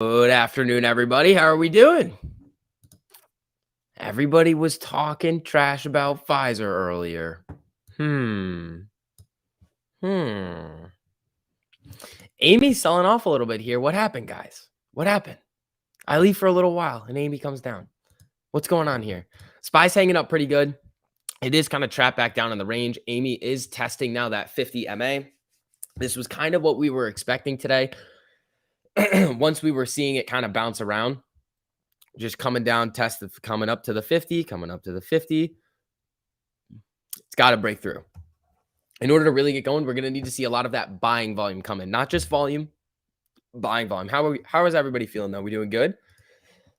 Good afternoon, everybody. How are we doing? Everybody was talking trash about Pfizer earlier. Hmm. Hmm. Amy's selling off a little bit here. What happened, guys? What happened? I leave for a little while and Amy comes down. What's going on here? Spy's hanging up pretty good. It is kind of trapped back down in the range. Amy is testing now that 50 MA. This was kind of what we were expecting today. Once we were seeing it kind of bounce around, just coming down, coming up to the 50, coming up to the 50. It's got to break through. In order to really get going, we're going to need to see a lot of that buying volume come in, not just volume, buying volume. How is everybody feeling though? We doing good?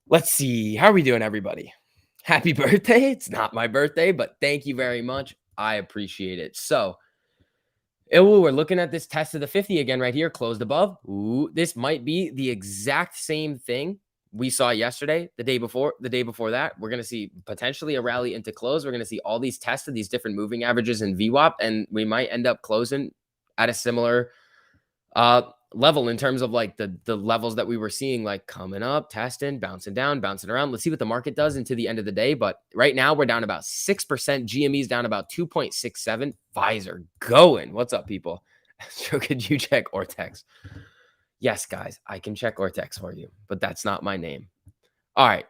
Let's see. How are we doing, everybody? Happy birthday. It's not my birthday, but thank you very much. I appreciate it. So, we're looking at this test of the 50 again right here, closed above. Ooh, this might be the exact same thing we saw yesterday, the day before that. We're going to see potentially a rally into close. We're going to see all these tests of these different moving averages in VWAP, and we might end up closing at a similar level in terms of like the levels that we were seeing, like coming up, testing, bouncing down, bouncing around. Let's see what the market does into the end of the day. But right now we're down about 6%. GME's down about 2.67. Pfizer going. What's up, people? So could you check Ortex? Yes, guys, I can check Ortex for you, but that's not my name. All right.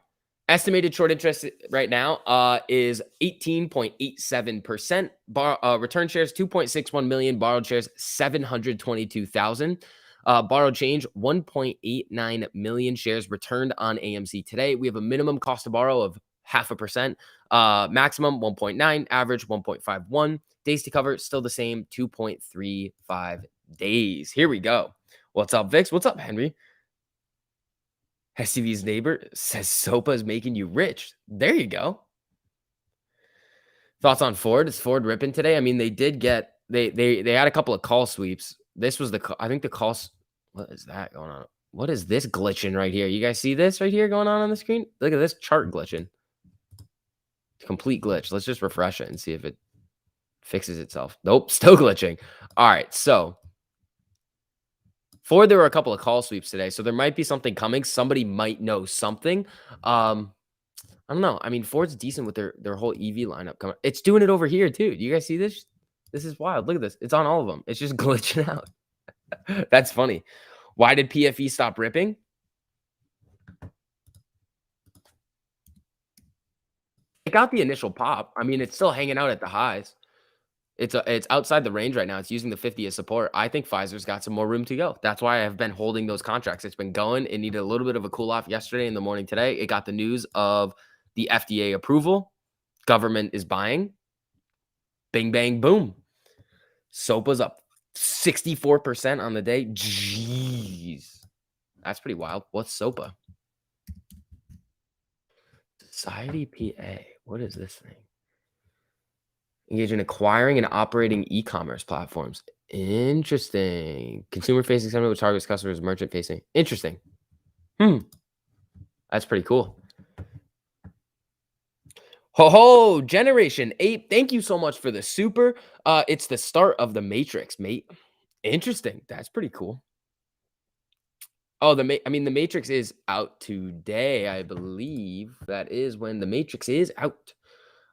Estimated short interest right now is 18.87%. Return shares 2.61 million. Borrowed shares 722,000. Borrowed change 1.89 million shares returned on AMC today. We have a minimum cost to borrow of 0.5%. Maximum 1.9. Average 1.51. Days to cover still the same, 2.35 days. Here we go. What's up, Vix? What's up, Henry? STV's neighbor says SOPA is making you rich. There you go. Thoughts on Ford? Is Ford ripping today? I mean, they did get they had a couple of call sweeps. This was I think the calls. What is that going on? What is this glitching right here? You guys see this right here going on the screen? Look at this chart glitching. Complete glitch. Let's just refresh it and see if it fixes itself. Nope, still glitching. All right, so Ford, there were a couple of call sweeps today, so there might be something coming. Somebody might know something. I don't know. I mean, Ford's decent with their whole EV lineup coming. It's doing it over here too. Do you guys see this? This is wild. Look at this. It's on all of them. It's just glitching out. That's funny. Why did PFE stop ripping? It got the initial pop. I mean, it's still hanging out at the highs. It's outside the range right now. It's using the 50 as support. I think Pfizer's got some more room to go. That's why I've been holding those contracts. It's been going. It needed a little bit of a cool off yesterday in the morning today. It got the news of the FDA approval. Government is buying. Bing, bang, boom. SOPA's up 64% on the day. Jeez. That's pretty wild. What's SOPA? Society PA. What is this thing? Engage in acquiring and operating e-commerce platforms. Interesting. Consumer-facing segment which targets customers, merchant-facing. Interesting. That's pretty cool. Ho, Generation 8. Thank you so much for the super. It's the start of the Matrix, mate. Interesting. That's pretty cool. Oh, the Matrix is out today, I believe. That is when the Matrix is out.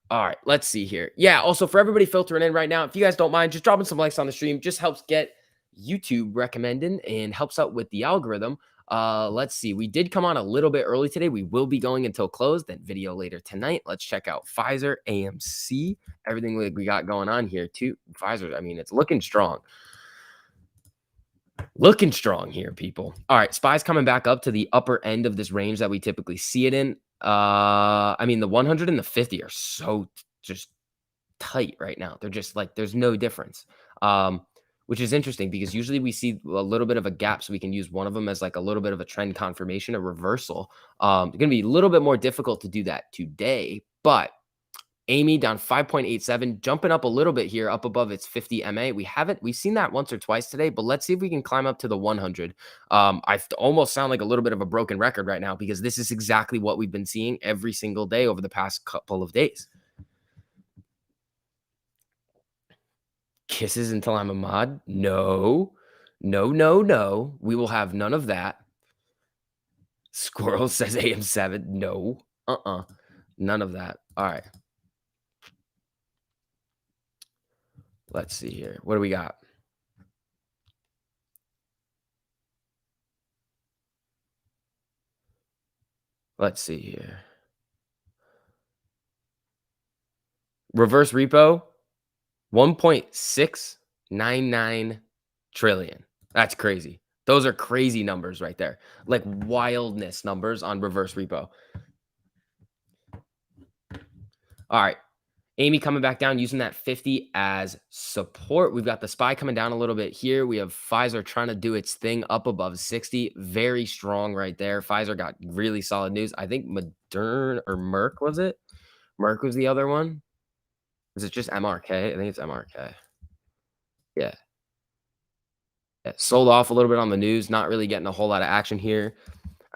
All right, let's see here. Yeah, also for everybody filtering in right now, if you guys don't mind, just dropping some likes on the stream just helps get YouTube recommending and helps out with the algorithm. Let's see. We did come on a little bit early today. We will be going until close, then video later tonight. Let's check out Pfizer, AMC, everything we got going on here too. Pfizer, I mean, it's looking strong. Looking strong here, people. All right, SPY's coming back up to the upper end of this range that we typically see it in. I mean, the 100 and the 50 are so just tight right now. They're just like, there's no difference, which is interesting because usually we see a little bit of a gap, so we can use one of them as like a little bit of a trend confirmation, a reversal. It's going to be a little bit more difficult to do that today, but Amy down 5.87, jumping up a little bit here, up above its 50 MA. We've seen that once or twice today, but let's see if we can climb up to the 100. I almost sound like a little bit of a broken record right now because this is exactly what we've been seeing every single day over the past couple of days. Kisses until I'm a mod? No. We will have none of that. Squirrel says AM7. No. None of that. All right. Let's see here. What do we got? Let's see here. Reverse repo, 1.699 trillion. That's crazy. Those are crazy numbers right there. Like wildness numbers on reverse repo. All right. Amy coming back down using that 50 as support. We've got the SPY coming down a little bit here. We have Pfizer trying to do its thing up above 60. Very strong right there. Pfizer got really solid news. I think Moderna or Merck was it? Merck was the other one. Is it just MRK? I think it's MRK. Yeah. Yeah. Sold off a little bit on the news. Not really getting a whole lot of action here.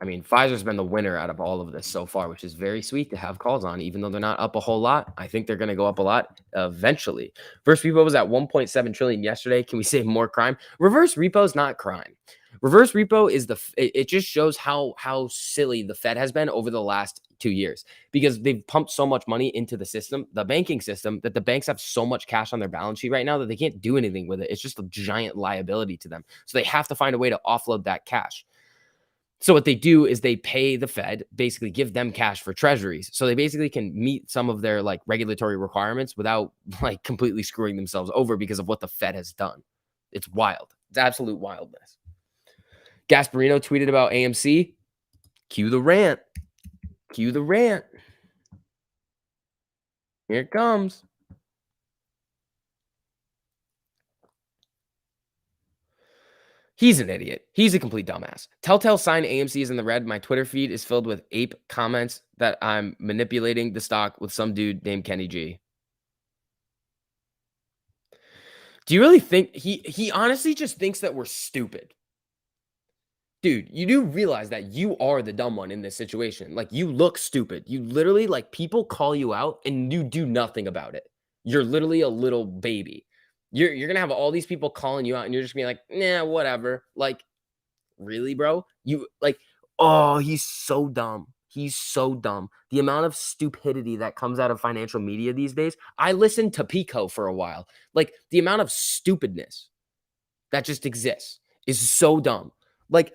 I mean, Pfizer's been the winner out of all of this so far, which is very sweet to have calls on, even though they're not up a whole lot. I think they're going to go up a lot eventually. Reverse repo was at 1.7 trillion yesterday. Can we say more crime? Reverse repo is not crime. Reverse repo is it just shows how silly the Fed has been over the last 2 years because they've pumped so much money into the system, the banking system, that the banks have so much cash on their balance sheet right now that they can't do anything with it. It's just a giant liability to them. So they have to find a way to offload that cash. So what they do is they pay the Fed, basically give them cash for treasuries. So they basically can meet some of their like regulatory requirements without like completely screwing themselves over because of what the Fed has done. It's wild. It's absolute wildness. Gasparino tweeted about AMC. Cue the rant. Cue the rant. Here it comes. He's an idiot. He's a complete dumbass. Telltale sign AMC is in the red. My Twitter feed is filled with ape comments that I'm manipulating the stock with some dude named Kenny G. Do you really think he honestly just thinks that we're stupid? Dude, you do realize that you are the dumb one in this situation. Like you look stupid. You literally like people call you out and you do nothing about it. You're literally a little baby. You're gonna have all these people calling you out and you're just being like, nah, whatever. Like, really, bro? You like, oh, he's so dumb. He's so dumb. The amount of stupidity that comes out of financial media these days. I listened to Pico for a while. Like the amount of stupidness that just exists is so dumb. Like,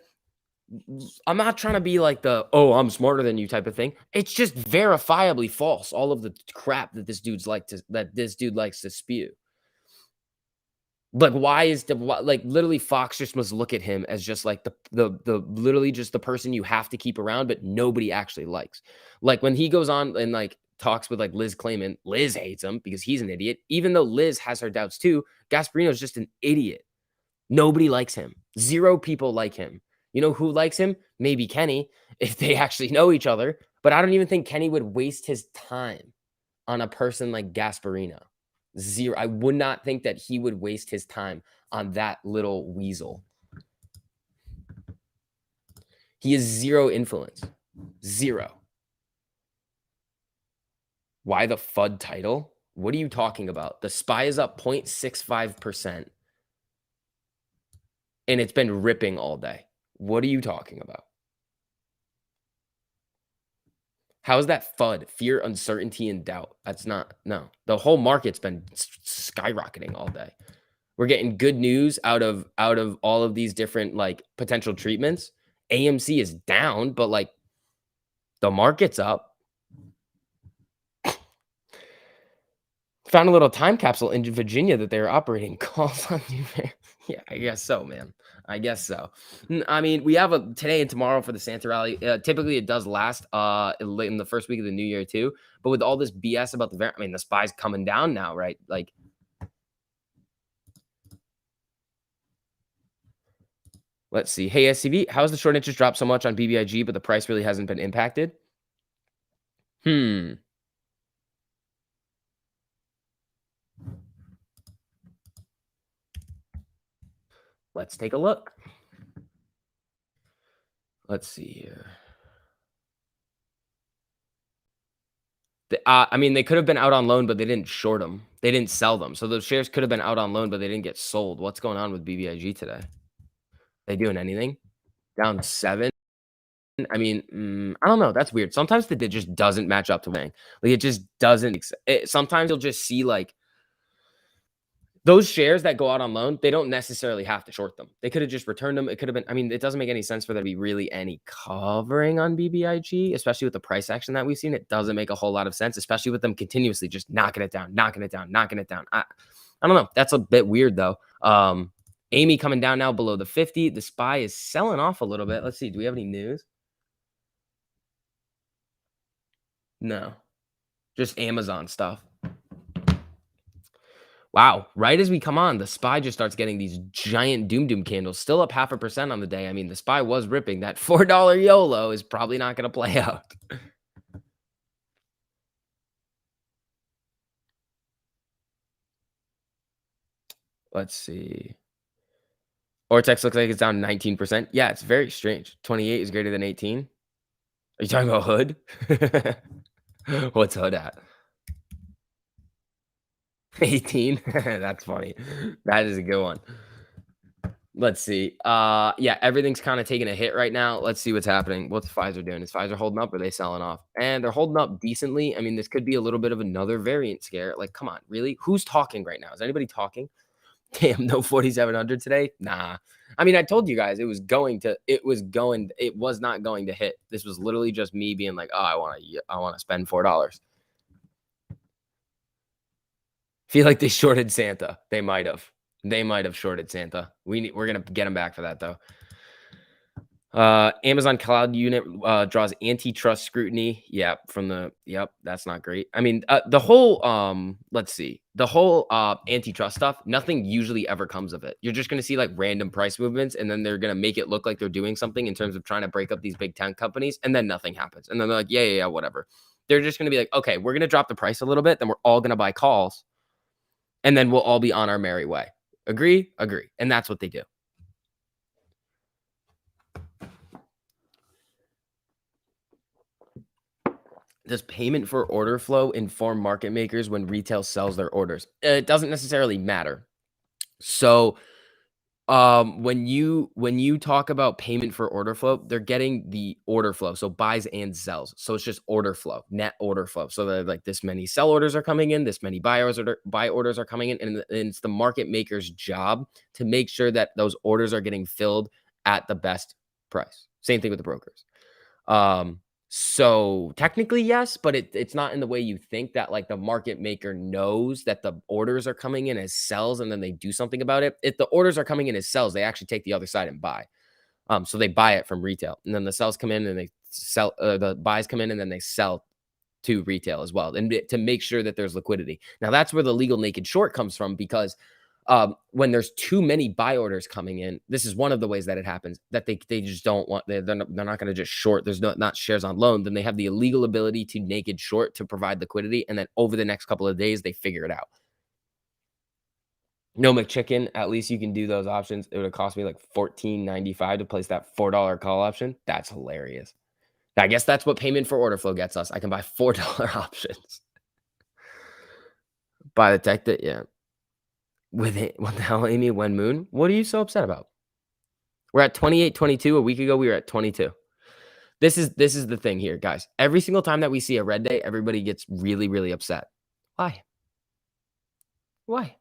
I'm not trying to be like the, oh, I'm smarter than you type of thing. It's just verifiably false. All of the crap that this dude likes to spew. Like, why is like literally Fox just must look at him as just like the literally just the person you have to keep around, but nobody actually likes. Like when he goes on and like talks with like Liz Clayman, Liz hates him because he's an idiot. Even though Liz has her doubts too, Gasparino's just an idiot. Nobody likes him. Zero people like him. You know who likes him? Maybe Kenny, if they actually know each other. But I don't even think Kenny would waste his time on a person like Gasparino. Zero. I would not think that he would waste his time on that little weasel. He has zero influence. Zero. Why the FUD title? What are you talking about? The SPY is up 0.65%. And it's been ripping all day. What are you talking about? How is that FUD? Fear, uncertainty, and doubt. That's not, no. The whole market's been skyrocketing all day. We're getting good news out of all of these different like potential treatments. AMC is down, but like the market's up. Found a little time capsule in Virginia that they were operating. Calls on you. Yeah, I guess so, man. I guess so. I mean, we have a today and tomorrow for the Santa rally. Typically, it does last in the first week of the new year too. But with all this BS about I mean, the SPY's coming down now, right? Like, let's see. Hey, SCB, how's the short interest dropped so much on BBIG, but the price really hasn't been impacted? Let's take a look. Let's see here. I mean, they could have been out on loan, but they didn't short them. They didn't sell them. So those shares could have been out on loan, but they didn't get sold. What's going on with BBIG today? They doing anything? Down 7? I mean, I don't know. That's weird. Sometimes the just doesn't match up to winning. Like it just doesn't. Sometimes you'll just see like those shares that go out on loan. They don't necessarily have to short them. They could have just returned them. It could have been. I mean, it doesn't make any sense for there to be really any covering on BBIG, especially with the price action that we've seen. It doesn't make a whole lot of sense, especially with them continuously just knocking it down, knocking it down, knocking it down. I don't know. That's a bit weird though. Amy coming down now below the 50. The SPY is selling off a little bit. Let's see. Do we have any news? No. Just Amazon stuff. Wow. Right as we come on, the SPY just starts getting these giant doom candles, still up 0.5% on the day. I mean, the SPY was ripping. That $4 YOLO is probably not going to play out. Let's see. Ortex looks like it's down 19%. Yeah, it's very strange. 28 is greater than 18. Are you talking about Hood? What's Hood at? 18? That's funny. That is a good one. Let's see. Yeah, everything's kind of taking a hit right now. Let's see what's happening. What's Pfizer doing? Is Pfizer holding up or are they selling off? And they're holding up decently. I mean, this could be a little bit of another variant scare. Like, come on, really? Who's talking right now? Is anybody talking? Damn, no 4,700 today? Nah. I mean, I told you guys it was not going to hit. This was literally just me being like, oh, I want to spend $4. Feel like they shorted Santa. They might have. They might have shorted Santa. We're gonna get him back for that though. Amazon Cloud Unit draws antitrust scrutiny. Yep, that's not great. I mean, the whole let's see, the whole antitrust stuff. Nothing usually ever comes of it. You're just gonna see like random price movements, and then they're gonna make it look like they're doing something in terms of trying to break up these big tech companies, and then nothing happens. And then they're like, yeah, whatever. They're just gonna be like, okay, we're gonna drop the price a little bit, then we're all gonna buy calls, and then we'll all be on our merry way. Agree? Agree. And that's what they do. Does payment for order flow inform market makers when retail sells their orders? It doesn't necessarily matter. So when you talk about payment for order flow, they're getting the order flow, so buys and sells. So it's just order flow, net order flow. So they're like this many sell orders are coming in, this many buy orders are coming in, and it's the market maker's job to make sure that those orders are getting filled at the best price. Same thing with the brokers. So technically, yes, but it's not in the way you think, that like the market maker knows that the orders are coming in as sells and then they do something about it. If the orders are coming in as sells, they actually take the other side and buy. So they buy it from retail, and then the sells come in and they sell. The buys come in and then they sell to retail as well, and to make sure that there's liquidity. Now that's where the legal naked short comes from, because when there's too many buy orders coming in, this is one of the ways that it happens, that they just don't want, they're not going to just short. There's not shares on loan. Then they have the illegal ability to naked short to provide liquidity. And then over the next couple of days, they figure it out. No McChicken, at least you can do those options. It would have cost me like $14.95 to place that $4 call option. That's hilarious. I guess that's what payment for order flow gets us. I can buy $4 options. Buy the tech that, yeah. With it, what the hell, Amy? When Moon? What are you so upset about? We're at 28.22. A week ago, we were at 22. This is the thing here, guys. Every single time that we see a red day, everybody gets really, really upset. Why? Why?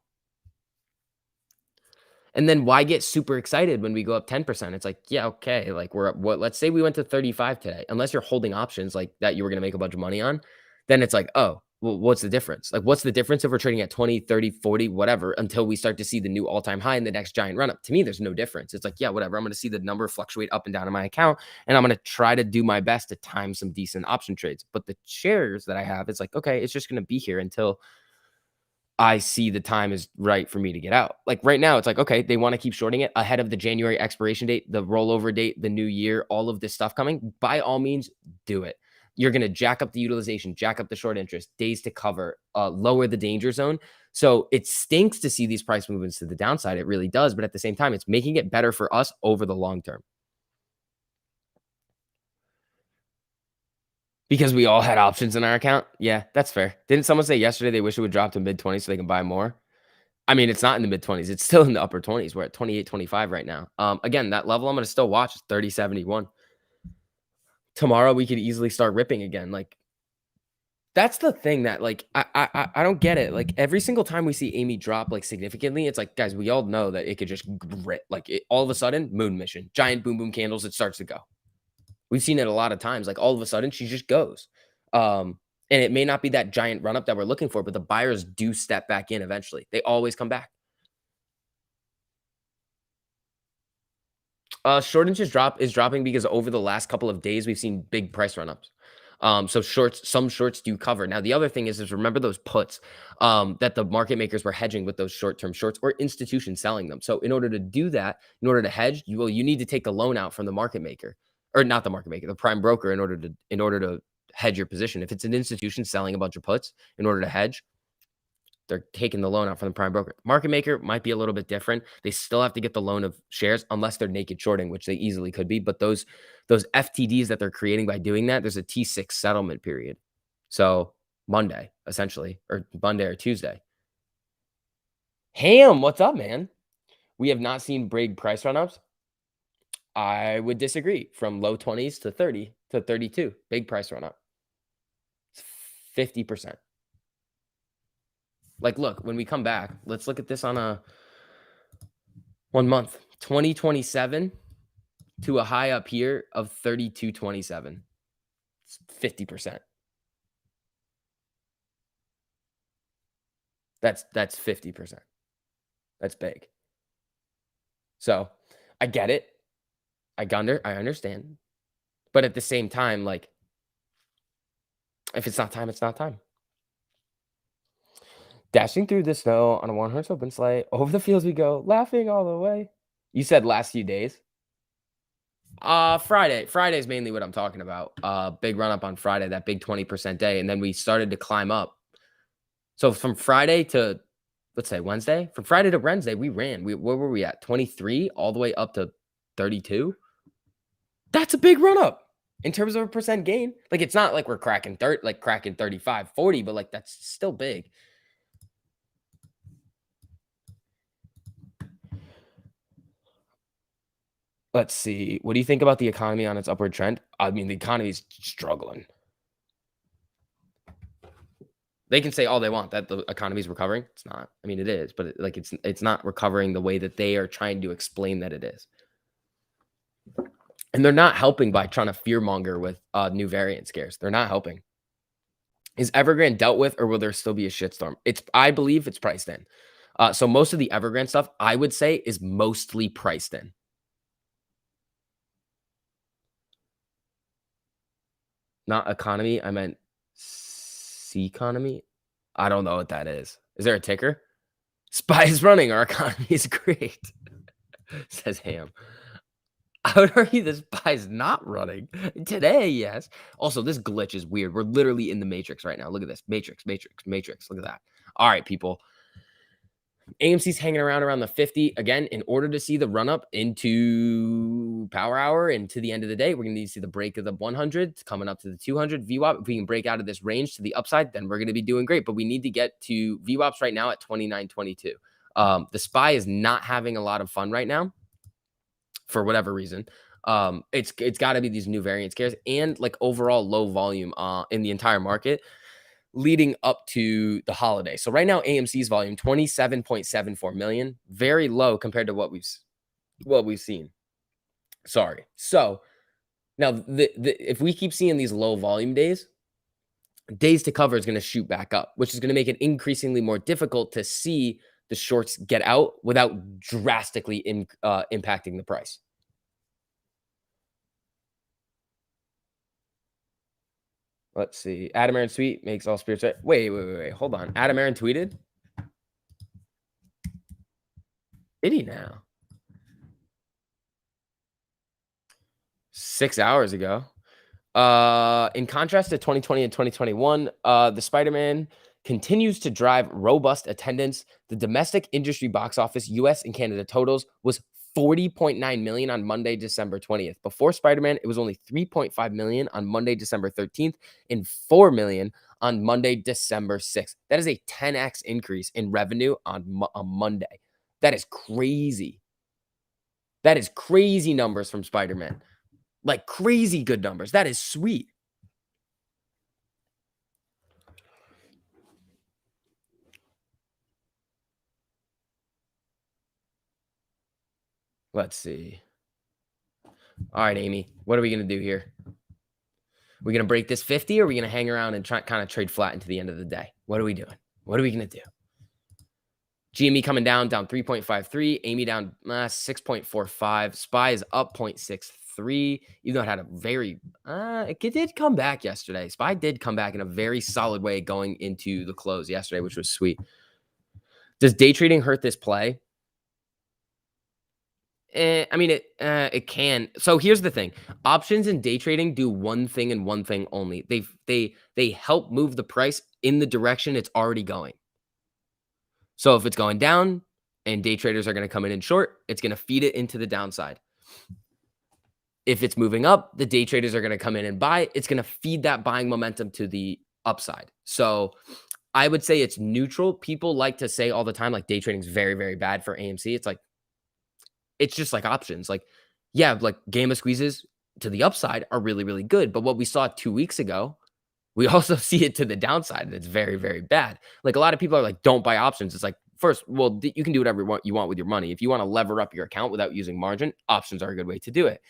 And then why get super excited when we go up 10%? It's like, yeah, okay. Like we're up, what? Let's say we went to 35 today. Unless you're holding options like that you were going to make a bunch of money on, then it's like, oh, well, what's the difference? Like, what's the difference if we're trading at 20, 30, 40, whatever, until we start to see the new all-time high in the next giant run up? To me, there's no difference. It's like, yeah, whatever. I'm going to see the number fluctuate up and down in my account, and I'm going to try to do my best to time some decent option trades. But the shares that I have, it's like, okay, it's just going to be here until I see the time is right for me to get out. Like right now, it's like, okay, they want to keep shorting it ahead of the January expiration date, the rollover date, the new year, all of this stuff coming. By all means, do it. You're going to jack up the utilization, jack up the short interest, days to cover, lower the danger zone. So it stinks to see these price movements to the downside. It really does. But at the same time, it's making it better for us over the long term. Because we all had options in our account. Yeah, that's fair. Didn't someone say yesterday they wish it would drop to mid-20s so they can buy more? I mean, it's not in the mid-20s. It's still in the upper 20s. We're at 28.25 right now. Again, that level I'm going to still watch is 30.71. tomorrow we could easily start ripping again. Like that's the thing that like I don't get it. Like every single time we see Amy drop like significantly, it's like guys, we all know that it could just rip. Like all of a sudden, moon mission, giant boom boom candles, it starts to go. We've seen it a lot of times. Like all of a sudden, she just goes. And it may not be that giant run up that we're looking for, but the buyers do step back in eventually. They always come back. Short interest drop is dropping because over the last couple of days we've seen big price run ups. So some shorts do cover. Now the other thing is remember those puts that the market makers were hedging with those short term shorts or institutions selling them. So in order to do that, in order to hedge, you need to take the loan out from the market maker or not the market maker, the prime broker in order to hedge your position. If it's an institution selling a bunch of puts in order to hedge, they're taking the loan out from the prime broker. Market maker might be a little bit different. They still have to get the loan of shares unless they're naked shorting, which they easily could be. But those FTDs that they're creating by doing that, there's a T6 settlement period. So Monday, essentially, or Monday or Tuesday. Ham, what's up, man? We have not seen big price run-ups. I would disagree. From low 20s to 30 to 32, big price run-up. 50%. Like, look, when we come back, let's look at this on a 1 month. 2027 to a high up here of 32.27. It's 50%. That's 50%. That's big. So I get it. I understand. But at the same time, like, if it's not time, it's not time. Dashing through the snow on a one-horse open sleigh, over the fields we go, laughing all the way. You said last few days? Friday. Friday is mainly what I'm talking about. Big run up on Friday, that big 20% day, and then we started to climb up. So from Friday to let's say Wednesday, from Friday to Wednesday, we ran. Where were we at? 23 all the way up to 32. That's a big run up in terms of a percent gain. Like it's not like we're cracking 35, 40, but like that's still big. Let's see. What do you think about the economy on its upward trend? I mean, the economy is struggling. They can say all they want that the economy is recovering. It's not. I mean, it is, but it's not recovering the way that they are trying to explain that it is. And they're not helping by trying to fearmonger with new variant scares. They're not helping. Is Evergrande dealt with, or will there still be a shitstorm? I believe it's priced in. So most of the Evergrande stuff, I would say, is mostly priced in. Not economy. I meant C economy. I don't know what that is. Is there a ticker? SPY is running. Our economy is great. Says Ham. I would argue this SPY is not running today. Yes. Also, this glitch is weird. We're literally in the matrix right now. Look at this matrix. Look at that. All right, people. AMC's hanging around the 50 again. In order to see the run up into power hour and to the end of the day, we're going to need to see the break of the 100 coming up to the 200 VWAP. If we can break out of this range to the upside, then we're going to be doing great. But we need to get to VWAPs right now at 29.22. The SPY is not having a lot of fun right now for whatever reason. It's got to be these new variant scares and like overall low volume in the entire market leading up to the holiday. So right now, AMC's volume 27.74 million, very low compared to what we've seen. Sorry. So now if we keep seeing these low volume days to cover is going to shoot back up, which is going to make it increasingly more difficult to see the shorts get out without drastically impacting the price. Let's see. Adam Aaron tweet makes all spirits right. Wait. Hold on. Adam Aaron tweeted? Did he now? 6 hours ago. In contrast to 2020 and 2021, the Spider-Man continues to drive robust attendance. The domestic industry box office, US and Canada totals, was 40.9 million on Monday, December 20th. Before Spider-Man, it was only 3.5 million on Monday, December 13th, and 4 million on Monday, December 6th. That is a 10x increase in revenue on Monday. That is crazy. That is crazy numbers from Spider-Man. Like crazy good numbers. That is sweet. Let's see. All right, Amy, what are we going to do here? We're going to break this 50 or are we going to hang around and try kind of trade flat into the end of the day? What are we doing? What are we going to do? GME coming down 3.53. Amy down 6.45. SPY is up 0.63. Even though it had a very, it did come back yesterday. SPY did come back in a very solid way going into the close yesterday, which was sweet. Does day trading hurt this play? I mean, it can. So here's the thing: options and day trading do one thing and one thing only. They help move the price in the direction it's already going. So if it's going down and day traders are going to come in and short, it's going to feed it into the downside. If it's moving up, the day traders are going to come in and buy. It's going to feed that buying momentum to the upside. So I would say it's neutral. People like to say all the time, like day trading is very, very bad for AMC. It's like, it's just like options. Like, yeah, like gamma squeezes to the upside are really, really good. But what we saw 2 weeks ago, we also see it to the downside. And it's very, very bad. Like a lot of people are like, don't buy options. It's like, first, well, you can do whatever you want with your money. If you want to lever up your account without using margin, options are a good way to do it.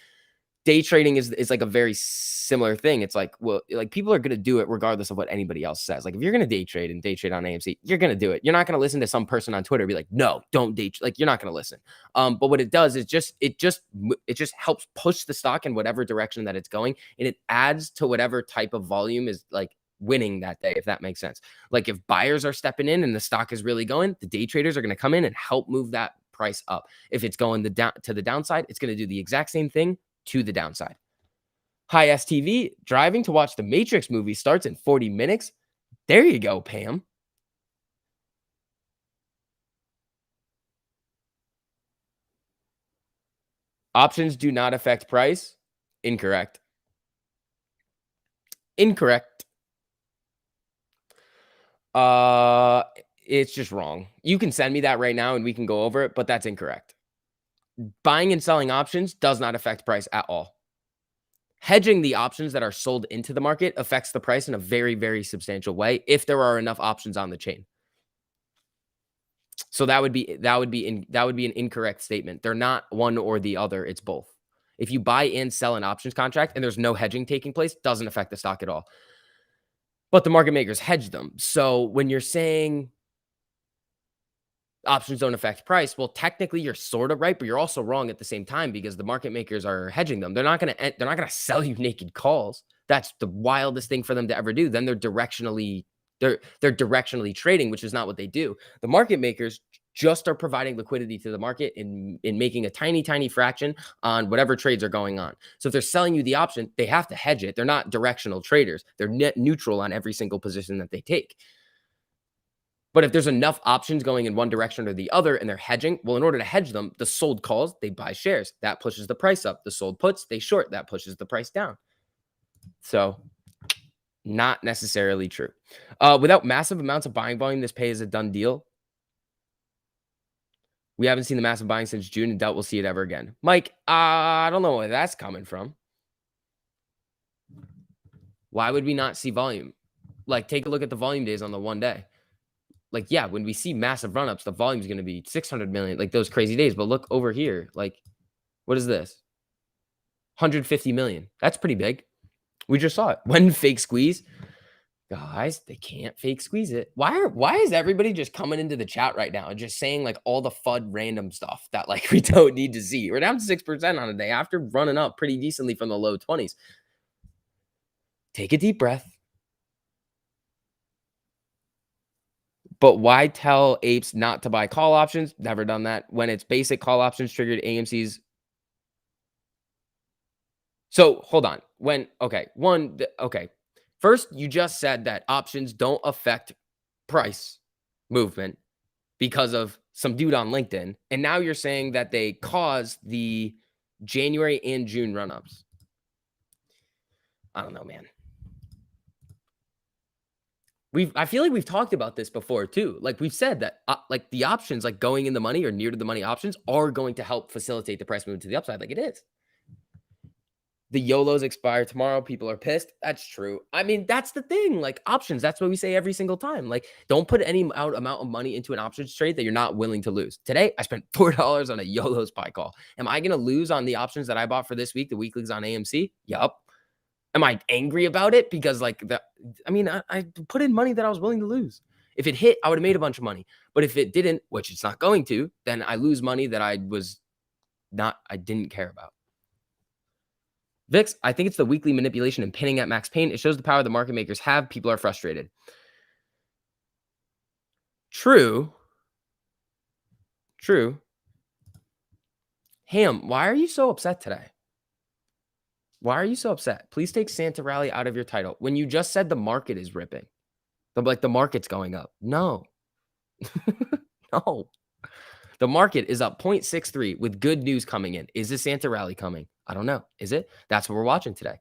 Day trading is like a very similar thing. It's like, well, like people are going to do it regardless of what anybody else says. Like if you're going to day trade and day trade on AMC, you're going to do it. You're not going to listen to some person on Twitter be like, no, don't day trade. Like you're not going to listen. But what it does is it just helps push the stock in whatever direction that it's going, and it adds to whatever type of volume is like winning that day, if that makes sense. Like if buyers are stepping in and the stock is really going, the day traders are going to come in and help move that price up. If it's going to the downside, it's going to do the exact same thing to the downside. High STV, driving to watch the Matrix movie starts in 40 minutes. There you go, Pam. Options do not affect price. Incorrect. Incorrect. It's just wrong. You can send me that right now and we can go over it, but that's incorrect. Buying and selling options does not affect price at all. Hedging the options that are sold into the market affects the price in a very, very substantial way if there are enough options on the chain. So that would be an incorrect statement. They're not one or the other. It's both. If you buy and sell an options contract and there's no hedging taking place, doesn't affect the stock at all. But the market makers hedge them. So when you're saying options don't affect price, well, technically you're sort of right, but you're also wrong at the same time because the market makers are hedging them. They're not going to sell you naked calls. That's the wildest thing for them to ever do. Then they're directionally trading, which is not what they do. The market makers just are providing liquidity to the market in making a tiny, tiny fraction on whatever trades are going on. So if they're selling you the option, they have to hedge it. They're not directional traders. They're net neutral on every single position that they take. But if there's enough options going in one direction or the other and they're hedging, well, in order to hedge them, the sold calls, they buy shares. That pushes the price up. The sold puts, they short. That pushes the price down. So not necessarily true. Without massive amounts of buying volume, this pay is a done deal. We haven't seen the massive buying since June and doubt we'll see it ever again. Mike, I don't know where that's coming from. Why would we not see volume? Like, take a look at the volume days on the one day. Like, yeah, when we see massive run-ups, the volume is going to be 600 million, like those crazy days. But look over here. Like, what is this? 150 million. That's pretty big. We just saw it. When fake squeeze. Guys, they can't fake squeeze it. Why is everybody just coming into the chat right now and just saying like all the FUD random stuff that like we don't need to see? We're down 6% on a day after running up pretty decently from the low 20s. Take a deep breath. But why tell apes not to buy call options? Never done that. When it's basic call options triggered AMC's. So hold on. First, you just said that options don't affect price movement because of some dude on LinkedIn. And now you're saying that they cause the January and June run-ups. I don't know, man. I feel like we've talked about this before too. Like we've said that like the options like going in the money or near to the money options are going to help facilitate the price movement to the upside like it is. The YOLOs expire tomorrow. People are pissed. That's true. I mean, that's the thing. Like options, that's what we say every single time. Like, don't put any amount of money into an options trade that you're not willing to lose. Today, I spent $4 on a YOLO SPY call. Am I going to lose on the options that I bought for this week? The weeklies on AMC? Yup. Am I angry about it? Because I put in money that I was willing to lose. If it hit, I would have made a bunch of money. But if it didn't, which it's not going to, then I lose money that I didn't care about. VIX, I think it's the weekly manipulation and pinning at max pain. It shows the power the market makers have. People are frustrated. True. Ham, why are you so upset today? Why are you so upset? Please take Santa Rally out of your title. When you just said the market is ripping. The market's going up. No. No. The market is up 0.63 with good news coming in. Is the Santa Rally coming? I don't know. Is it? That's what we're watching today.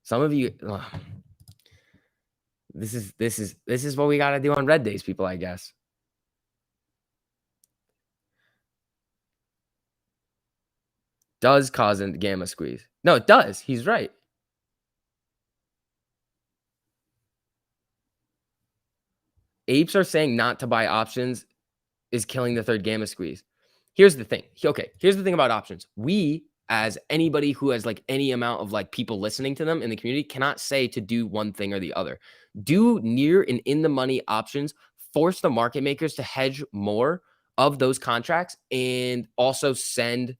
Some of you, this is what we got to do on red days, people, I guess. Does cause a gamma squeeze. No, it does. He's right. Apes are saying not to buy options is killing the third gamma squeeze. Here's the thing. Okay, here's the thing about options. We, as anybody who has like any amount of like people listening to them in the community, cannot say to do one thing or the other. Do near and in the money options, force the market makers to hedge more of those contracts and also send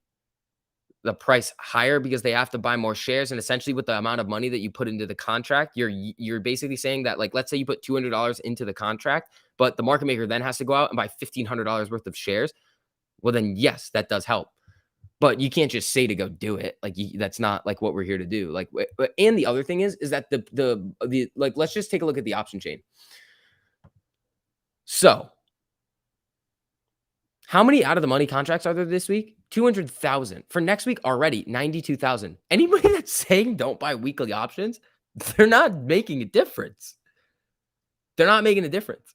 the price higher because they have to buy more shares. And essentially with the amount of money that you put into the contract, you're basically saying that, like, let's say you put $200 into the contract, but the market maker then has to go out and buy $1,500 worth of shares. Well, then yes, that does help. But you can't just say to go do it. Like that's not like what we're here to do. Like, and the other thing is that the like, let's just take a look at the option chain. So how many out of the money contracts are there this week? 200,000. For next week already, 92,000. Anybody that's saying don't buy weekly options, they're not making a difference. They're not making a difference.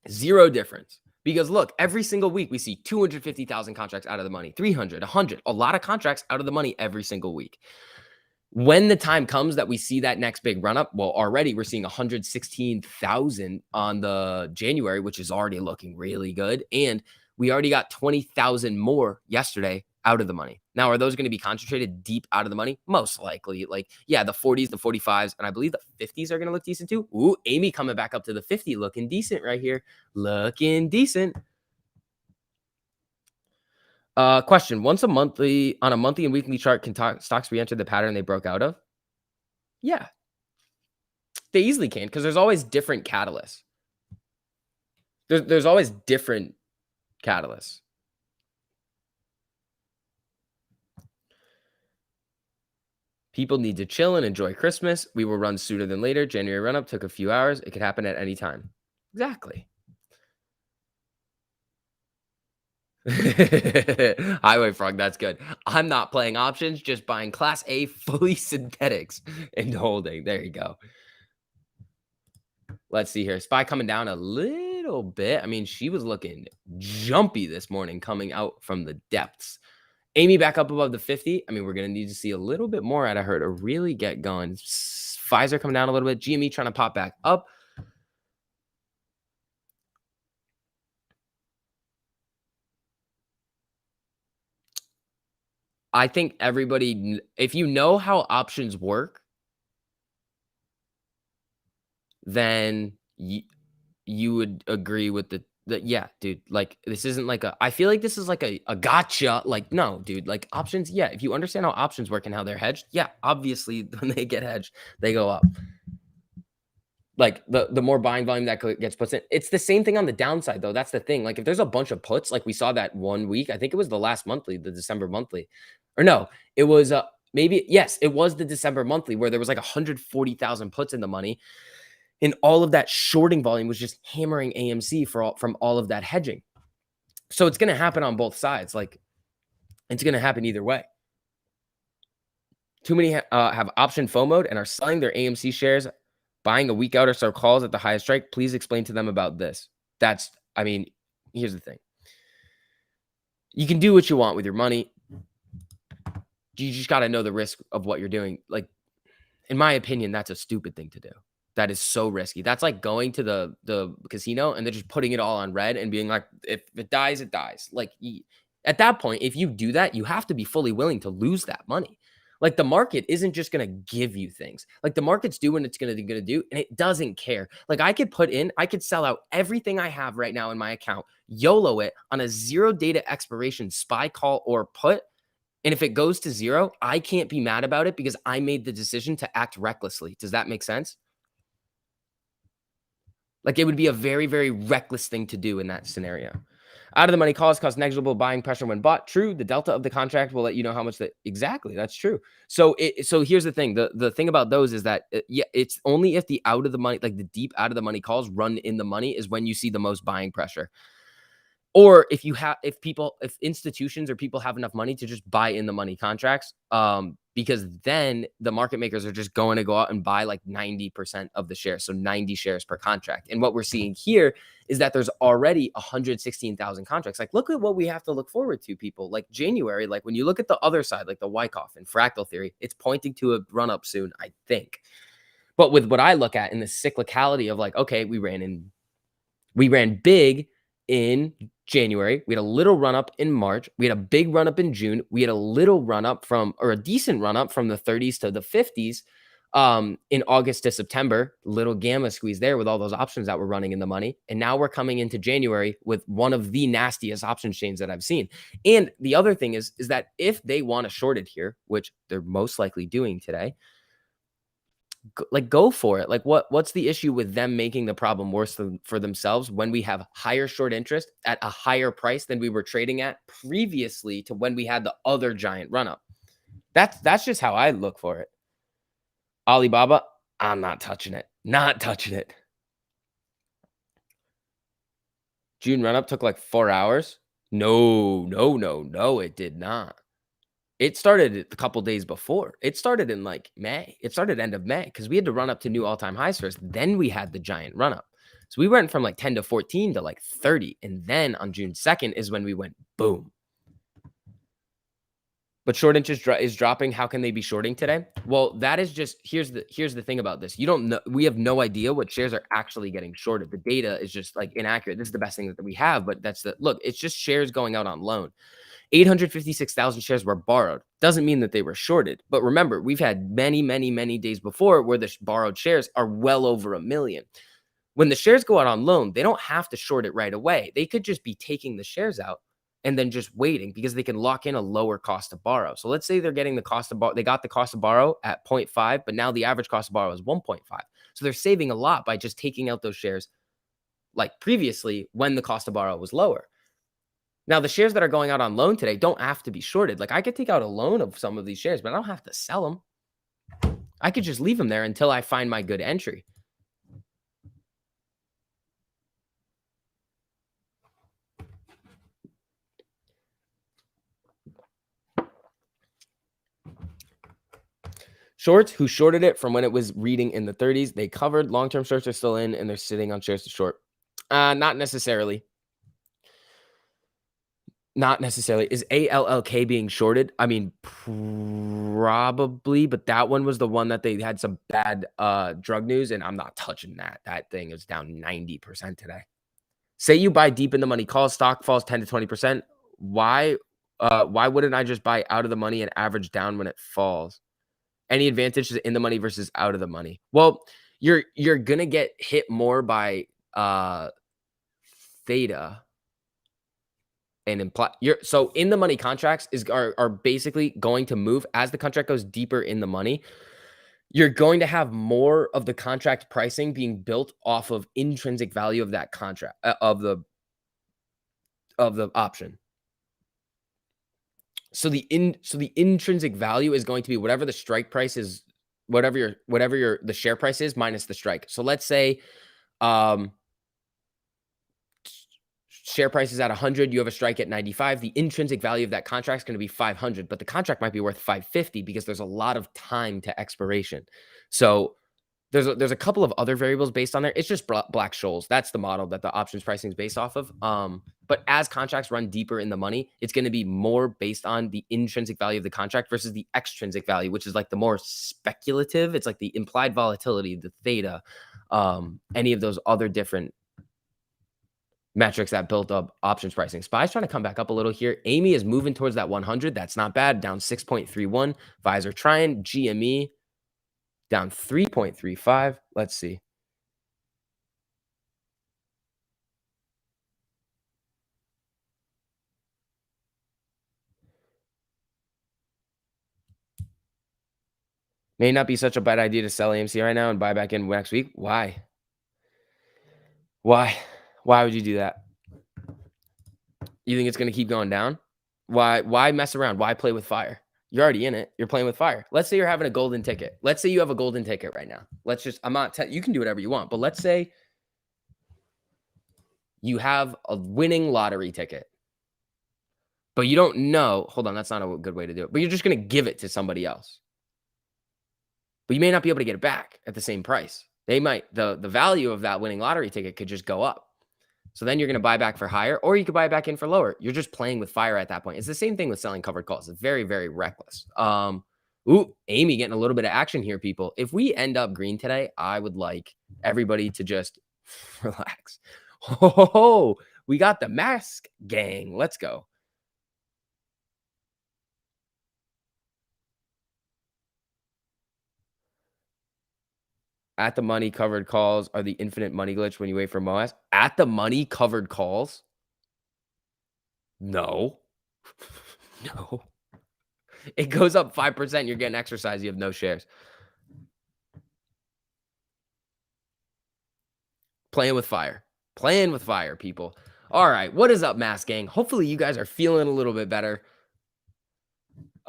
Zero difference. Because look, every single week we see 250,000 contracts out of the money, 300, 100, a lot of contracts out of the money every single week. When the time comes that we see that next big run up, well, already we're seeing 116,000 on the January, which is already looking really good. And we already got 20,000 more yesterday out of the money. Now, are those going to be concentrated deep out of the money? Most likely. Like, yeah, the 40s, the 45s, and I believe the 50s are going to look decent too. Ooh, Amy coming back up to the 50, looking decent right here. Looking decent. Question. On a monthly and weekly chart, can stocks re-enter the pattern they broke out of? Yeah. They easily can, because there's always different catalysts. There's always different catalysts. People need to chill and enjoy Christmas. We will run sooner than later. January run-up took a few hours. It could happen at any time. Exactly. Highway Frog, that's good. I'm not playing options, just buying Class A fully synthetics and holding. There you go. Let's see here. SPY coming down a little bit. I mean, she was looking jumpy this morning coming out from the depths. Amy back up above the 50. I mean, we're going to need to see a little bit more out of her to really get going. Pfizer coming down a little bit. GME trying to pop back up. I think everybody, if you know how options work, then you would agree with the yeah, dude, like this isn't like I feel like this is like a gotcha. Like, no, dude, like options. Yeah. If you understand how options work and how they're hedged, yeah, obviously when they get hedged, they go up. Like the more buying volume that gets put in. It's the same thing on the downside though. That's the thing. Like if there's a bunch of puts, like we saw that one week, I think it was the last monthly, the December monthly, or no, it was maybe, yes, it was the December monthly where there was like 140,000 puts in the money. And all of that shorting volume was just hammering AMC from all of that hedging. So it's going to happen on both sides. Like it's going to happen either way. Too many have option FOMO and are selling their AMC shares, buying a week out or so calls at the highest strike. Please explain to them about this. I mean, here's the thing. You can do what you want with your money. You just got to know the risk of what you're doing. Like, in my opinion, that's a stupid thing to do. That is so risky. That's like going to the casino and they're just putting it all on red and being like, if it dies, it dies. Like, at that point, if you do that, you have to be fully willing to lose that money. Like, the market isn't just going to give you things. Like, the market's doing what it's going to do, and it doesn't care. Like, I could sell out everything I have right now in my account, YOLO it on a 0 data expiration SPY call or put. And if it goes to 0, I can't be mad about it because I made the decision to act recklessly. Does that make sense? Like, it would be a very, very reckless thing to do in that scenario. Out of the money calls cause negligible buying pressure when bought. True. The delta of the contract will let you know how much that exactly. That's true. So here's the thing. The thing about those is that yeah, it's only if the out of the money, like the deep out of the money calls run in the money is when you see the most buying pressure. Or if institutions or people have enough money to just buy in the money contracts, because then the market makers are just going to go out and buy like 90% of the shares. So 90 shares per contract. And what we're seeing here is that there's already 116,000 contracts. Like, look at what we have to look forward to, people. Like January, like when you look at the other side, like the Wyckoff and fractal theory, it's pointing to a run up soon, I think. But with what I look at in the cyclicality of like, okay, we ran big in January. We had a little run up in March. We had a big run up in June. We had a little run up a decent run up from the 30s to the 50s in August to September. Little gamma squeeze there with all those options that were running in the money. And now we're coming into January with one of the nastiest option chains that I've seen. And the other thing is that if they want to short it here, which they're most likely doing today, go for it. Like, what's the issue with them making the problem worse for themselves when we have higher short interest at a higher price than we were trading at previously to when we had the other giant run up? That's just how I look for it. Alibaba, I'm not touching it. Not touching it. June run up took like 4 hours. No, it did not. It started a couple days before. It started in like May. It started end of May because we had to run up to new all-time highs first. Then we had the giant run up. So we went from like 10 to 14 to like 30. And then on June 2nd is when we went boom. But short interest is dropping. How can they be shorting today? Well, that is just, here's the thing about this. You don't know, we have no idea what shares are actually getting shorted. The data is just like inaccurate. This is the best thing that we have, but look, it's just shares going out on loan. 856,000 shares were borrowed. Doesn't mean that they were shorted. But remember, we've had many, many, many days before where the borrowed shares are well over 1 million. When the shares go out on loan, they don't have to short it right away. They could just be taking the shares out and then just waiting because they can lock in a lower cost to borrow. So let's say they're getting the cost of borrow. They got the cost of borrow at 0.5, but now the average cost of borrow is 1.5. So they're saving a lot by just taking out those shares like previously when the cost of borrow was lower. Now, the shares that are going out on loan today don't have to be shorted. Like, I could take out a loan of some of these shares, but I don't have to sell them. I could just leave them there until I find my good entry. Shorts who shorted it from when it was reading in the 30s, they covered. Long-term shorts are still in, and they're sitting on shares to short. Not necessarily. Not necessarily. Is ALLK being shorted? I mean, probably, but that one was the one that they had some bad drug news, and I'm not touching that. That thing is down 90% today. Say you buy deep in the money calls, stock falls 10 to 20%. Why wouldn't I just buy out of the money and average down when it falls? Any advantages in the money versus out of the money? Well, you're gonna get hit more by theta. And so in the money contracts are basically going to move as the contract goes deeper in the money. You're going to have more of the contract pricing being built off of intrinsic value of that contract of the option. So the intrinsic value is going to be whatever the strike price is, whatever the share price is minus the strike. So let's say share price is at 100, you have a strike at 95. The intrinsic value of that contract is going to be 500, but the contract might be worth 550 because there's a lot of time to expiration. So There's a couple of other variables based on there. It's just black scholes. That's the model that the options pricing is based off of. But as contracts run deeper in the money, it's going to be more based on the intrinsic value of the contract versus the extrinsic value, which is like the more speculative. It's like the implied volatility, the theta, any of those other different metrics that built up options pricing. SPY's trying to come back up a little here. Amy is moving towards that 100. That's not bad. Down 6.31. VIs are trying. GME down 3.35. Let's see. May not be such a bad idea to sell AMC right now and buy back in next week. Why? Why? Why would you do that? You think it's going to keep going down? Why mess around? Why play with fire? You're already in it. You're playing with fire. Let's say you're having a golden ticket. Let's say you have a golden ticket right now. Let's just, you can do whatever you want, but let's say you have a winning lottery ticket, but you don't know. Hold on. That's not a good way to do it, but you're just going to give it to somebody else. But you may not be able to get it back at the same price. They might, the value of that winning lottery ticket could just go up. So then you're going to buy back for higher, or you could buy back in for lower. You're just playing with fire at that point. It's the same thing with selling covered calls. It's very, very reckless. Ooh, Amy getting a little bit of action here, people. If we end up green today, I would like everybody to just relax. Oh, we got the mask gang. Let's go. At the money covered calls are the infinite money glitch when you wait for MOAS. At the money covered calls? No. No. It goes up 5%. You're getting exercise. You have no shares. Playing with fire. Playing with fire, people. All right. What is up, Mask Gang? Hopefully you guys are feeling a little bit better.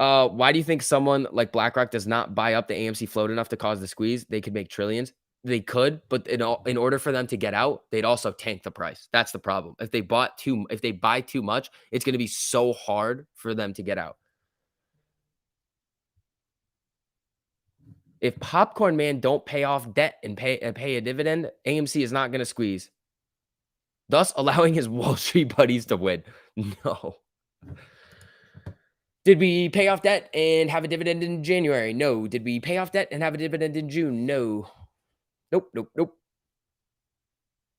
Why do you think someone like BlackRock does not buy up the AMC float enough to cause the squeeze? They could make trillions. They could, but in order for them to get out, they'd also tank the price. That's the problem. If they buy too much, it's going to be so hard for them to get out. If Popcorn Man don't pay off debt and pay a dividend, AMC is not going to squeeze, thus allowing his Wall Street buddies to win. No. Did we pay off debt and have a dividend in January? No. Did we pay off debt and have a dividend in June? No. Nope, nope, nope.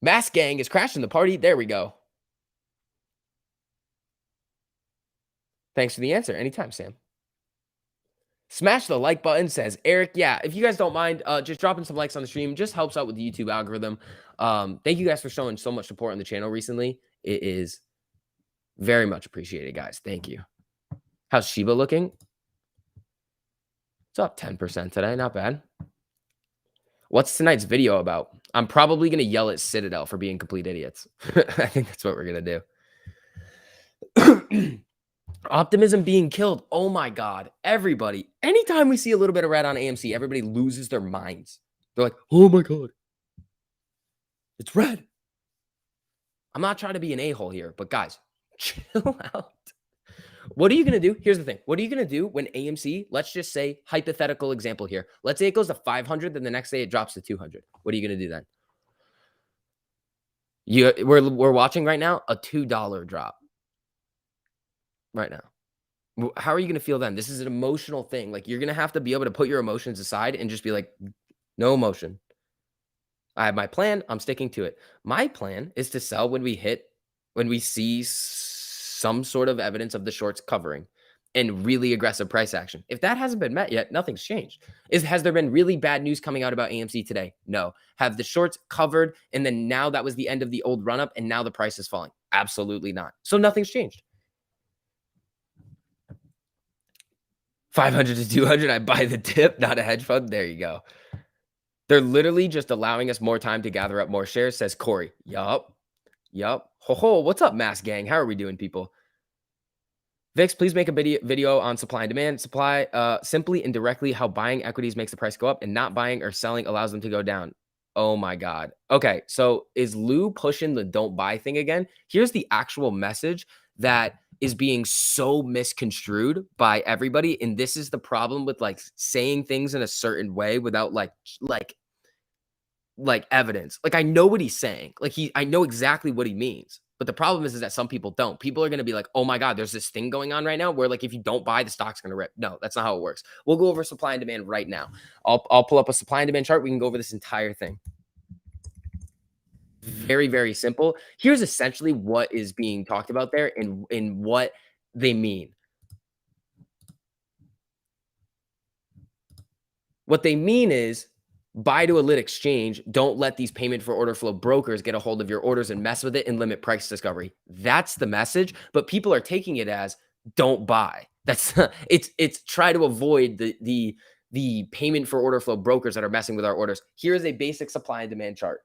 Mask Gang is crashing the party. There we go. Thanks for the answer. Anytime, Sam. Smash the like button, says Eric. Yeah, if you guys don't mind, just dropping some likes on the stream just helps out with the YouTube algorithm. Thank you guys for showing so much support on the channel recently. It is very much appreciated, guys. Thank you. How's Shiba looking? It's up 10% today. Not bad. What's tonight's video about? I'm probably going to yell at Citadel for being complete idiots. I think that's what we're going to do. Optimism being killed. Oh my God. Everybody, anytime we see a little bit of red on AMC, everybody loses their minds. They're like, oh my God, it's red. I'm not trying to be an a-hole here, but guys, chill out. What are you going to do? Here's the thing. What are you going to do when AMC, let's just say, hypothetical example here. Let's say it goes to 500, then the next day it drops to 200. What are you going to do then? We're watching right now a $2 drop. Right now. How are you going to feel then? This is an emotional thing. Like, you're going to have to be able to put your emotions aside and just be like, no emotion. I have my plan. I'm sticking to it. My plan is to sell when we see some sort of evidence of the shorts covering and really aggressive price action. If that hasn't been met yet, nothing's changed. Has there been really bad news coming out about AMC today? No. Have the shorts covered and then now that was the end of the old run up and now the price is falling? Absolutely not. So nothing's changed. 500 to 200, I buy the dip, not a hedge fund. There you go. They're literally just allowing us more time to gather up more shares, says Corey. Yup. Ho ho, what's up, Mass Gang? How are we doing, people? Vix, please make a video on supply and demand. Supply, simply and directly how buying equities makes the price go up and not buying or selling allows them to go down. Oh my God. Okay, so is Lou pushing the don't buy thing again? Here's the actual message that is being so misconstrued by everybody. And this is the problem with like saying things in a certain way without like like evidence. Like I know what he's saying. I know exactly what he means. But the problem is that some people don't. People are going to be like, "Oh my god, there's this thing going on right now where like if you don't buy, the stock's going to rip." No, that's not how it works. We'll go over supply and demand right now. I'll pull up a supply and demand chart. We can go over this entire thing. Very, very simple. Here's essentially what is being talked about there and what they mean. What they mean is buy to a lit exchange. Don't let these payment for order flow brokers get a hold of your orders and mess with it and limit price discovery. That's the message. But people are taking it as don't buy. That's it's try to avoid the payment for order flow brokers that are messing with our orders. Here is a basic supply and demand chart.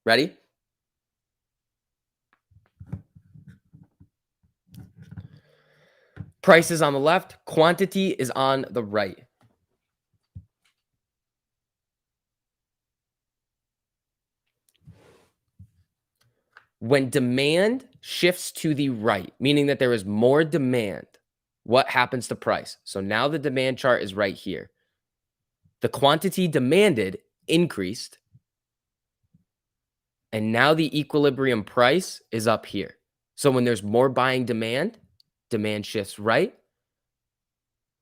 Ready? Price is on the left, quantity is on the right. When demand shifts to the right, meaning that there is more demand, what happens to price? So now the demand chart is right here. The quantity demanded increased, and now the equilibrium price is up here. So when there's more buying demand, demand shifts right.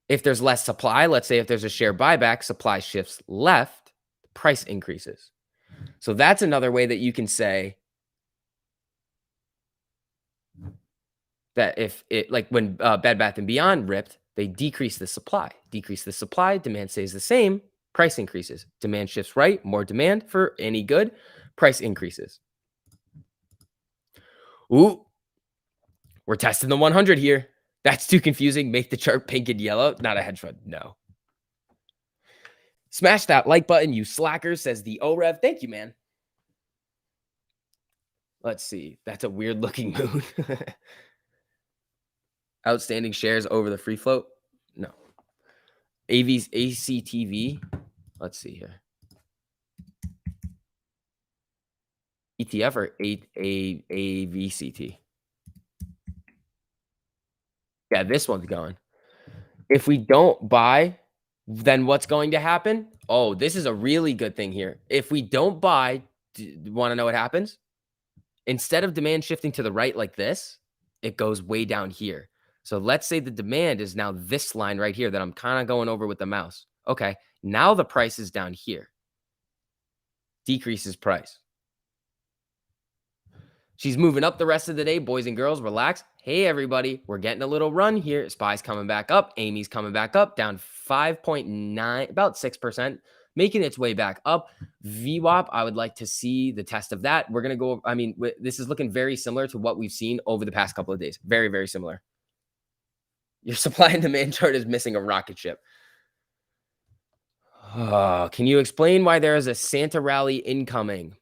If there's less supply, let's say if there's a share buyback, supply shifts left, price increases. So that's another way that you can say that if it like when Bed Bath and Beyond ripped, they decrease the supply. Decrease the supply, demand stays the same, price increases. Demand shifts right, more demand for any good, price increases. Ooh, we're testing the 100 here. That's too confusing. Make the chart pink and yellow. Not a hedge fund. No. Smash that like button, you slackers, says the OREV. Thank you, man. Let's see. That's a weird looking moon. Outstanding shares over the free float? No. AV's ACTV. Let's see here. ETF or AVCT? Yeah, this one's going. If we don't buy, then what's going to happen? Oh, this is a really good thing here. If we don't buy, want to know what happens? Instead of demand shifting to the right like this, it goes way down here. So let's say the demand is now this line right here that I'm kind of going over with the mouse. Okay, now the price is down here. Decreases price. She's moving up the rest of the day. Boys and girls, relax. Hey, everybody, we're getting a little run here. SPY's coming back up. Amy's coming back up, down 5.9, about 6%, making its way back up. VWAP, I would like to see the test of that. We're going to go, I mean, this is looking very similar to what we've seen over the past couple of days. Very, very similar. Your supply and demand chart is missing a rocket ship. Can you explain why there is a Santa rally incoming?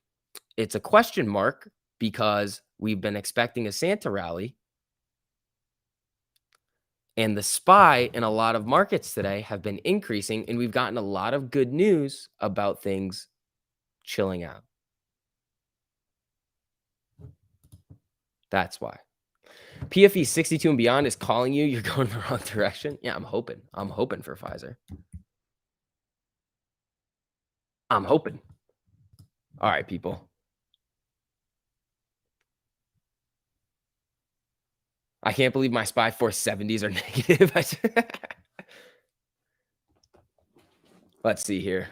It's a question mark because we've been expecting a Santa rally. And the SPY in a lot of markets today have been increasing, and we've gotten a lot of good news about things chilling out. That's why. PFE 62 and beyond is calling you. You're going the wrong direction. Yeah, I'm hoping. I'm hoping for Pfizer. I'm hoping. All right, people. I can't believe my SPY 470s are negative. Let's see here.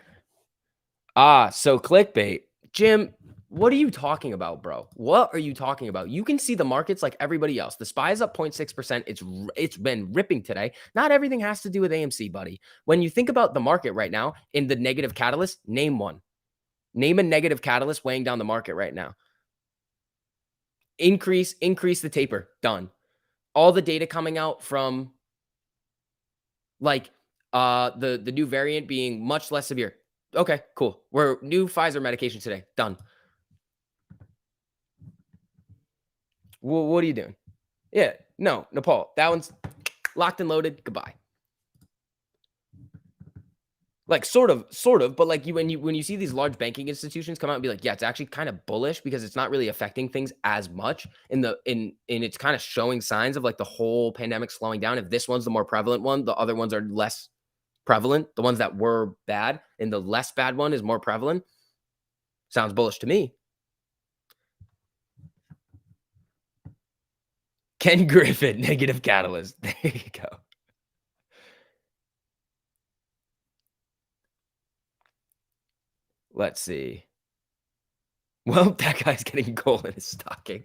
So clickbait. Jim, what are you talking about, bro? What are you talking about? You can see the markets like everybody else. The SPY is up 0.6%. It's been ripping today. Not everything has to do with AMC, buddy. When you think about the market right now in the negative catalyst, name one. Name a negative catalyst weighing down the market right now. Increase the taper. Done. All the data coming out from like the new variant being much less severe. Okay, cool. We're new Pfizer medication today. Done. What are you doing? Yeah, no, Nepal. That one's locked and loaded. Goodbye. Like sort of, but like when you see these large banking institutions come out and be like, yeah, it's actually kind of bullish because it's not really affecting things as much in it's kind of showing signs of like the whole pandemic slowing down. If this one's the more prevalent one, the other ones are less prevalent, the ones that were bad, and the less bad one is more prevalent. Sounds bullish to me. Ken Griffin, negative catalyst. There you go. Let's see. Well, that guy's getting gold in his stocking.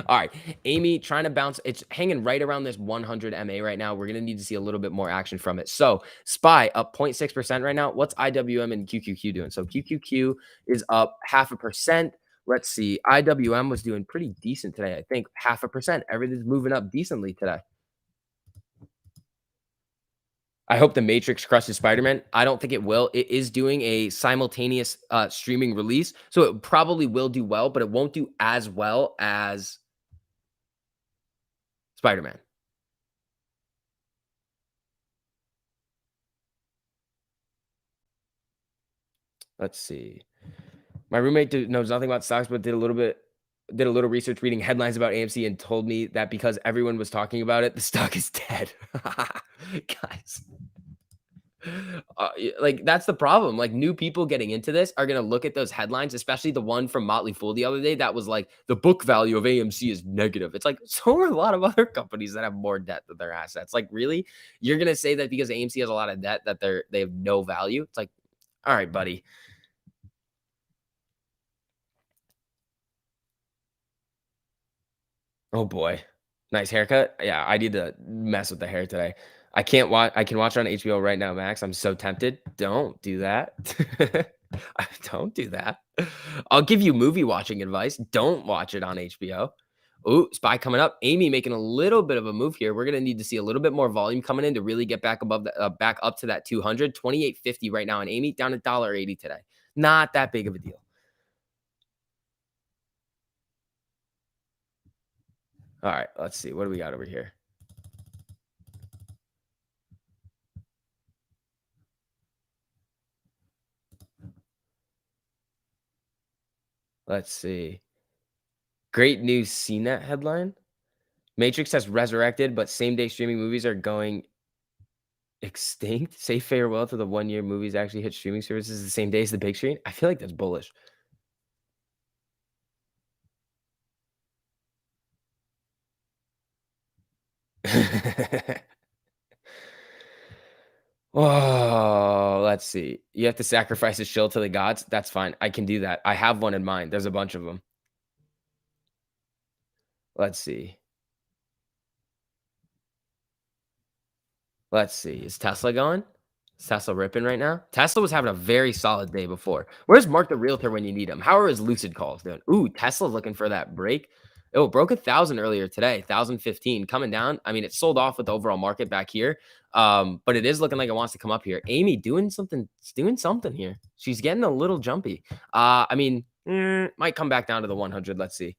All right. Amy trying to bounce. It's hanging right around this 100 MA right now. We're going to need to see a little bit more action from it. So, SPY up 0.6% right now. What's IWM and QQQ doing? So, QQQ is up 0.5%. Let's see. IWM was doing pretty decent today. I think 0.5%. Everything's moving up decently today. I hope the Matrix crushes Spider-Man. I don't think it will. It is doing a simultaneous streaming release, so it probably will do well, but it won't do as well as Spider-Man. Let's see. My roommate knows nothing about stocks, but did a little research reading headlines about AMC and told me that because everyone was talking about it, the stock is dead. Guys. Like that's the problem. Like new people getting into this are gonna look at those headlines, especially the one from Motley Fool the other day that was like the book value of AMC is negative. It's like so are a lot of other companies that have more debt than their assets. Like really, you're gonna say that because AMC has a lot of debt that they have no value? It's like, all right, buddy. Oh boy, nice haircut. Yeah, I need to mess with the hair today. I can't watch. I can watch it on HBO right now, Max. I'm so tempted. Don't do that. Don't do that. I'll give you movie watching advice. Don't watch it on HBO. Ooh, spy coming up. Amy making a little bit of a move here. We're gonna need to see a little bit more volume coming in to really get back above the back up to that 200, 28.50 right now. And Amy down at $1.80 today. Not that big of a deal. All right, let's see. What do we got over here? Let's see. Great news CNET headline. Matrix has resurrected, but same day streaming movies are going extinct. Say farewell to the 1 year movies actually hit streaming services the same day as the big screen. I feel like that's bullish. Oh, let's see. You have to sacrifice a shield to the gods. That's fine. I can do that. I have one in mind. There's a bunch of them. Let's see. Let's see. Is Tesla going? Is Tesla ripping right now? Tesla was having a very solid day before. Where's Mark the Realtor when you need him? How are his lucid calls doing? Ooh, Tesla's looking for that break. Oh, broke 1,000 earlier today, 1,015 coming down. I mean, it sold off with the overall market back here. But it is looking like it wants to come up here. Amy doing something, it's doing something here. She's getting a little jumpy. I mean, might come back down to the 100. Let's see.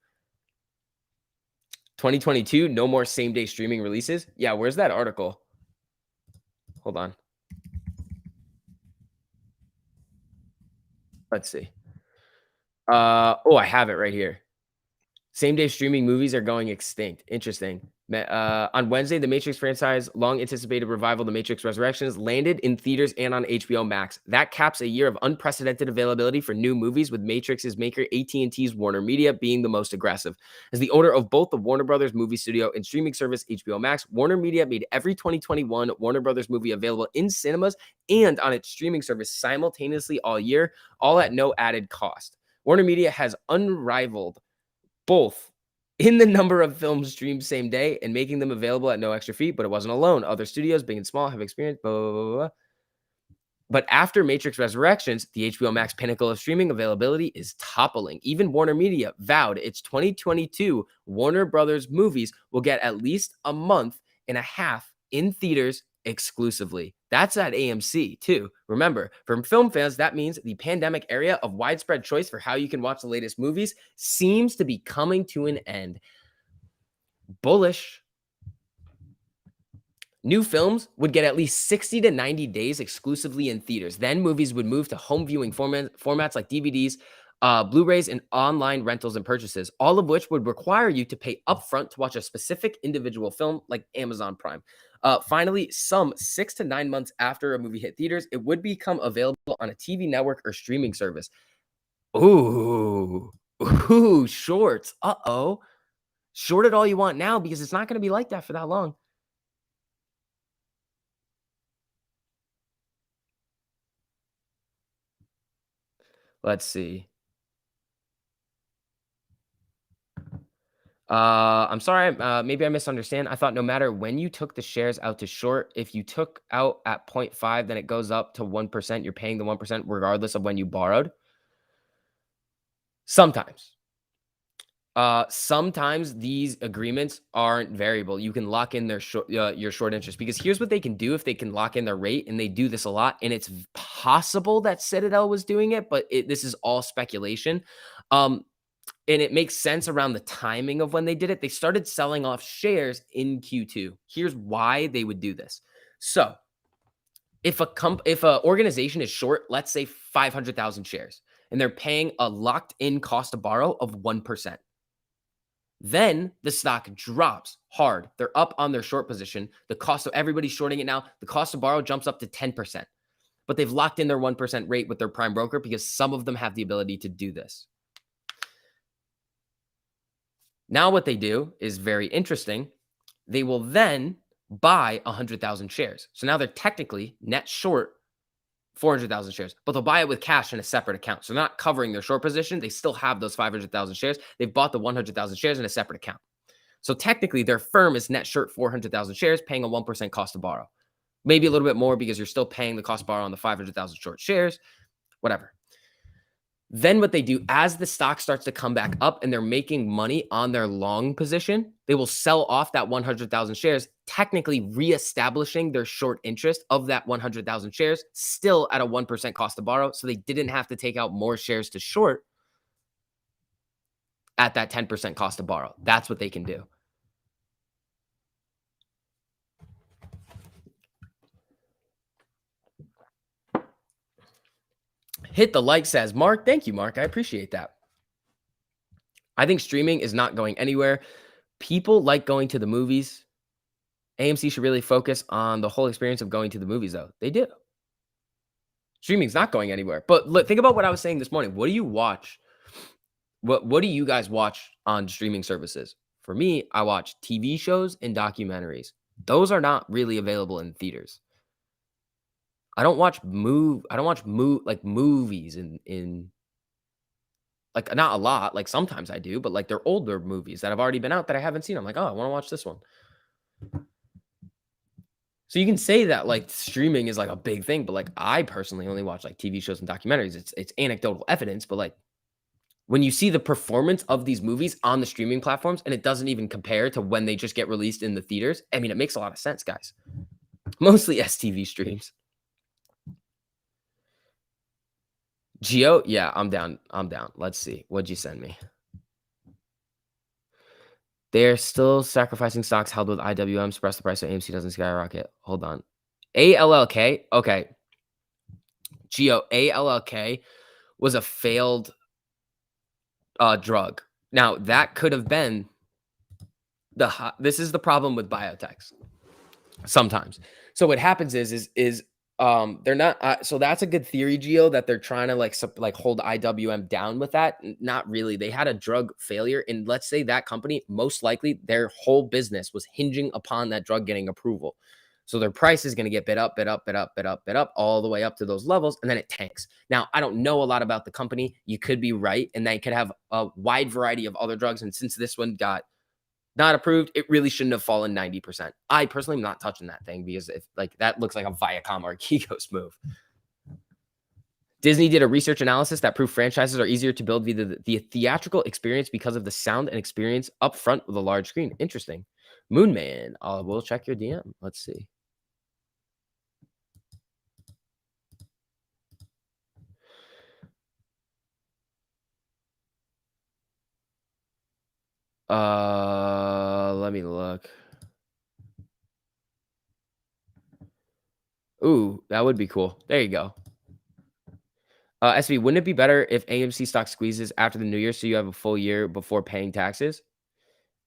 2022, no more same day streaming releases. Yeah, where's that article? Hold on. Let's see. Oh, I have it right here. Same day streaming movies are going extinct. Interesting. On Wednesday, the Matrix franchise, long anticipated revival, The Matrix Resurrections, landed in theaters and on HBO Max. That caps a year of unprecedented availability for new movies, with Matrix's maker AT&T's Warner Media being the most aggressive. As the owner of both the Warner Brothers movie studio and streaming service HBO Max, Warner Media made every 2021 Warner Brothers movie available in cinemas and on its streaming service simultaneously all year, all at no added cost. Warner Media has unrivaled both in the number of films streamed same day and making them available at no extra fee, but it wasn't alone. Other studios, big and small, have experienced blah, blah, blah, blah. But after Matrix Resurrections, the HBO Max pinnacle of streaming availability is toppling. Even Warner Media vowed its 2022 Warner Brothers movies will get at least a month and a half in theaters exclusively. That's at AMC too. Remember, for film fans, that means the pandemic era of widespread choice for how you can watch the latest movies seems to be coming to an end. Bullish. New films would get at least 60 to 90 days exclusively in theaters. Then movies would move to home viewing formats like DVDs, Blu-rays, and online rentals and purchases, all of which would require you to pay upfront to watch a specific individual film like Amazon Prime. Finally, some 6 to 9 months after a movie hit theaters, it would become available on a TV network or streaming service. Ooh, ooh, shorts. Uh-oh. Short it all you want now because it's not going to be like that for that long. Let's see. I'm sorry. Maybe I misunderstand. I thought no matter when you took the shares out to short, if you took out at 0.5, then it goes up to 1%. You're paying the 1% regardless of when you borrowed. Sometimes. Sometimes these agreements aren't variable. You can lock in their your short interest because here's what they can do if they can lock in their rate, and they do this a lot. And it's possible that Citadel was doing it, but this is all speculation. Um, and it makes sense around the timing of when they did it. They started selling off shares in Q2. Here's why they would do this. So if a organization is short, let's say 500,000 shares, and they're paying a locked in cost to borrow of 1%. Then the stock drops hard. They're up on their short position. The cost of everybody's shorting it now. The cost to borrow jumps up to 10%. But they've locked in their 1% rate with their prime broker because some of them have the ability to do this. Now, what they do is very interesting. They will then buy 100,000 shares. So now they're technically net short 400,000 shares, but they'll buy it with cash in a separate account. So they're not covering their short position. They still have those 500,000 shares. They've bought the 100,000 shares in a separate account. So technically, their firm is net short 400,000 shares, paying a 1% cost to borrow. Maybe a little bit more because you're still paying the cost to borrow on the 500,000 short shares, whatever. Then what they do as the stock starts to come back up and they're making money on their long position, they will sell off that 100,000 shares, technically reestablishing their short interest of that 100,000 shares, still at a 1% cost to borrow. So they didn't have to take out more shares to short at that 10% cost to borrow. That's what they can do. Hit the like, says Mark. Thank you, Mark. I appreciate that. I think streaming is not going anywhere. People like going to the movies. AMC should really focus on the whole experience of going to the movies, though. They do. Streaming's not going anywhere. But look, think about what I was saying this morning. What do you watch? What do you guys watch on streaming services? For me, I watch TV shows and documentaries. Those are not really available in theaters. I don't watch like movies in like not a lot. Like sometimes I do, but like they're older movies that have already been out that I haven't seen. I'm like, oh, I want to watch this one. So you can say that like streaming is like a big thing, but like I personally only watch like TV shows and documentaries. It's anecdotal evidence, but like when you see the performance of these movies on the streaming platforms and it doesn't even compare to when they just get released in the theaters, I mean, it makes a lot of sense, guys. Mostly STV streams. Geo, yeah, I'm down. I'm down. Let's see. What'd you send me? They're still sacrificing stocks held with IWM, suppress the price so AMC doesn't skyrocket. Hold on. ALLK. Okay. Geo, ALLK was a failed drug. Now, that could have been this is the problem with biotechs sometimes. So what happens is they're not so that's a good theory, Geo, that they're trying to like hold IWM down with that. Not really. They had a drug failure, and let's say that company, most likely their whole business was hinging upon that drug getting approval. So their price is going to get bid up, bid up, bid up, bid up, bid up, all the way up to those levels, and then it tanks. Now, I don't know a lot about the company. You could be right, and they could have a wide variety of other drugs. And since this one got not approved, it really shouldn't have fallen 90%. I personally am not touching that thing because if like that looks like a Viacom or a Kikos move. Disney did a research analysis that proved franchises are easier to build via the theatrical experience because of the sound and experience up front with a large screen. Interesting. Moonman, we'll check your DM. Let's see. Let me look. Ooh, that would be cool. There you go. SV, wouldn't it be better if AMC stock squeezes after the new year so you have a full year before paying taxes?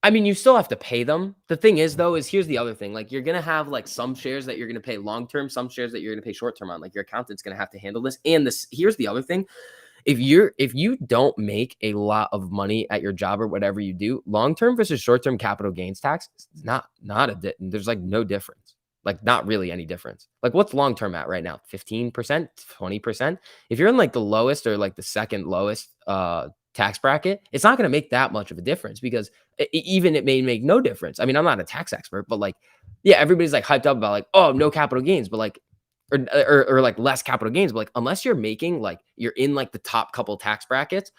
I mean, you still have to pay them. The thing is, though, is here's the other thing. Like, you're gonna have like some shares that you're gonna pay long term, some shares that you're gonna pay short term on. Like, your accountant's gonna have to handle this. And this here's the other thing. If you don't make a lot of money at your job or whatever you do, long term versus short term capital gains tax is not there's like no difference. Like not really any difference. Like what's long term at right now? 15%, 20%? If you're in like the lowest or like the second lowest tax bracket, it's not going to make that much of a difference because even it may make no difference. I mean, I'm not a tax expert, but like yeah, everybody's like hyped up about like, oh, no capital gains, but like or like less capital gains. But like unless you're making like you're in like the top couple tax brackets,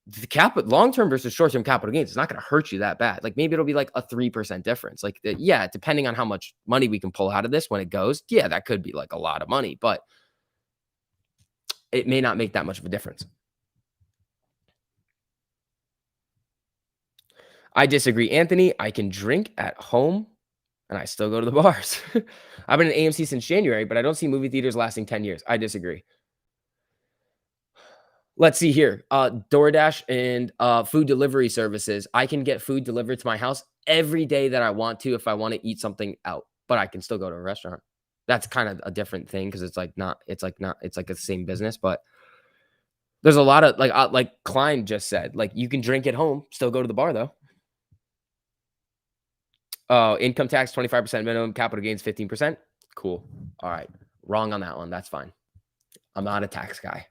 the long term versus short term capital gains is not going to hurt you that bad. Like maybe it'll be like a 3% difference. Like yeah, depending on how much money we can pull out of this when it goes, yeah, that could be like a lot of money, but it may not make that much of a difference. I disagree, Anthony. I can drink at home and I still go to the bars. I've been in AMC since January, but I don't see movie theaters lasting 10 years. I disagree. Let's see here. DoorDash and food delivery services. I can get food delivered to my house every day that I want to if I want to eat something out, but I can still go to a restaurant. That's kind of a different thing because it's like the same business, but there's a lot of like Klein just said, like you can drink at home, still go to the bar though. Oh, income tax 25% minimum, capital gains 15%. Cool. All right. Wrong on that one. That's fine. I'm not a tax guy.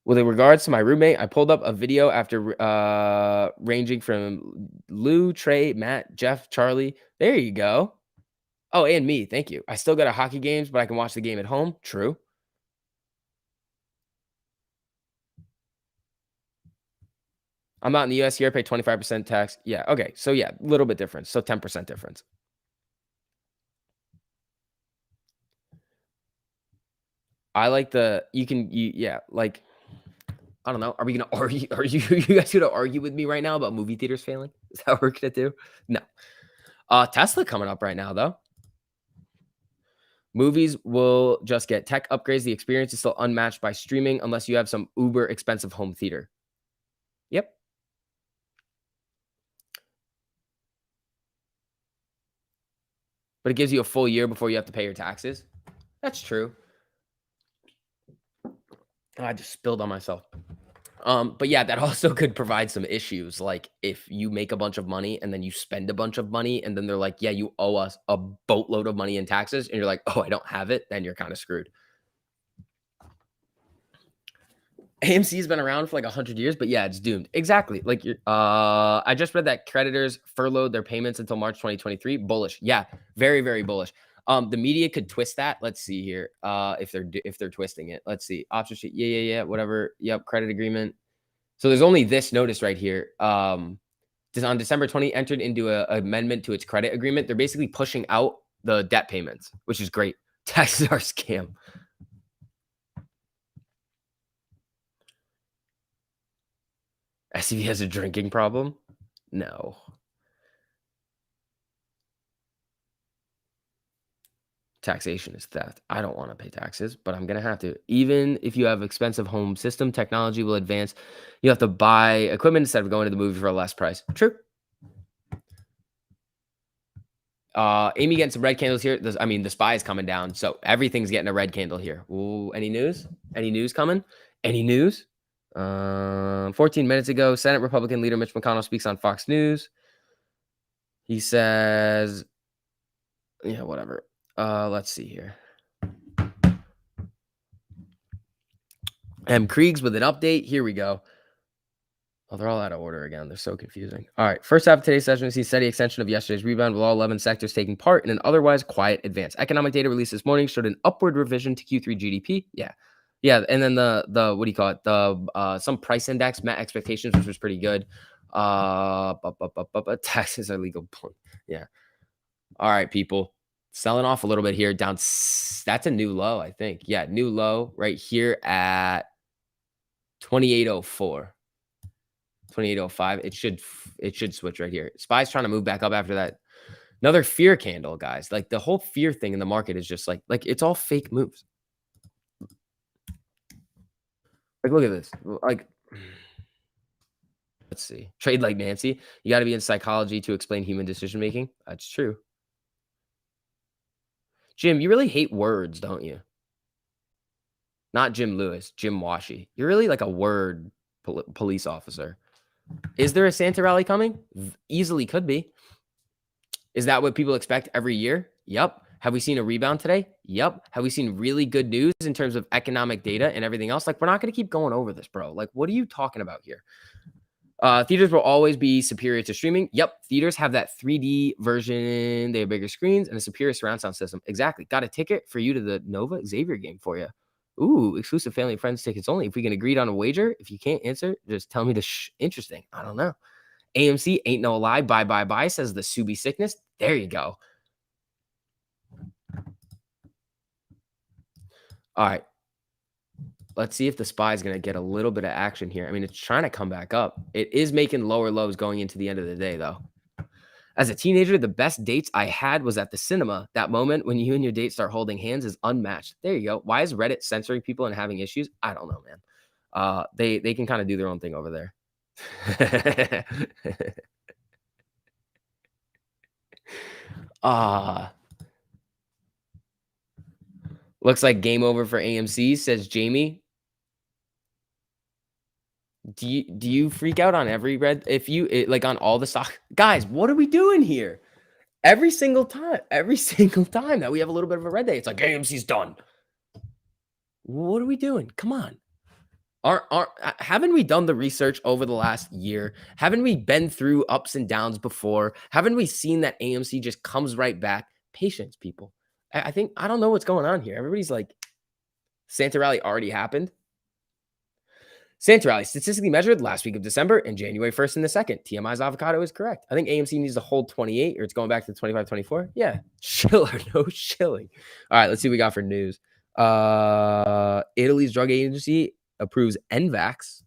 With regards to my roommate, I pulled up a video after ranging from Lou, Trey, Matt, Jeff, Charlie. There you go. Oh, and me. Thank you. I still got a hockey games, but I can watch the game at home. True. I'm not in the US here. I pay 25% tax. Yeah. Okay. So yeah, a little bit difference. So 10% difference. I like yeah, like I don't know. Are we gonna argue? Are you guys gonna argue with me right now about movie theaters failing? Is that what we're gonna do? No. Tesla coming up right now though. Movies will just get tech upgrades. The experience is still unmatched by streaming unless you have some uber expensive home theater. Yep. But it gives you a full year before you have to pay your taxes. That's true. Oh, I just spilled on myself. But yeah, that also could provide some issues. Like if you make a bunch of money and then you spend a bunch of money, and then they're like, yeah, you owe us a boatload of money in taxes, and you're like, oh, I don't have it, then you're kind of screwed. AMC's been around for like 100 years, but yeah, it's doomed. Exactly. Like I just read that creditors furloughed their payments until March 2023. Bullish. Yeah, very, very bullish. The media could twist that. Let's see here. If they're twisting it. Let's see. Option sheet. Yeah, whatever. Yep, credit agreement. So there's only this notice right here. On December 20 entered into a amendment to its credit agreement. They're basically pushing out the debt payments, which is great. Taxes are a scam. SCV has a drinking problem? No. Taxation is theft. I don't want to pay taxes, but I'm going to have to. Even if you have expensive home system, technology will advance. You have to buy equipment instead of going to the movie for a less price. True. Amy getting some red candles here. The spy is coming down, so everything's getting a red candle here. Ooh, any news? Any news coming? Any news? 14 minutes ago, Senate Republican leader Mitch McConnell speaks on Fox News. He says, yeah, whatever. Let's see here. Kriegs with an update. Here we go. Oh, they're all out of order again. They're so confusing. All right. First half of today's session, we see steady extension of yesterday's rebound with all 11 sectors taking part in an otherwise quiet advance. Economic data released this morning showed an upward revision to Q3 GDP. Yeah. Yeah. And then the what do you call it? The some price index met expectations, which was pretty good. Taxes are legal. Yeah. All right, people. Selling off a little bit here. Down. That's a new low, I think. Yeah. New low right here at 2804. 2805. It should switch right here. SPY's trying to move back up after that. Another fear candle, guys. Like the whole fear thing in the market is just like it's all fake moves. Like look at this. Like Let's see. Trade like Nancy. You got to be in psychology to explain human decision making. That's true. Jim, you really hate words, don't you? Not Jim Lewis, Jim Washi. You're really like a word police officer. Is there a Santa rally coming? Easily could be. Is that what people expect every year? Yep. Have we seen a rebound today? Yep. Have we seen really good news in terms of economic data and everything else? Like, we're not going to keep going over this, bro. Like, what are you talking about here? Theaters will always be superior to streaming. Yep. Theaters have that 3D version. They have bigger screens and a superior surround sound system. Exactly. Got a ticket for you to the Nova Xavier game for you. Ooh, exclusive family and friends tickets only. If we can agree on a wager, if you can't answer, just tell me the interesting. I don't know. AMC ain't no lie. Bye, bye, bye, says the Subi sickness. There you go. All right. Let's see if the SPY is going to get a little bit of action here. I mean, it's trying to come back up. It is making lower lows going into the end of the day, though. As a teenager, the best dates I had was at the cinema. That moment when you and your date start holding hands is unmatched. There you go. Why is Reddit censoring people and having issues? I don't know, man. They can kind of do their own thing over there. Looks like game over for AMC, says Jamie. Do you freak out on every red if you like on all the stock guys? What are we doing here? Every single time that we have a little bit of a red day, it's like AMC's done. What are we doing? Come on. Haven't we done the research over the last year? Haven't we been through ups and downs before? Haven't we seen that AMC just comes right back? Patience, people. I think I don't know what's going on here. Everybody's like, Santa rally already happened. Santa rally statistically measured last week of December and January 1st and the 2nd. TMI's avocado is correct. I think AMC needs to hold 28 or it's going back to 25, 24. Yeah. Schiller, no shilling. All right, let's see what we got for news. Italy's drug agency approves NVAX.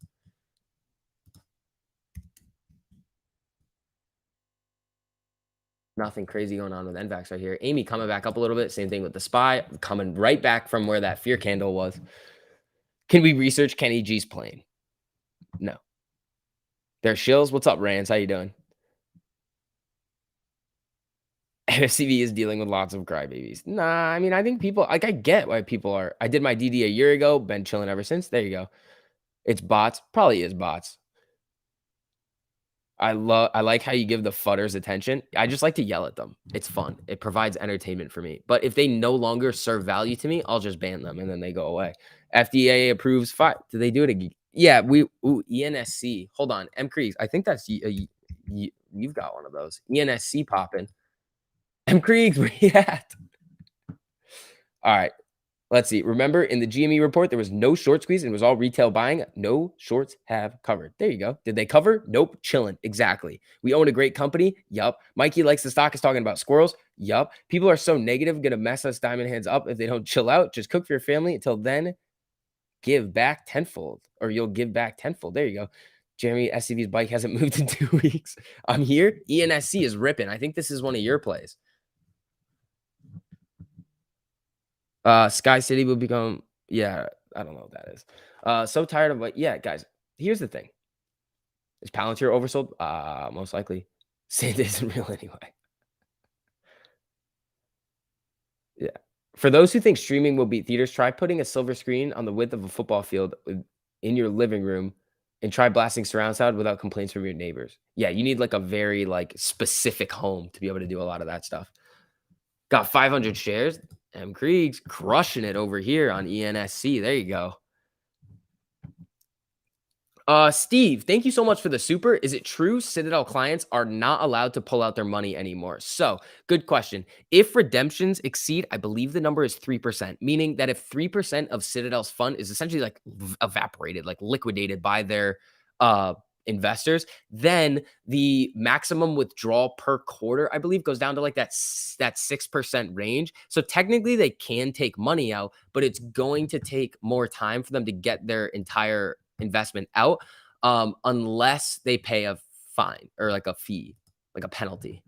Nothing crazy going on with NVAX right here. Amy coming back up a little bit. Same thing with the SPY. Coming right back from where that fear candle was. Can we research Kenny G's plane? No. They're shills. What's up, Rans? How you doing? FCB is dealing with lots of crybabies. Nah, I mean, I think people, like, I get why people are. I did my DD a year ago. Been chilling ever since. There you go. It's bots. Probably is bots. I like how you give the fudders attention. I just like to yell at them. It's fun. It provides entertainment for me. But if they no longer serve value to me, I'll just ban them and then they go away. FDA approves 5. Did they do it again? Yeah, ENSC. Hold on. M. Creeks. I think that's you've got one of those. ENSC popping. M. Creeks, where you at? All right. Let's see. Remember in the GME report, there was no short squeeze and it was all retail buying. No shorts have covered. There you go. Did they cover? Nope. Chilling. Exactly. We own a great company. Yup. Mikey likes the stock is talking about squirrels. Yup. People are so negative, going to mess us diamond hands up if they don't chill out. Just cook for your family. Until then, give back tenfold or you'll give back tenfold. There you go. Jeremy, SCV's bike hasn't moved in 2 weeks. I'm here. ENSC is ripping. I think this is one of your plays. Sky City will become, yeah, I don't know what that is. So tired of yeah, guys, here's the thing. Is Palantir oversold? Most likely. Santa isn't real anyway. Yeah. For those who think streaming will beat theaters, try putting a silver screen on the width of a football field in your living room and try blasting surround sound without complaints from your neighbors. Yeah, you need like a very like specific home to be able to do a lot of that stuff. Got 500 shares. M. Kriegs crushing it over here on ENSC. There you go. Steve, thank you so much for the super. Is it true Citadel clients are not allowed to pull out their money anymore? So, good question. If redemptions exceed, I believe the number is 3%, meaning that if 3% of Citadel's fund is essentially like evaporated, like liquidated by their investors, then the maximum withdrawal per quarter, I believe, goes down to like that 6% range. So technically they can take money out, but it's going to take more time for them to get their entire investment out, unless they pay a fine or like a fee, like a penalty.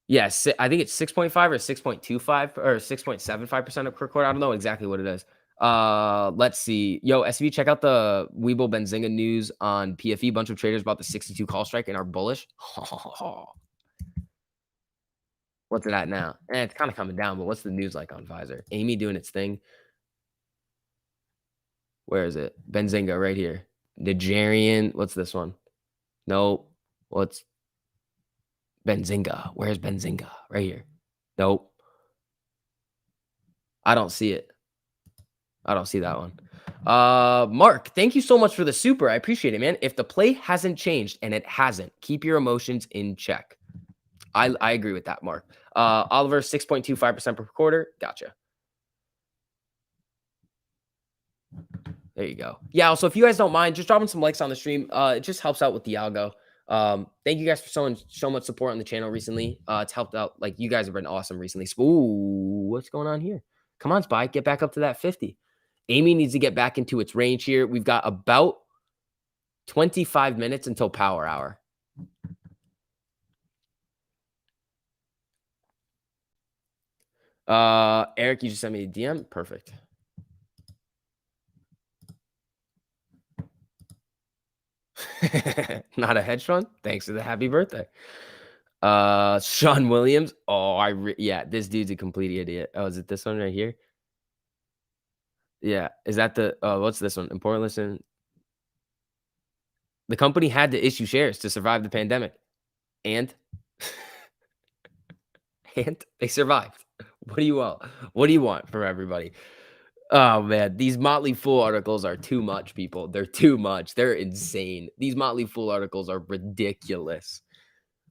Yes, I think it's 6.5 or 6.25 or 6.75% of per quarter. I don't know exactly what it is. Let's see. Yo, SB, check out the Weeble Benzinga news on PFE. Bunch of traders bought the 62 call strike and are bullish. What's it at now? It's kind of coming down, but what's the news like on Pfizer? Amy doing its thing. Where is it? Benzinga right here. Nigerian. What's this one? Nope. What's Benzinga? Where's Benzinga? Right here. Nope. I don't see it. I don't see that one. Mark, thank you so much for the super. I appreciate it, man. If the play hasn't changed, and it hasn't, keep your emotions in check. I agree with that, Mark. Oliver, 6.25% per quarter. Gotcha. There you go. Yeah, also, if you guys don't mind, just dropping some likes on the stream. It just helps out with the algo. Thank you guys for showing so much support on the channel recently. It's helped out. Like, you guys have been awesome recently. Ooh, what's going on here? Come on, Spy. Get back up to that 50. Amy needs to get back into its range here. We've got about 25 minutes until power hour. Eric, you just sent me a DM. Perfect. Not a hedge fund. Thanks for the happy birthday. Sean Williams. Oh, yeah, this dude's a complete idiot. Oh, is it this one right here? Yeah. Is that the what's this one? Important listen. The company had to issue shares to survive the pandemic. And they survived. What do you want? What do you want from everybody? Oh man, these Motley Fool articles are too much, people. They're too much. They're insane. These Motley Fool articles are ridiculous.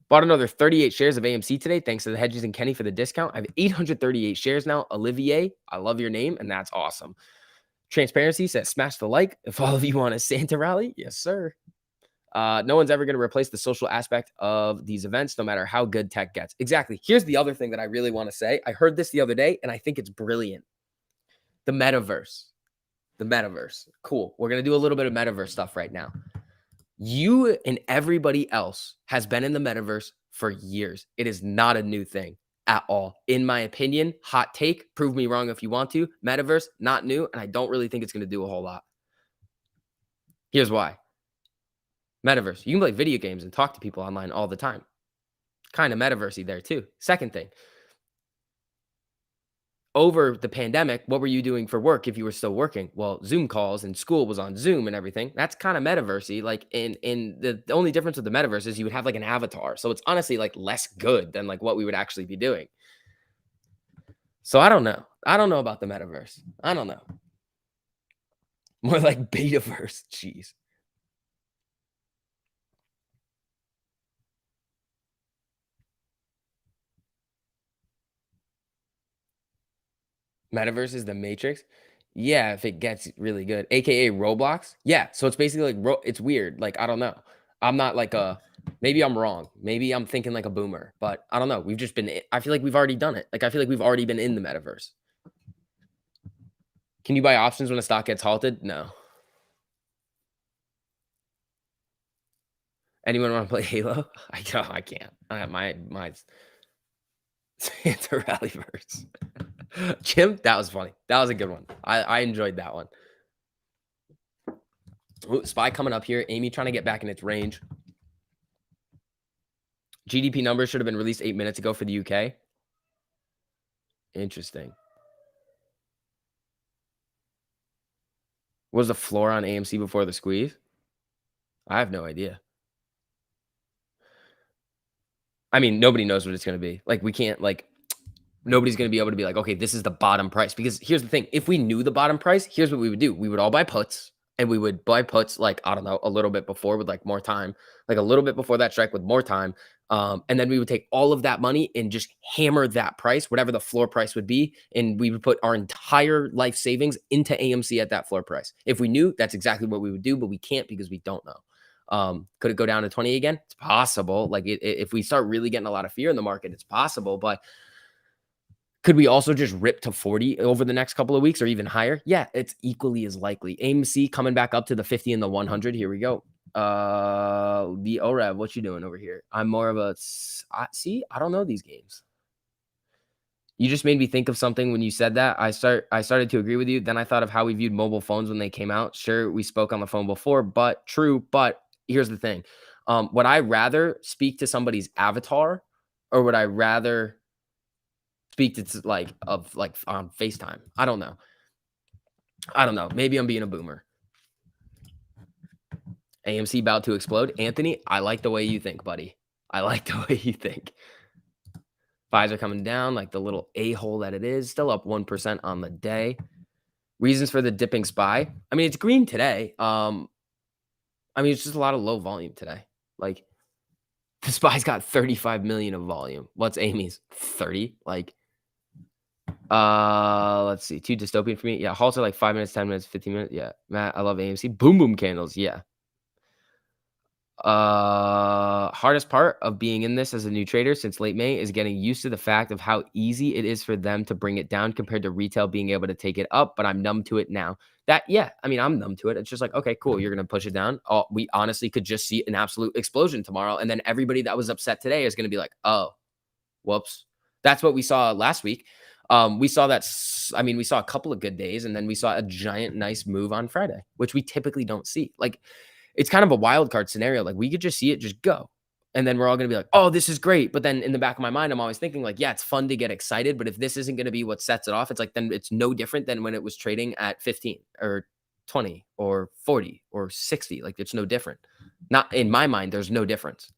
Bought another 38 shares of AMC today. Thanks to the Hedges and Kenny for the discount. I have 838 shares now. Olivier, I love your name, and that's awesome. Transparency says smash the like if all of you want a Santa rally. Yes, sir. No one's ever going to replace the social aspect of these events, no matter how good tech gets. Exactly. Here's the other thing that I really want to say. I heard this the other day, and I think it's brilliant. The metaverse. The metaverse. Cool. We're going to do a little bit of metaverse stuff right now. You and everybody else has been in the metaverse for years. It is not a new thing at all. In my opinion, hot take, prove me wrong if you want to. Metaverse, not new, and I don't really think it's going to do a whole lot. Here's why. Metaverse, you can play video games and talk to people online all the time. Kind of metaversey there too. Second thing, over the pandemic, what were you doing for work if you were still working? Well, Zoom calls and school was on Zoom and everything. That's kind of metaversey. Like in the only difference with the metaverse is you would have like an avatar. So it's honestly like less good than like what we would actually be doing. So I don't know. I don't know about the metaverse. I don't know. More like betaverse. Jeez. Metaverse is the Matrix. Yeah, if it gets really good, aka Roblox. Yeah, so it's basically like it's weird. Like I don't know. I'm not like maybe I'm wrong. Maybe I'm thinking like a boomer, but I don't know. We've just been. I feel like we've already done it. Like I feel like we've already been in the metaverse. Can you buy options when a stock gets halted? No. Anyone want to play Halo? I can't. I have my Santa Rallyverse. Jim, that was funny. That was a good one. I enjoyed that one. Ooh, Spy coming up here. Amy trying to get back in its range. GDP numbers should have been released 8 minutes ago for the UK. Interesting. Was the floor on AMC before the squeeze? I have no idea. I mean, nobody knows what it's going to be. Like, we can't, like, nobody's going to be able to be like, okay, this is the bottom price. Because here's the thing. If we knew the bottom price, here's what we would do. We would all buy puts. And we would buy puts, like, I don't know, a little bit before with, like, more time. Like, a little bit before that strike with more time. And then we would take all of that money and just hammer that price, whatever the floor price would be. And we would put our entire life savings into AMC at that floor price. If we knew, that's exactly what we would do. But we can't because we don't know. Could it go down to 20 again? It's possible. Like if we start really getting a lot of fear in the market, it's possible. But could we also just rip to 40 over the next couple of weeks or even higher? Yeah, it's equally as likely. AMC coming back up to the 50 and the 100. Here we go. The OREV, what you doing over here? I'm more of a see. I don't know these games. You just made me think of something when you said that. I started to agree with you. Then I thought of how we viewed mobile phones when they came out. Sure, we spoke on the phone before, but true. But here's the thing: would I rather speak to somebody's avatar, or would I rather speak to like on FaceTime? I don't know. I don't know. Maybe I'm being a boomer. AMC about to explode. Anthony, I like the way you think, buddy. I like the way you think. Buys are coming down like the little a-hole that it is. Still up 1% on the day. Reasons for the dipping SPY. I mean, it's green today. I mean, it's just a lot of low volume today. Like the SPY's got 35 million of volume. What's Amy's? 30? Like, let's see. Too dystopian for me. Yeah, halts are like 5 minutes, 10 minutes, 15 minutes. Yeah. Matt, I love AMC. Boom boom candles. Yeah. Hardest part of being in this as a new trader since late May is getting used to the fact of how easy it is for them to bring it down compared to retail being able to take it up, but I'm numb to it now. That, yeah, I mean, I'm numb to it. It's just like, okay, cool. You're going to push it down. Oh, we honestly could just see an absolute explosion tomorrow. And then everybody that was upset today is going to be like, oh, whoops. That's what we saw last week. We saw that. I mean, we saw a couple of good days, and then we saw a giant, nice move on Friday, which we typically don't see. Like, it's kind of a wild card scenario. Like we could just see it just go. And then we're all going to be like, oh, this is great. But then in the back of my mind, I'm always thinking like, yeah, it's fun to get excited. But if this isn't going to be what sets it off, it's like, then it's no different than when it was trading at 15 or 20 or 40 or 60. Like it's no different. Not in my mind, there's no difference.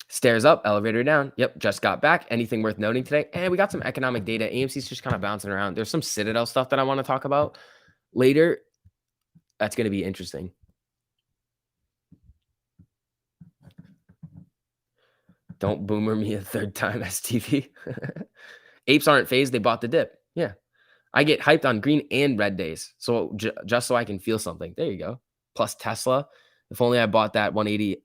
Stairs up, elevator down. Yep, just got back. Anything worth noting today? And we got some economic data. AMC's just kind of bouncing around. There's some Citadel stuff that I want to talk about later. That's going to be interesting. Don't boomer me a third time, STV. Apes aren't phased. They bought the dip. Yeah. I get hyped on green and red days. So just so I can feel something. There you go. Plus Tesla. If only I bought that 180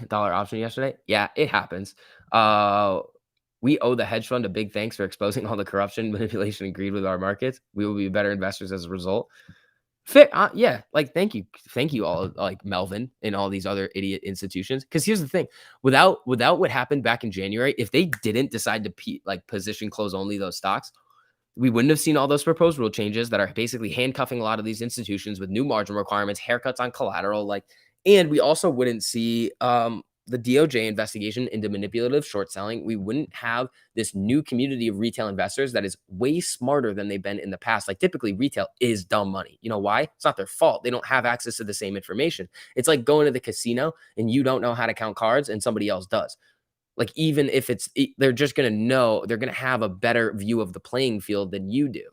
dollar option yesterday. Yeah, it happens. We owe the hedge fund a big thanks for exposing all the corruption, manipulation, and greed with our markets. We will be better investors as a result. Fit, yeah, like thank you all, like Melvin and all these other idiot institutions. Because here's the thing: without what happened back in January, if they didn't decide to position close only those stocks, we wouldn't have seen all those proposed rule changes that are basically handcuffing a lot of these institutions with new margin requirements, haircuts on collateral, like, and we also wouldn't see the DOJ investigation into manipulative short selling. We wouldn't have this new community of retail investors that is way smarter than they've been in the past. Like typically retail is dumb money. You know why? It's not their fault. They don't have access to the same information. It's like going to the casino and you don't know how to count cards and somebody else does. Like even if they're just going to know, they're going to have a better view of the playing field than you do.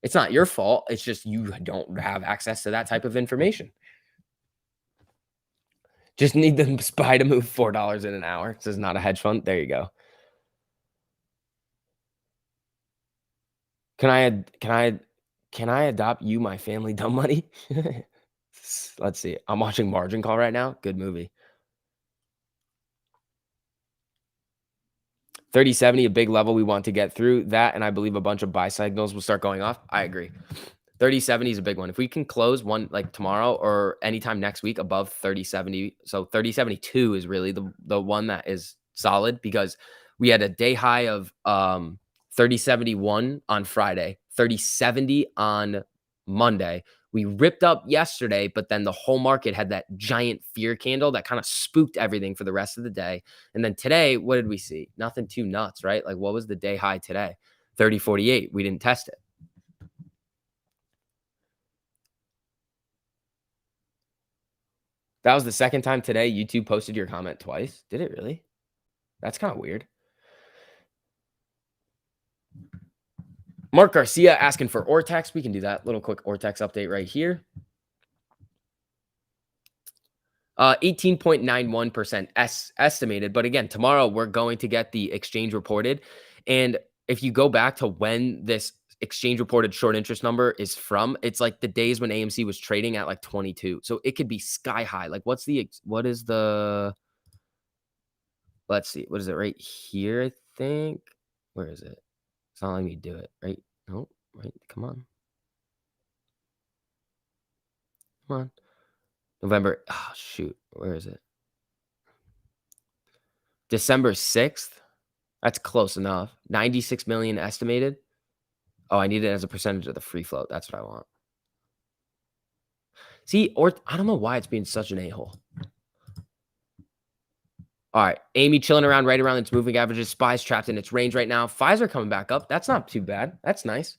It's not your fault. It's just you don't have access to that type of information. Just need the SPY to move $4 in an hour. This is not a hedge fund. There you go. Can I adopt you, my family, dumb money? Let's see. I'm watching Margin Call right now. Good movie. 3070, a big level we want to get through that, and I believe a bunch of buy signals will start going off. I agree. 3070 is a big one. If we can close one like tomorrow or anytime next week above 3070, so 3072 is really the one that is solid because we had a day high of 3071 on Friday, 3070 on Monday. We ripped up yesterday, but then the whole market had that giant fear candle that kind of spooked everything for the rest of the day. And then today, what did we see? Nothing too nuts, right? Like what was the day high today? 3048. We didn't test it. That was the second time today YouTube posted your comment twice. Did it really? That's kind of weird. Mark Garcia asking for Ortex. We can do that. Little quick Ortex update right here. 18.91% estimated. But again, tomorrow we're going to get the exchange reported. And if you go back to when this exchange reported short interest number is from, it's like the days when AMC was trading at like 22. So it could be sky high. Like what is the, let's see, what is it right here? I think, where is it? It's not letting me do it, right? No, right? Come on. Come on. November. Oh, shoot. Where is it? December 6th. That's close enough. 96 million estimated. Oh, I need it as a percentage of the free float. That's what I want. See, or I don't know why it's being such an a-hole. All right, Amy chilling around right around its moving averages. SPY's trapped in its range right now. Pfizer coming back up. That's not too bad. That's nice.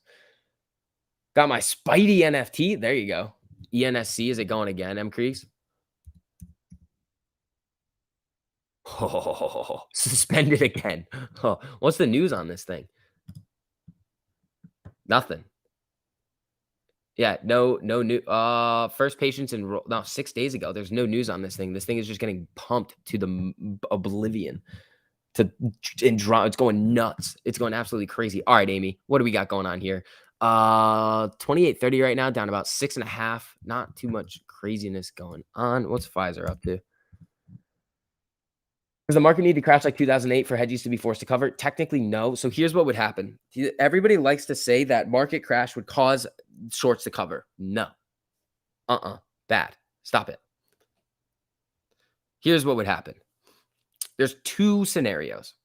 Got my Spidey NFT. There you go. ENSC, is it going again, M. Creeks? Oh, suspended again. Oh, what's the news on this thing? Nothing. Yeah, no new. First patients enrolled. No, 6 days ago. There's no news on this thing. This thing is just getting pumped to the oblivion. It's going nuts. It's going absolutely crazy. All right, Amy, what do we got going on here? 28.30 right now, down about 6.5. Not too much craziness going on. What's Pfizer up to? Does the market need to crash like 2008 for hedges to be forced to cover? Technically, no. So here's what would happen. Everybody likes to say that market crash would cause shorts to cover. No. Bad. Stop it. Here's what would happen. There's two scenarios.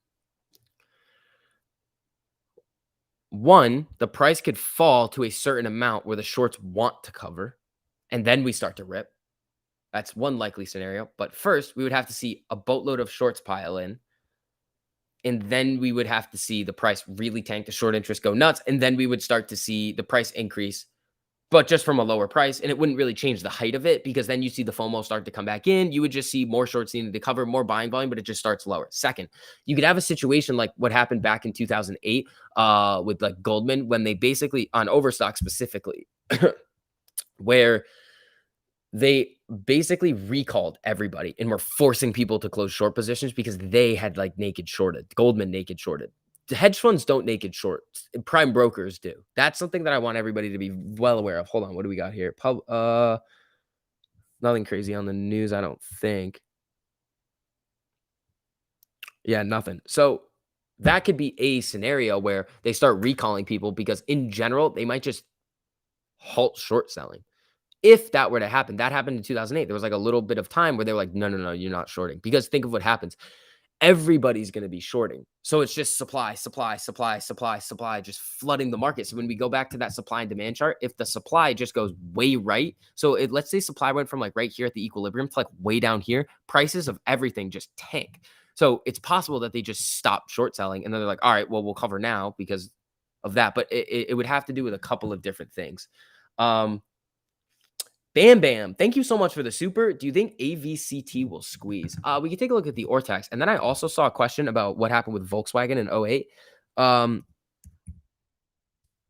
One, the price could fall to a certain amount where the shorts want to cover, and then we start to rip. That's one likely scenario. But first, we would have to see a boatload of shorts pile in, and then we would have to see the price really tank, the short interest go nuts, and then we would start to see the price increase, but just from a lower price, and it wouldn't really change the height of it because then you see the FOMO start to come back in. You would just see more shorts needed to cover, more buying volume, but it just starts lower. Second, you could have a situation like what happened back in 2008 with like Goldman when they basically, on Overstock specifically, where they basically recalled everybody and were forcing people to close short positions because they had like naked shorted. Goldman naked shorted. The hedge funds don't naked short. Prime brokers do. That's something that I want everybody to be well aware of. Hold on, what do we got here? Nothing crazy on the news, I don't think. Yeah, nothing. So that could be a scenario where they start recalling people because in general, they might just halt short selling. If that were to happen, that happened in 2008. There was like a little bit of time where they were like, no, you're not shorting. Because think of what happens. Everybody's going to be shorting. So it's just supply, just flooding the market. So when we go back to that supply and demand chart, if the supply just goes way right, so let's say supply went from like right here at the equilibrium to like way down here, prices of everything just tank. So it's possible that they just stop short selling and then they're like, all right, well, we'll cover now because of that. But it would have to do with a couple of different things. Bam Bam, thank you so much for the super. Do you think AVCT will squeeze? We can take a look at the Ortex. And then I also saw a question about what happened with Volkswagen in 08.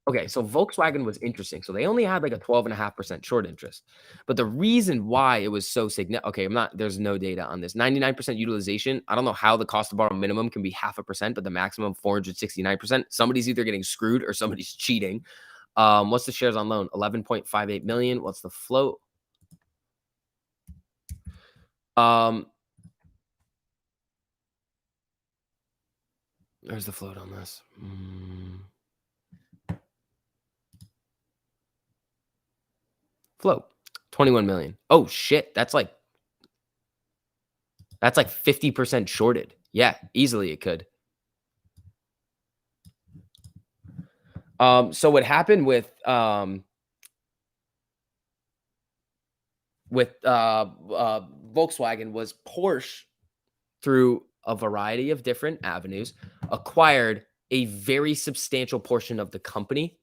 Okay, so Volkswagen was interesting. So they only had like a 12.5% short interest. But the reason why it was so significant, okay, there's no data on this. 99% utilization. I don't know how the cost to borrow minimum can be 0.5%, but the maximum 469%. Somebody's either getting screwed or somebody's cheating. What's the shares on loan? 11.58 million. What's the float? There's the float on this. Float 21 million. Oh shit. That's like 50% shorted. Yeah, easily it could. So what happened with Volkswagen was Porsche, through a variety of different avenues, acquired a very substantial portion of the company,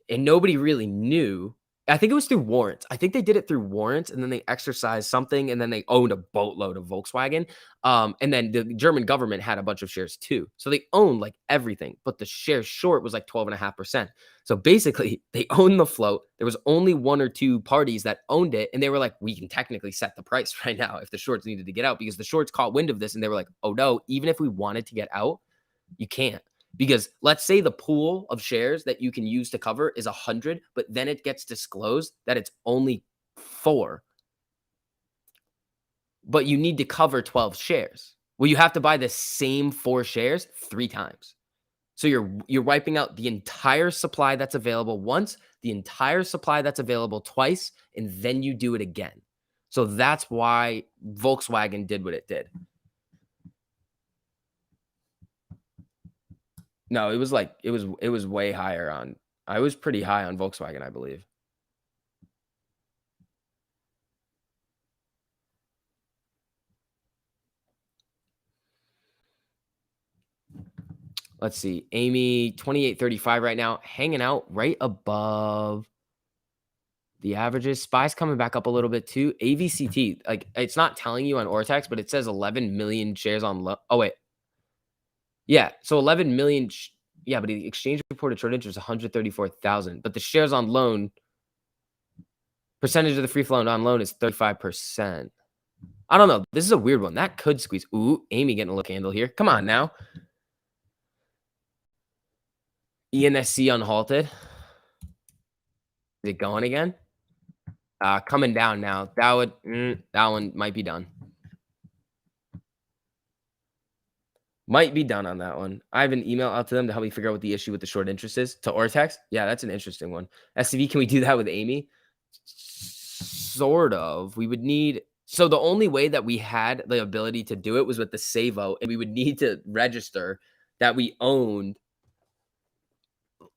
and nobody really knew. I think it was through warrants. I think they did it through warrants, and then they exercised something, and then they owned a boatload of Volkswagen. And then the German government had a bunch of shares too. So they owned like everything, but the share short was like 12.5%. So basically, they owned the float. There was only one or two parties that owned it, and they were like, we can technically set the price right now if the shorts needed to get out, because the shorts caught wind of this, and they were like, oh no, even if we wanted to get out, you can't. Because let's say the pool of shares that you can use to cover is 100, but then it gets disclosed that it's only 4. But you need to cover 12 shares. Well, you have to buy the same 4 shares 3 times. So you're wiping out the entire supply that's available once, the entire supply that's available twice, and then you do it again. So that's why Volkswagen did what it did. No, it was like it was way higher on I was pretty high on Volkswagen, I believe. Let's see. Amy 28.35 right now, hanging out right above the averages. Spy's coming back up a little bit too. AVCT, like it's not telling you on Ortex, but it says 11 million shares on oh wait. Yeah, so 11 million yeah, but the exchange reported short interest 134,000, but the shares on loan percentage of the free float on loan is 35%. I don't know. This is a weird one. That could squeeze. Ooh, Amy getting a little candle here. Come on now. ENSC unhalted. Is it going again? Coming down now. That one might be done. Might be done on that one. I have an email out to them to help me figure out what the issue with the short interest is. To Ortex? Yeah, that's an interesting one. SCV, can we do that with Amy? Sort of. We would need so the only way that we had the ability to do it was with the Savo, and we would need to register that we owned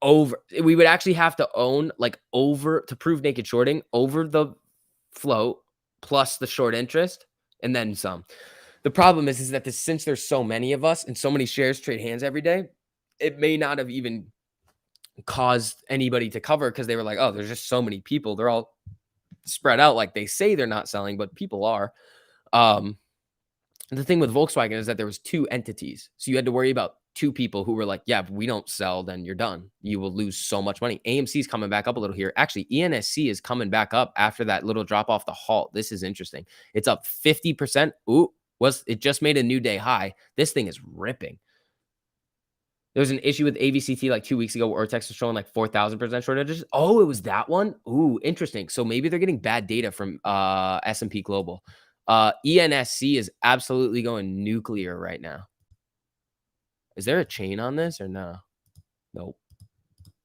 over we would actually have to own like over to prove naked shorting over the float plus the short interest and then some. The problem is that since there's so many of us and so many shares trade hands every day, it may not have even caused anybody to cover because they were like, oh, there's just so many people. They're all spread out like they say they're not selling, but people are. The thing with Volkswagen is that there was two entities. So you had to worry about two people who were like, yeah, if we don't sell, then you're done. You will lose so much money. AMC is coming back up a little here. Actually, ENSC is coming back up after that little drop off the halt. This is interesting. It's up 50%. Ooh, it just made a new day high. This thing is ripping. There was an issue with AVCT like 2 weeks ago where Ortex was showing like 4,000% shortages. Oh, it was that one? Ooh, interesting. So maybe they're getting bad data from S&P Global. ENSC is absolutely going nuclear right now. Is there a chain on this or no? Nope.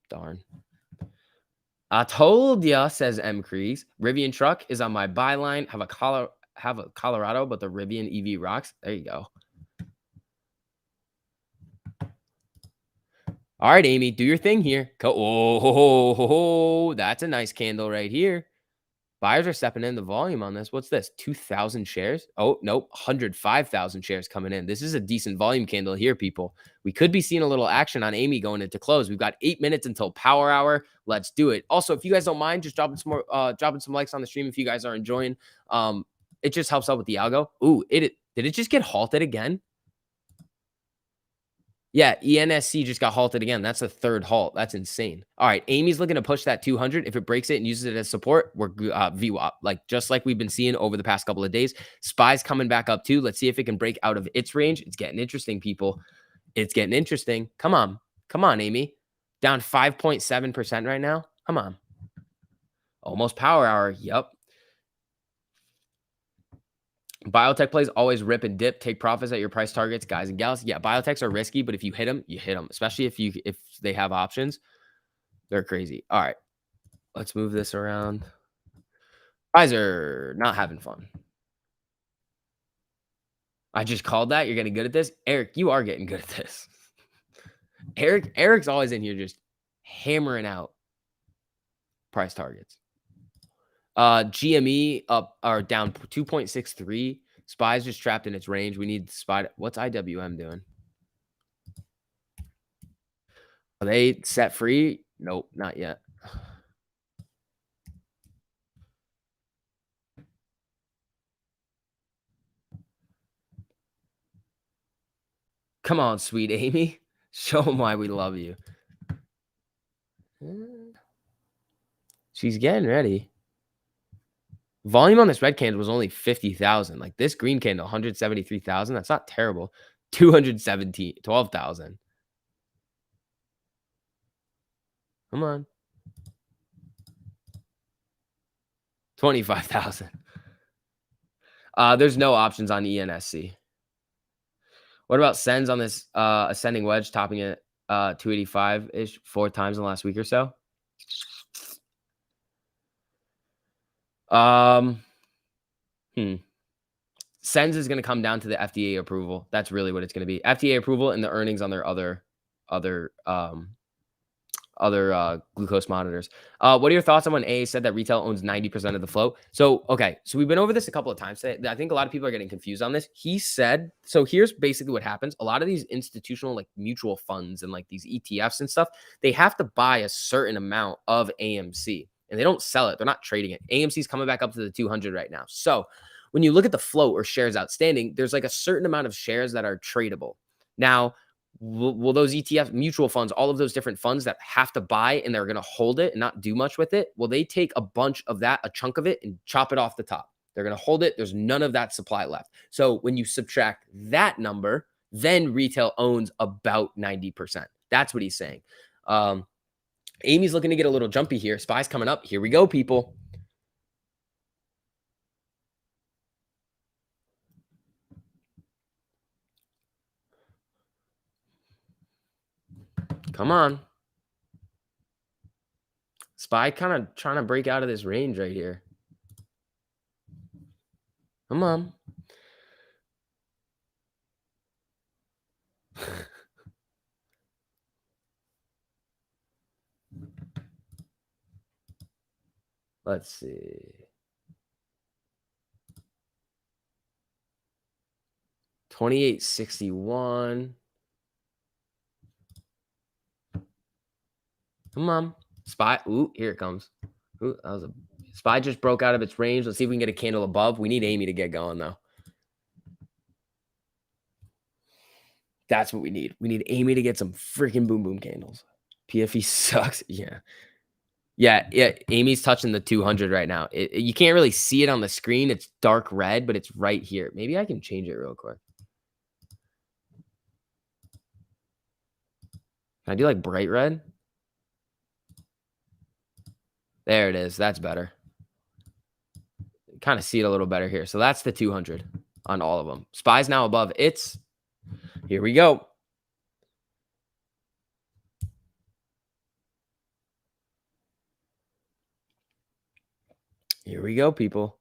Darn. I told ya, says M. Crease. Rivian truck is on my buy line. Have a Colorado, but the Rivian EV rocks. There you go. All right, Amy, do your thing here. Oh, that's a nice candle right here. Buyers are stepping in the volume on this. What's this? 2,000 shares? Oh, nope. 105,000 shares coming in. This is a decent volume candle here, people. We could be seeing a little action on Amy going into close. We've got 8 minutes until power hour. Let's do it. Also, if you guys don't mind, just dropping some likes on the stream if you guys are enjoying. It just helps out with the algo. Ooh, did it just get halted again? Yeah, ENSC just got halted again. That's a third halt. That's insane. All right, Amy's looking to push that 200. If it breaks it and uses it as support, we're VWAP, just like we've been seeing over the past couple of days. Spy's coming back up too. Let's see if it can break out of its range. It's getting interesting, people. It's getting interesting. Come on, Amy. Down 5.7% right now. Come on. Almost power hour. Yep. Biotech plays always rip and dip. Take profits at your price targets, guys and gals. Yeah, biotechs are risky, but if you hit them, you hit them. Especially if they have options, they're crazy. All right, let's move this around. Guys are not having fun. I just called that. You're getting good at this, Eric. You are getting good at this. Eric's always in here just hammering out price targets. GME up or down 2.63. Spy's just trapped in its range. We need Spy. What's IWM doing? Are they set free? Nope, not yet. Come on, sweet Amy. Show them why we love you. She's getting ready. Volume on this red candle was only 50,000. Like this green candle, 173,000. That's not terrible. 12,000. Come on. 25,000. There's no options on ENSC. What about sends on this ascending wedge topping at 285-ish 4 times in the last week or so? Sends is going to come down to the FDA approval. That's really what it's going to be. FDA approval and the earnings on their other other glucose monitors. What are your thoughts on when AA said that retail owns 90% of the float? So, okay, so we've been over this a couple of times today. I think a lot of people are getting confused on this. He said, so here's basically what happens. A lot of these institutional like mutual funds and like these ETFs and stuff, they have to buy a certain amount of AMC and they don't sell it. They're not trading it. AMC is coming back up to the 200 right now. So when you look at the float or shares outstanding, there's like a certain amount of shares that are tradable. Now, will those ETF mutual funds, all of those different funds that have to buy and they're going to hold it and not do much with it, will they take a bunch of that, a chunk of it, and chop it off the top? They're going to hold it. There's none of that supply left. So when you subtract that number, then retail owns about 90%. That's what he's saying. Amy's looking to get a little jumpy here. SPY's coming up. Here we go, people. Come on. SPY kind of trying to break out of this range right here. Come on. Let's see. 2861. Come on. SPY. Ooh, here it comes. Ooh, that was a SPY just broke out of its range. Let's see if we can get a candle above. We need Amy to get going, though. That's what we need. We need Amy to get some freaking boom boom candles. PFE sucks. Yeah. Yeah. Amy's touching the 200 right now. You can't really see it on the screen. It's dark red, but it's right here. Maybe I can change it real quick. Can I do like bright red? There it is. That's better. Kind of see it a little better here. So that's the 200 on all of them. SPY's now above its. Here we go. Here we go, people.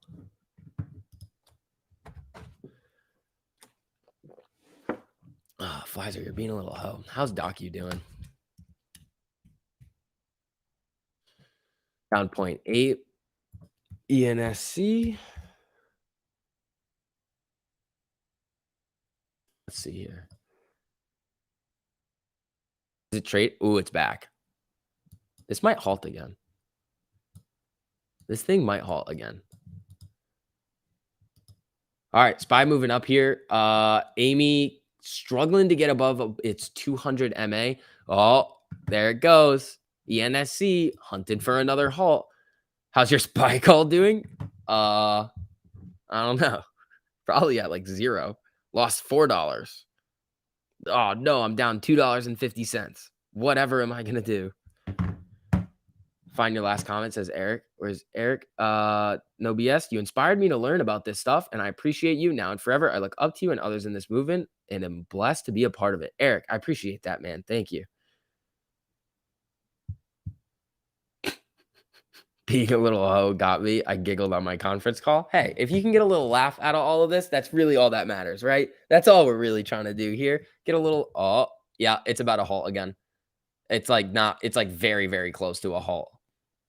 Oh, Pfizer, you're being a little hoe. How's Docu doing? Down 0.8. ENSC. Let's see here. Is it trade? Ooh, it's back. This might halt again. This thing might halt again. All right, SPY moving up here. Amy struggling to get above its 200 MA. Oh, there it goes. ENSC hunting for another halt. How's your SPY call doing? I don't know. Probably at like 0. Lost $4. Oh no, I'm down $2.50. Whatever am I gonna do? Find your last comment, says Eric. Where's Eric? No BS. You inspired me to learn about this stuff, and I appreciate you now and forever. I look up to you and others in this movement, and am blessed to be a part of it. Eric, I appreciate that, man. Thank you. Being a little hoe got me. I giggled on my conference call. Hey, if you can get a little laugh out of all of this, that's really all that matters, right? That's all we're really trying to do here. Get a little, oh, yeah, it's about a halt again. It's like not, it's like very, very close to a halt.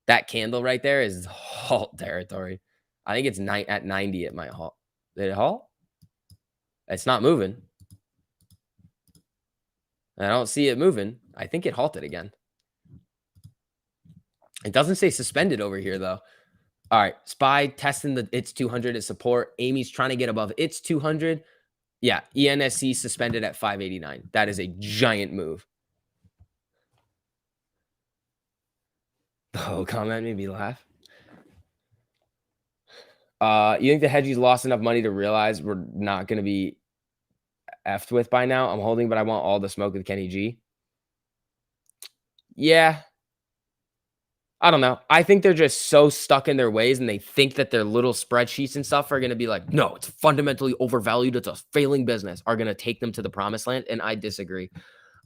That candle right there is halt territory. I think it's at 90, it might halt. Did it halt? It's not moving. I don't see it moving. I think it halted again. It doesn't say suspended over here, though. All right. SPY testing its 200 at support. Amy's trying to get above its 200. Yeah. ENSC suspended at 589. That is a giant move. Oh, comment made me laugh. You think the hedgies lost enough money to realize we're not going to be effed with by now? I'm holding, but I want all the smoke with Kenny G. Yeah. I don't know. I think they're just so stuck in their ways and they think that their little spreadsheets and stuff are going to be like, no, it's fundamentally overvalued. It's a failing business, are going to take them to the promised land. And I disagree.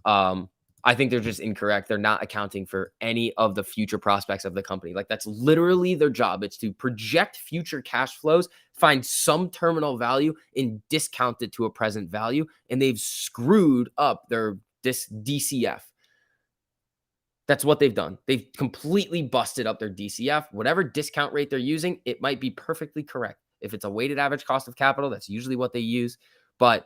I think they're just incorrect. They're not accounting for any of the future prospects of the company. Like that's literally their job. It's to project future cash flows, find some terminal value and discount it to a present value. And they've screwed up their this DCF. That's what they've done. They've completely busted up their DCF. Whatever discount rate they're using, it might be perfectly correct. If it's a weighted average cost of capital, that's usually what they use. But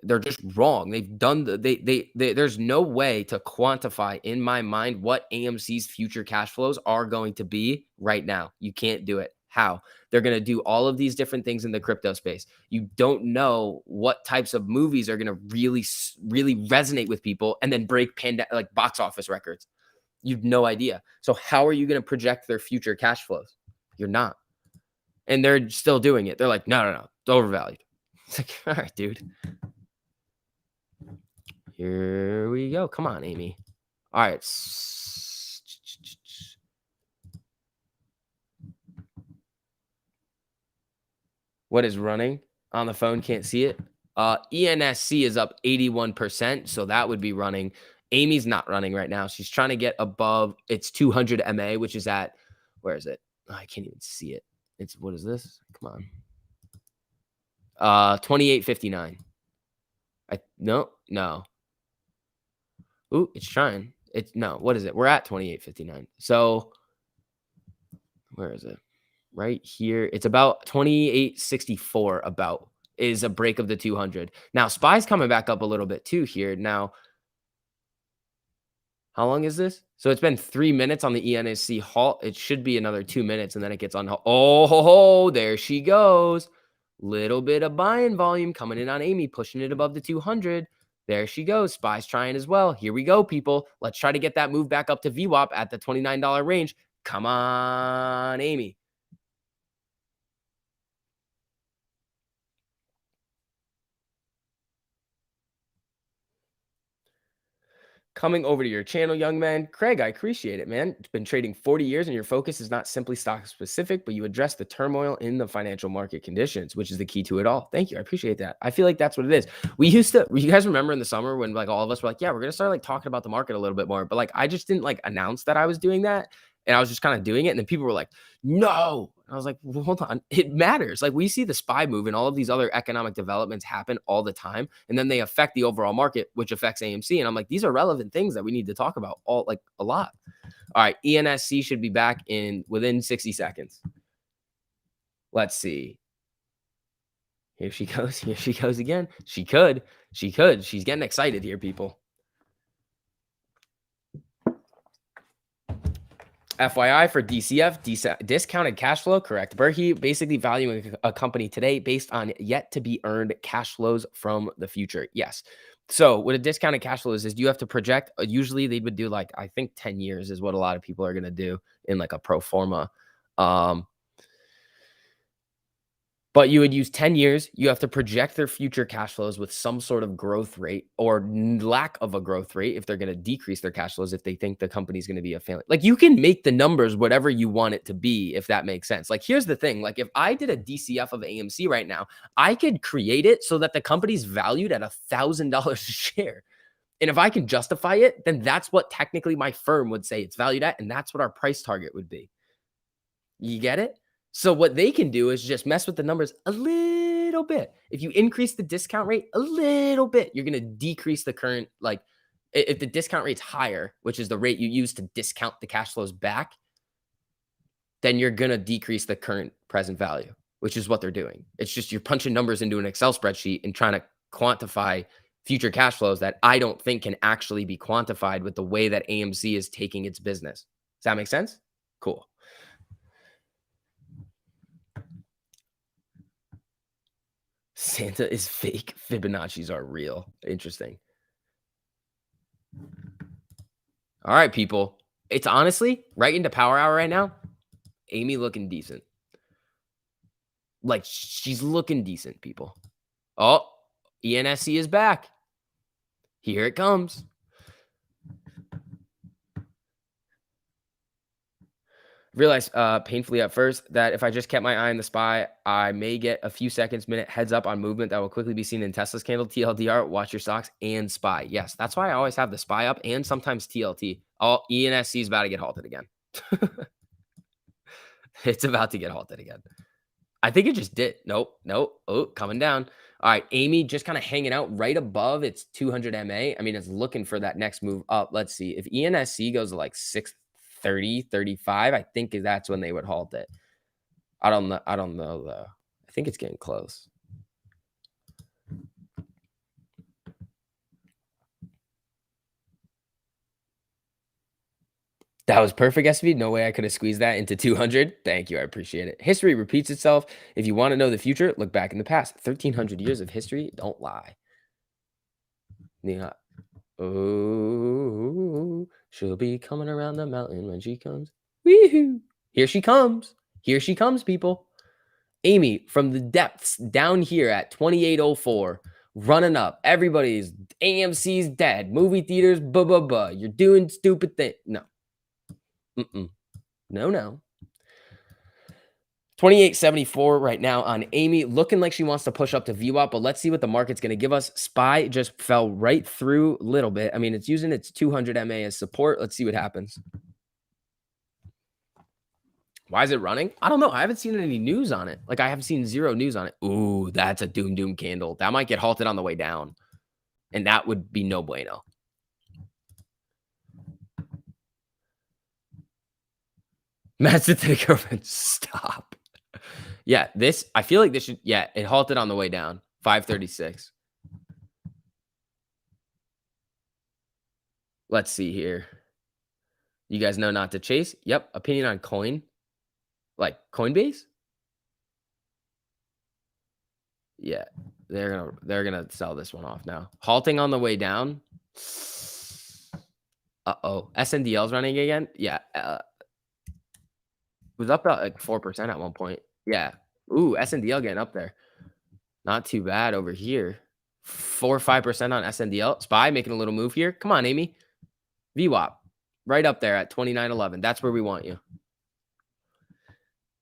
they're just wrong. They've done there's no way to quantify in my mind what AMC's future cash flows are going to be right now. You can't do it. How? They're going to do all of these different things in the crypto space. You don't know what types of movies are going to really resonate with people and then break like box office records. You've no idea. So how are you going to project their future cash flows? You're not. And they're still doing it. They're like, no, it's overvalued. It's like, all right, dude. Here we go. Come on, Amy. All right. What is running on the phone? Can't see it. ENSC is up 81%. So that would be running. Amy's not running right now. She's trying to get above its 200 MA, which is at, where is it? Oh, I can't even see it. It's, what is this? Come on. 28.59. No. Ooh, it's trying. What is it? We're at 28.59. So where is it? Right here. It's about 28.64 about is a break of the 200. Now, SPY's coming back up a little bit too here. Now, how long is this? So it's been 3 minutes on the ENSC halt. It should be another 2 minutes and then it gets on halt. Oh, there she goes. Little bit of buying volume coming in on Amy, pushing it above the 200. There she goes. SPY's trying as well. Here we go, people. Let's try to get that move back up to VWAP at the $29 range. Come on, Amy. Coming over to your channel, young man. Craig, I appreciate it, man. It's been trading 40 years and your focus is not simply stock specific, but you address the turmoil in the financial market conditions, which is the key to it all. Thank you. I appreciate that. I feel like that's what it is. You guys remember in the summer when like all of us were like, yeah, we're going to start like talking about the market a little bit more. But like, I just didn't like announce that I was doing that. And I was just kind of doing it. And then people were like, no. I was like, well, hold on. It matters. Like we see the SPY move and all of these other economic developments happen all the time. And then they affect the overall market, which affects AMC. And I'm like, these are relevant things that we need to talk about a lot. All right. ENSC should be back within 60 seconds. Let's see. Here she goes. Here she goes again. She could. She's getting excited here, people. FYI for DCF, discounted cash flow, correct. Berkey basically valuing a company today based on yet to be earned cash flows from the future. Yes. So what a discounted cash flow is you have to project. Usually they would do like, I think 10 years is what a lot of people are going to do in like a pro forma. But you would use 10 years. You have to project their future cash flows with some sort of growth rate or lack of a growth rate if they're going to decrease their cash flows if they think the company's going to be a failure. Like you can make the numbers whatever you want it to be, if that makes sense. Like here's the thing. Like if I did a DCF of AMC right now, I could create it so that the company's valued at $1,000 a share. And if I can justify it, then that's what technically my firm would say it's valued at. And that's what our price target would be. You get it? So what they can do is just mess with the numbers a little bit. If you increase the discount rate a little bit, you're going to decrease the current, like if the discount rate's higher, which is the rate you use to discount the cash flows back, then you're going to decrease the current present value, which is what they're doing. It's just you're punching numbers into an Excel spreadsheet and trying to quantify future cash flows that I don't think can actually be quantified with the way that AMC is taking its business. Does that make sense? Cool. Santa is fake. Fibonacci's are real. Interesting. All right, people. It's honestly right into power hour right now. Amy looking decent. Like she's looking decent, people. Oh, ENSC is back. Here it comes. Realized painfully at first that if I just kept my eye on the SPY, I may get a few seconds, minute heads up on movement that will quickly be seen in Tesla's candle, TLDR, watch your stocks, and SPY. Yes, that's why I always have the SPY up and sometimes TLT. Oh, ENSC is about to get halted again. It's about to get halted again. I think it just did. Nope. Oh, coming down. All right, Amy just kind of hanging out right above its 200 MA. I mean, it's looking for that next move up. Let's see. If ENSC goes to like 630, 35, I think that's when they would halt it. I don't know. I don't know though. I think it's getting close. That was perfect, SB. No way I could have squeezed that into 200. Thank you. I appreciate it. History repeats itself. If you want to know the future, look back in the past. 1,300 years of history. Don't lie. Yeah. Oh, she'll be coming around the mountain when she comes. Woohoo! Here she comes. Here she comes, people. Amy from the depths down here at 2804, running up. Everybody's AMC's dead. Movie theaters, You're doing stupid things. No. No. 2874 right now on Amy, looking like she wants to push up to VWAP, but let's see what the market's going to give us. SPY just fell right through a little bit. I mean, it's using its 200 MA as support. Let's see what happens. Why is it running? I don't know. I haven't seen any news on it. Like, I have seen zero news on it. Ooh, that's a doom candle. That might get halted on the way down. And that would be no bueno. Message to the girlfriend. Stop. Yeah, I feel like this should, it halted on the way down. 536. Let's see here. You guys know not to chase. Yep. Opinion on coin. Like Coinbase? Yeah. They're gonna sell this one off now. Halting on the way down. Uh-oh. SNDL's running again. Yeah. It was up about like 4% at one point. Yeah. Ooh, SNDL getting up there. Not too bad over here. 4 or 5% on SNDL. SPY making a little move here. Come on, Amy. VWAP. Right up there at 29.11. That's where we want you.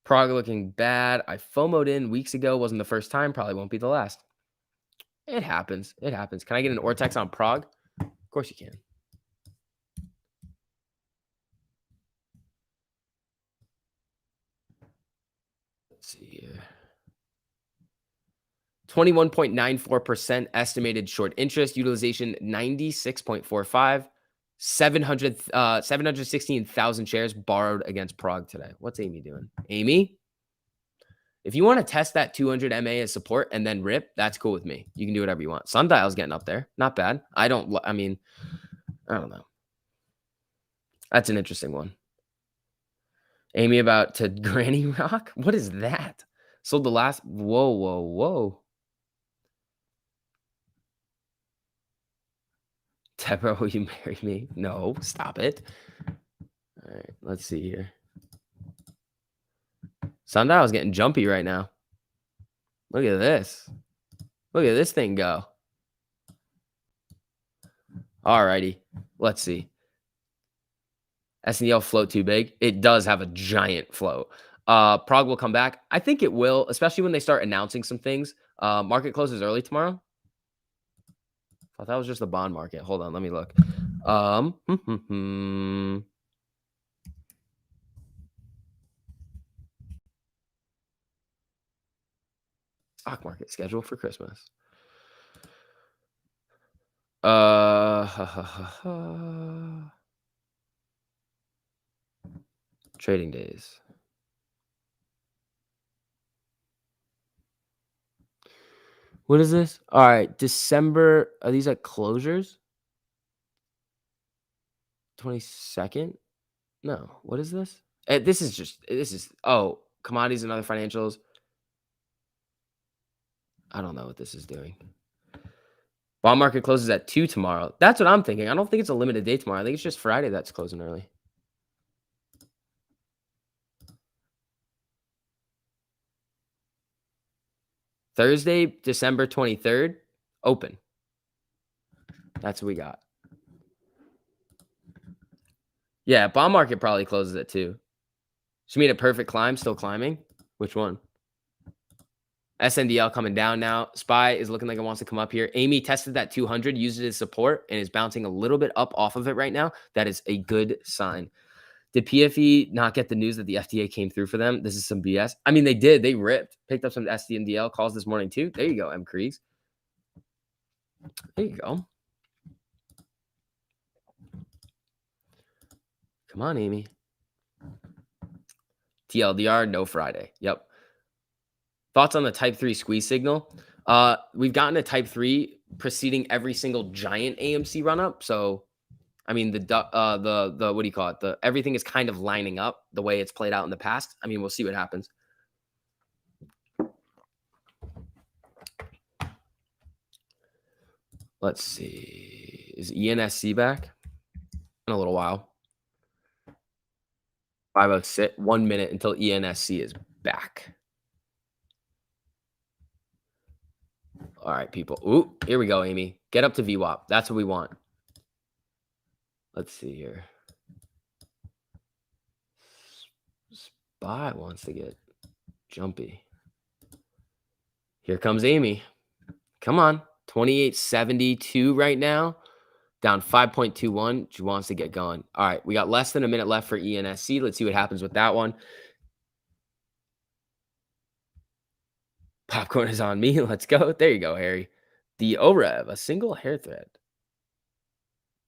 Prague looking bad. I FOMO'd in weeks ago. Wasn't the first time. Probably won't be the last. It happens. It happens. Can I get an Ortex on Prague? Of course you can. Let's see here. 21.94% estimated short interest. Utilization 96.45. 716,000 shares borrowed against Prague today. What's Amy doing? Amy? If you want to test that 200 MA as support and then rip, that's cool with me. You can do whatever you want. Sundial's getting up there. Not bad. I don't know. That's an interesting one. Amy about to Granny Rock? What is that? Sold the last. Whoa. Deborah, will you marry me? No, stop it. All right, let's see here. Sundial's getting jumpy right now. Look at this. Look at this thing go. All righty. Let's see. SNDL float too big. It does have a giant float. Prague will come back. I think it will, especially when they start announcing some things. Market closes early tomorrow. I thought that was just the bond market. Hold on, let me look. Stock market schedule for Christmas. Trading days. What is this? All right, December. Are these like closures? 22nd? No. What is this? This is commodities and other financials. I don't know what this is doing. Bond market closes at 2 tomorrow. That's what I'm thinking. I don't think it's a limited day tomorrow. I think it's just Friday that's closing early. Thursday, December 23rd, open. That's what we got. Yeah, bond market probably closes at 2. She made a perfect climb, still climbing. Which one? SNDL coming down now. SPY is looking like it wants to come up here. Amy tested that 200, used it as support, and is bouncing a little bit up off of it right now. That is a good sign. Did PFE not get the news that the FDA came through for them? This is some BS. I mean, they did. They ripped. Picked up some SDMDL calls this morning too. There you go, M. Crees. There you go. Come on, Amy. TLDR, no Friday. Yep. Thoughts on the Type 3 squeeze signal? We've gotten a Type 3 preceding every single giant AMC run up. So, I mean, the what do you call it? Everything is kind of lining up the way it's played out in the past. I mean, we'll see what happens. Let's see. Is ENSC back? In a little while. 506. 1 minute until ENSC is back. All right, people. Ooh, here we go, Amy. Get up to VWAP. That's what we want. Let's see here. SPY wants to get jumpy. Here comes Amy. Come on. 28.72 right now. Down 5.21. She wants to get going. All right. We got less than a minute left for ENSC. Let's see what happens with that one. Popcorn is on me. Let's go. There you go, Harry. The OREV, a single hair thread.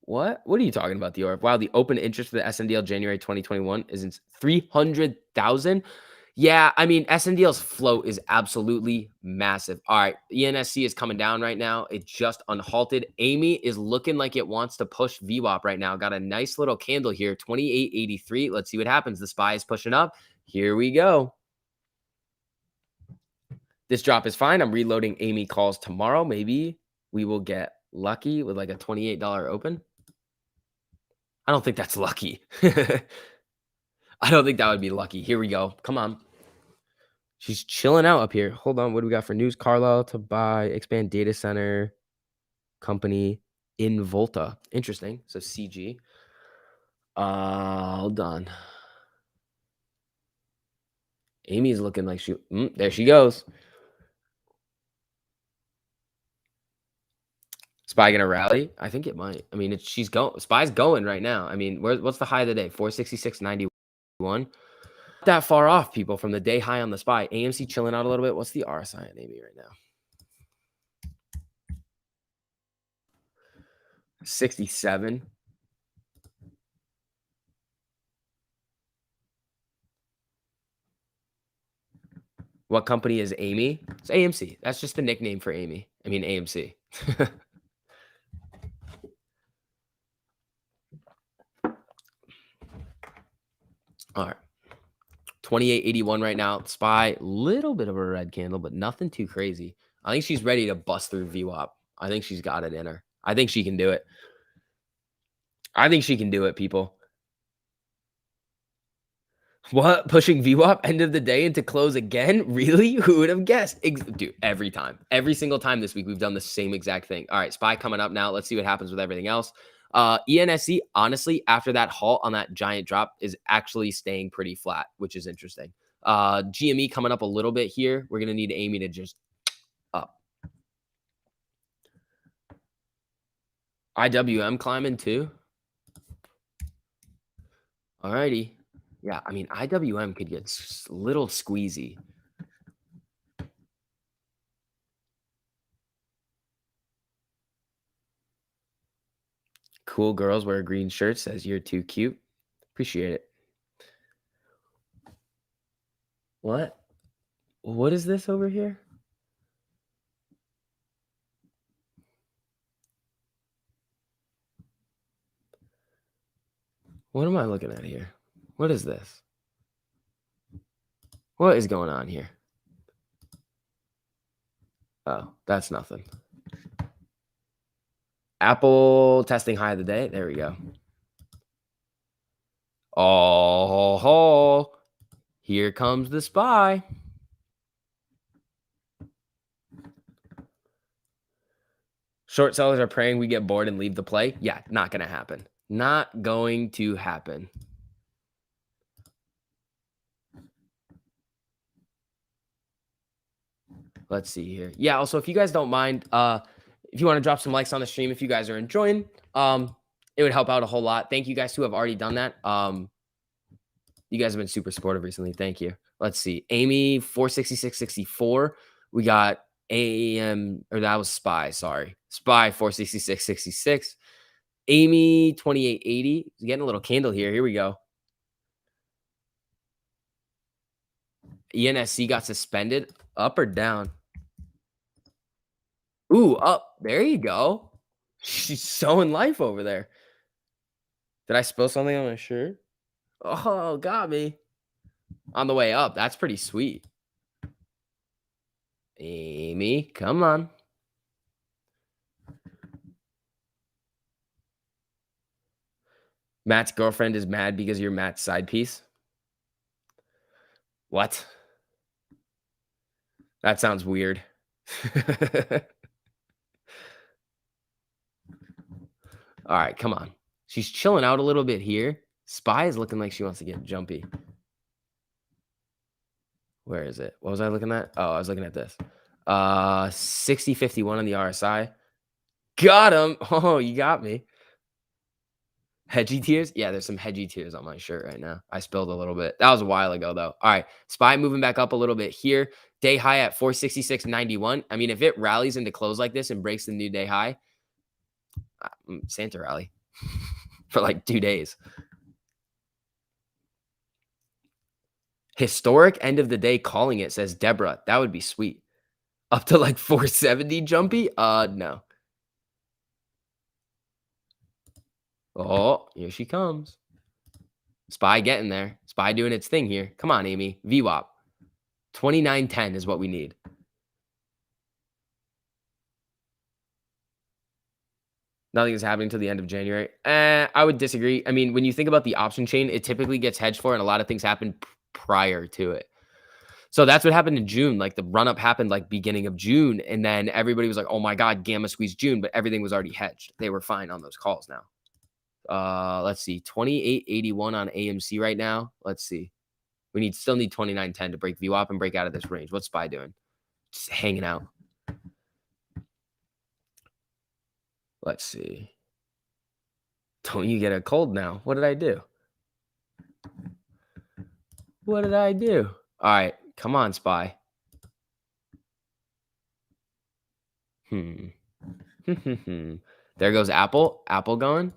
What? What are you talking about, the OREV? Wow, the open interest for the SNDL January 2021 is in 300,000. Yeah, I mean, SNDL's float is absolutely massive. All right, ENSC is coming down right now. It just unhalted. Amy is looking like it wants to push VWAP right now. Got a nice little candle here, 28.83. Let's see what happens. The SPY is pushing up. Here we go. This drop is fine. I'm reloading Amy calls tomorrow. Maybe we will get lucky with like a $28 open. I don't think that's lucky. I don't think that would be lucky. Here we go. Come on. She's chilling out up here. Hold on. What do we got for news? Carlisle to buy, expand data center company in Volta. Interesting. So CG. Hold on. Amy's looking like she. There she goes. SPY gonna rally? I think it might. I mean, she's going. SPY's going right now. I mean, what's the high of the day? 466.91. Not that far off, people, from the day high on the SPY. AMC chilling out a little bit. What's the RSI on Amy right now? 67. What company is Amy? It's AMC. That's just the nickname for Amy. I mean, AMC. All right. 28.81 right now. SPY, little bit of a red candle, but nothing too crazy. I think she's ready to bust through VWAP. I think she's got it in her. I think she can do it. I think she can do it, people. What? Pushing VWAP end of the day into close again? Really? Who would have guessed? Dude, every time. Every single time this week, we've done the same exact thing. All right, SPY coming up now. Let's see what happens with everything else. ENSC, honestly, after that halt on that giant drop, is actually staying pretty flat, which is interesting. GME coming up a little bit here. We're going to need Amy to just up. IWM climbing too. All righty. Yeah, I mean, IWM could get a little squeezy. Cool girls wear a green shirt, says you're too cute. Appreciate it. What? What is this over here? What am I looking at here? What is this? What is going on here? Oh, that's nothing. Apple testing high of the day. There we go. Oh, here comes the SPY. Short sellers are praying we get bored and leave the play. Yeah, not going to happen. Not going to happen. Let's see here. Yeah, also, if you guys don't mind, if you want to drop some likes on the stream, if you guys are enjoying, it would help out a whole lot. Thank you guys who have already done that. You guys have been super supportive recently. Thank you. Let's see. Amy 466.64. We got AM, or that was Spy. Sorry. Spy 466.66. Amy 2880. Getting a little candle here. Here we go. ENSC got suspended. Up or down? Ooh, up. There you go. She's sewing life over there. Did I spill something on my shirt? Oh, got me. On the way up. That's pretty sweet. Amy, come on. Matt's girlfriend is mad because you're Matt's side piece. What? That sounds weird. All right, come on. She's chilling out a little bit here. Spy is looking like she wants to get jumpy. Where is it? What was I looking at? Oh, I was looking at this. 60.51 on the RSI. Got him. Oh, you got me. Hedgy tears? Yeah, there's some hedgy tears on my shirt right now. I spilled a little bit. That was a while ago, though. All right. Spy moving back up a little bit here. Day high at 466.91. I mean, if it rallies into close like this and breaks the new day high, Santa rally for like 2 days. Historic end of the day calling it, says Deborah. That would be sweet. Up to like 470 jumpy? No. Oh, here she comes. Spy getting there. Spy doing its thing here. Come on, Amy. VWAP. 29.10 is what we need. Nothing is happening till the end of January. I would disagree. I mean, when you think about the option chain, it typically gets hedged for, and a lot of things happen prior to it. So that's what happened in June. Like the run up happened like beginning of June, and then everybody was like, "Oh my God, gamma squeeze June," but everything was already hedged. They were fine on those calls now. Let's see, 28.81 on AMC right now. Let's see. We still need 29.10 to break VWAP and break out of this range. What's Spy doing? Just hanging out. Let's see. Don't you get a cold now? What did I do? What did I do? All right, come on, Spy. There goes Apple. Apple going.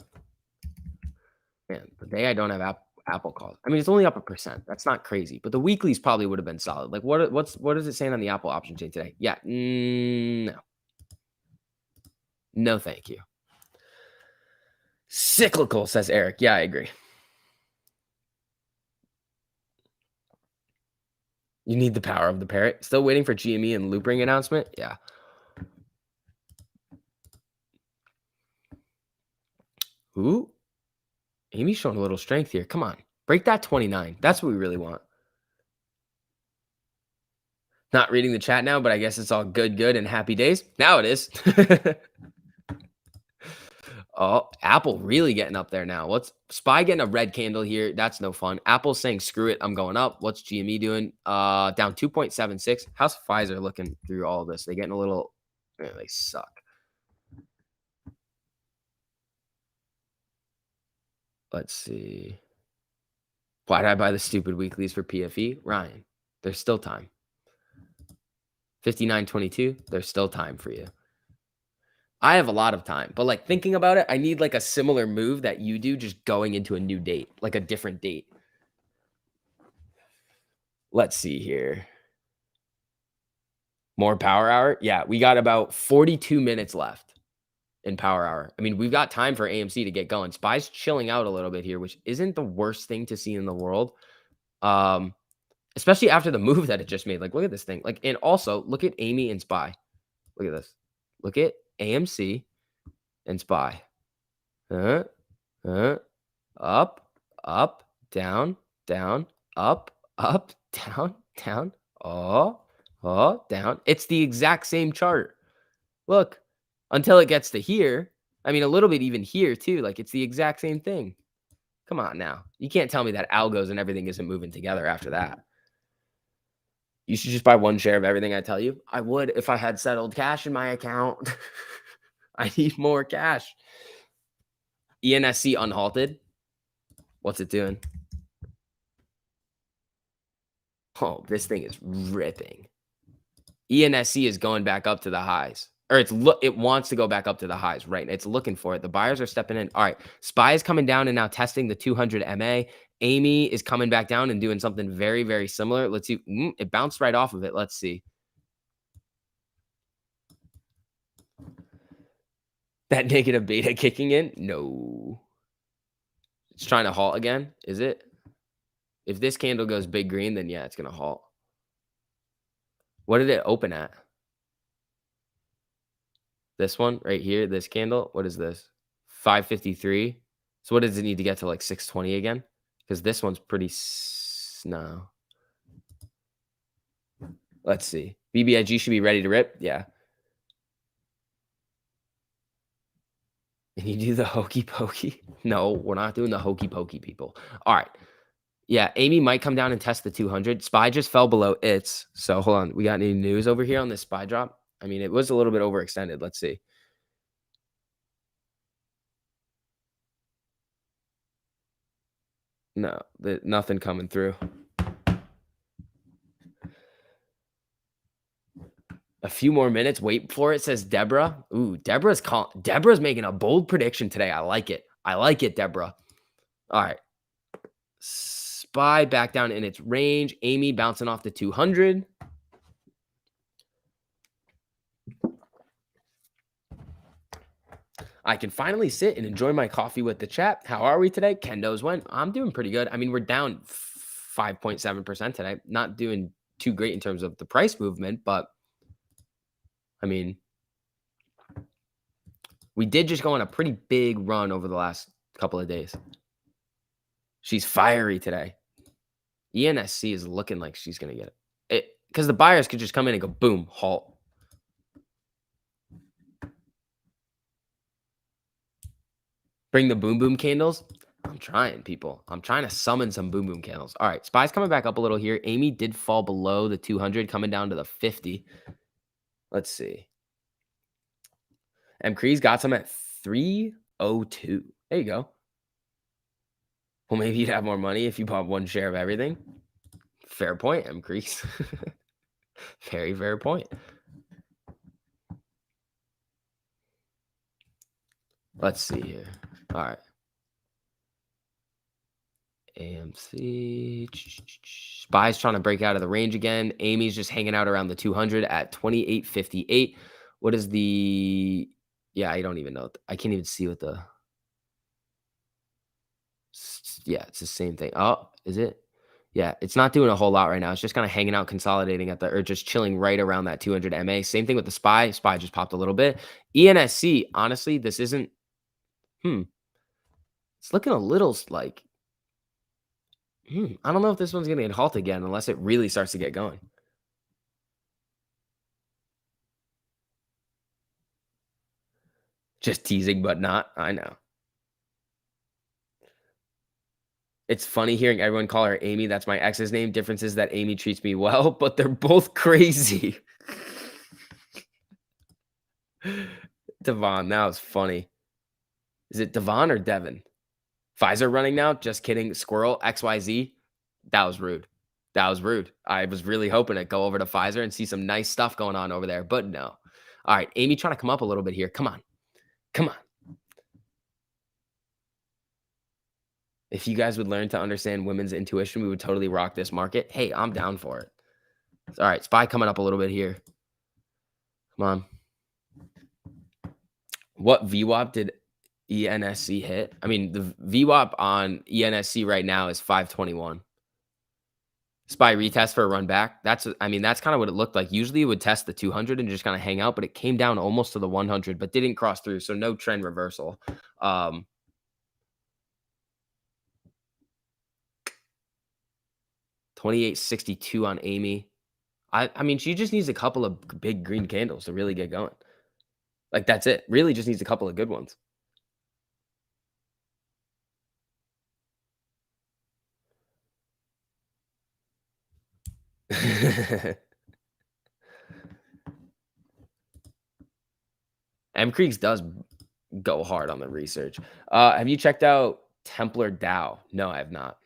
Man, the day I don't have Apple calls. I mean, it's only up 1%. That's not crazy, but the weeklies probably would have been solid. Like, what is it saying on the Apple option chain today? Yeah, no, no, thank you. Cyclical, says Eric. Yeah, I agree. You need the power of the parrot. Still waiting for GME and loop ring announcement. Yeah. Ooh, Amy's showing a little strength here. Come on, break that 29. That's what we really want. Not reading the chat now, but I guess it's all good and happy days. Now it is. Oh, Apple really getting up there now. What's Spy getting a red candle here? That's no fun. Apple's saying, screw it, I'm going up. What's GME doing? Down 2.76. How's Pfizer looking through all this? They getting a little, they suck. Let's see. Why did I buy the stupid weeklies for PFE? Ryan, there's still time. 59.22, there's still time for you. I have a lot of time, but like thinking about it, I need like a similar move that you do, just going into a new date, like a different date. Let's see here. More power hour. Yeah, we got about 42 minutes left in power hour. I mean, we've got time for AMC to get going. Spy's chilling out a little bit here, which isn't the worst thing to see in the world. Especially after the move that it just made. Like, look at this thing. Like, and also look at Amy and Spy. Look at this. Look at AMC and Spy. Up, up, down, down, up, down, down. Oh, down. It's the exact same chart. Look, until it gets to here. I mean, a little bit even here too. Like, it's the exact same thing. Come on now. You can't tell me that algos and everything isn't moving together after that. You should just buy one share of everything I tell you. I would if I had settled cash in my account. I need more cash. ENSC unhalted. What's it doing? Oh, this thing is ripping. ENSC is going back up to the highs. Or it wants to go back up to the highs, right? It's looking for it. The buyers are stepping in. All right. SPY is coming down and now testing the 200 MA. Amy is coming back down and doing something very, very similar. Let's see. It bounced right off of it. Let's see. That negative beta kicking in? No. It's trying to halt again. Is it? If this candle goes big green, then yeah, it's going to halt. What did it open at? This one right here, this candle. What is this? 553. So what does it need to get to, like 620 again? Because this one's pretty no. Let's see. BBIG should be ready to rip. Yeah. And you do the hokey pokey? No, we're not doing the hokey pokey, people. All right. Yeah, Amy might come down and test the 200. SPY just fell below its. So hold on. We got any news over here on this SPY drop? I mean, it was a little bit overextended. Let's see. No, nothing coming through. A few more minutes. Wait for it, says Deborah. Ooh, Deborah's making a bold prediction today. I like it. I like it, Deborah. All right. SPY back down in its range. Amy bouncing off the 200. I can finally sit and enjoy my coffee with the chat. How are we today? Ken knows when. I'm doing pretty good. I mean, we're down 5.7% today. Not doing too great in terms of the price movement, but I mean, we did just go on a pretty big run over the last couple of days. She's fiery today. ENSC is looking like she's going to get it. Because the buyers could just come in and go, boom, halt. Bring the boom boom candles. I'm trying, people. I'm trying to summon some boom boom candles. All right, SPY's coming back up a little here. Amy did fall below the 200, coming down to the 50. Let's see. MCree's got some at 302. There you go. Well, maybe you'd have more money if you bought one share of everything. Fair point, MCree's. Very fair point. Let's see here. All right. AMC. SPY's trying to break out of the range again. Amy's just hanging out around the 200 at 28.58. What is the... Yeah, I don't even know. I can't even see what the... Yeah, it's the same thing. Oh, is it? Yeah, it's not doing a whole lot right now. It's just kind of hanging out, consolidating at the... Or just chilling right around that 200 MA. Same thing with the SPY. SPY just popped a little bit. ENSC, honestly, this isn't... It's looking a little like... I don't know if this one's going to get halted again unless it really starts to get going. Just teasing, but not. I know. It's funny hearing everyone call her Amy. That's my ex's name. Difference is that Amy treats me well, but they're both crazy. Devon, that was funny. Is it Devon or Devin? Pfizer running now? Just kidding. Squirrel, XYZ. That was rude. That was rude. I was really hoping to go over to Pfizer and see some nice stuff going on over there, but no. All right, Amy trying to come up a little bit here. Come on. Come on. If you guys would learn to understand women's intuition, we would totally rock this market. Hey, I'm down for it. All right, SPY coming up a little bit here. Come on. What VWAP did ENSC hit? I mean, the VWAP on ENSC right now is 521. SPY retest for a run back. That's kind of what it looked like. Usually it would test the 200 and just kind of hang out, but it came down almost to the 100, but didn't cross through. So no trend reversal. 28.62 on Amy. I mean, she just needs a couple of big green candles to really get going. Like, that's it. Really just needs a couple of good ones. M Creeks does go hard on the research. Have you checked out Templar DAO? No, I have not.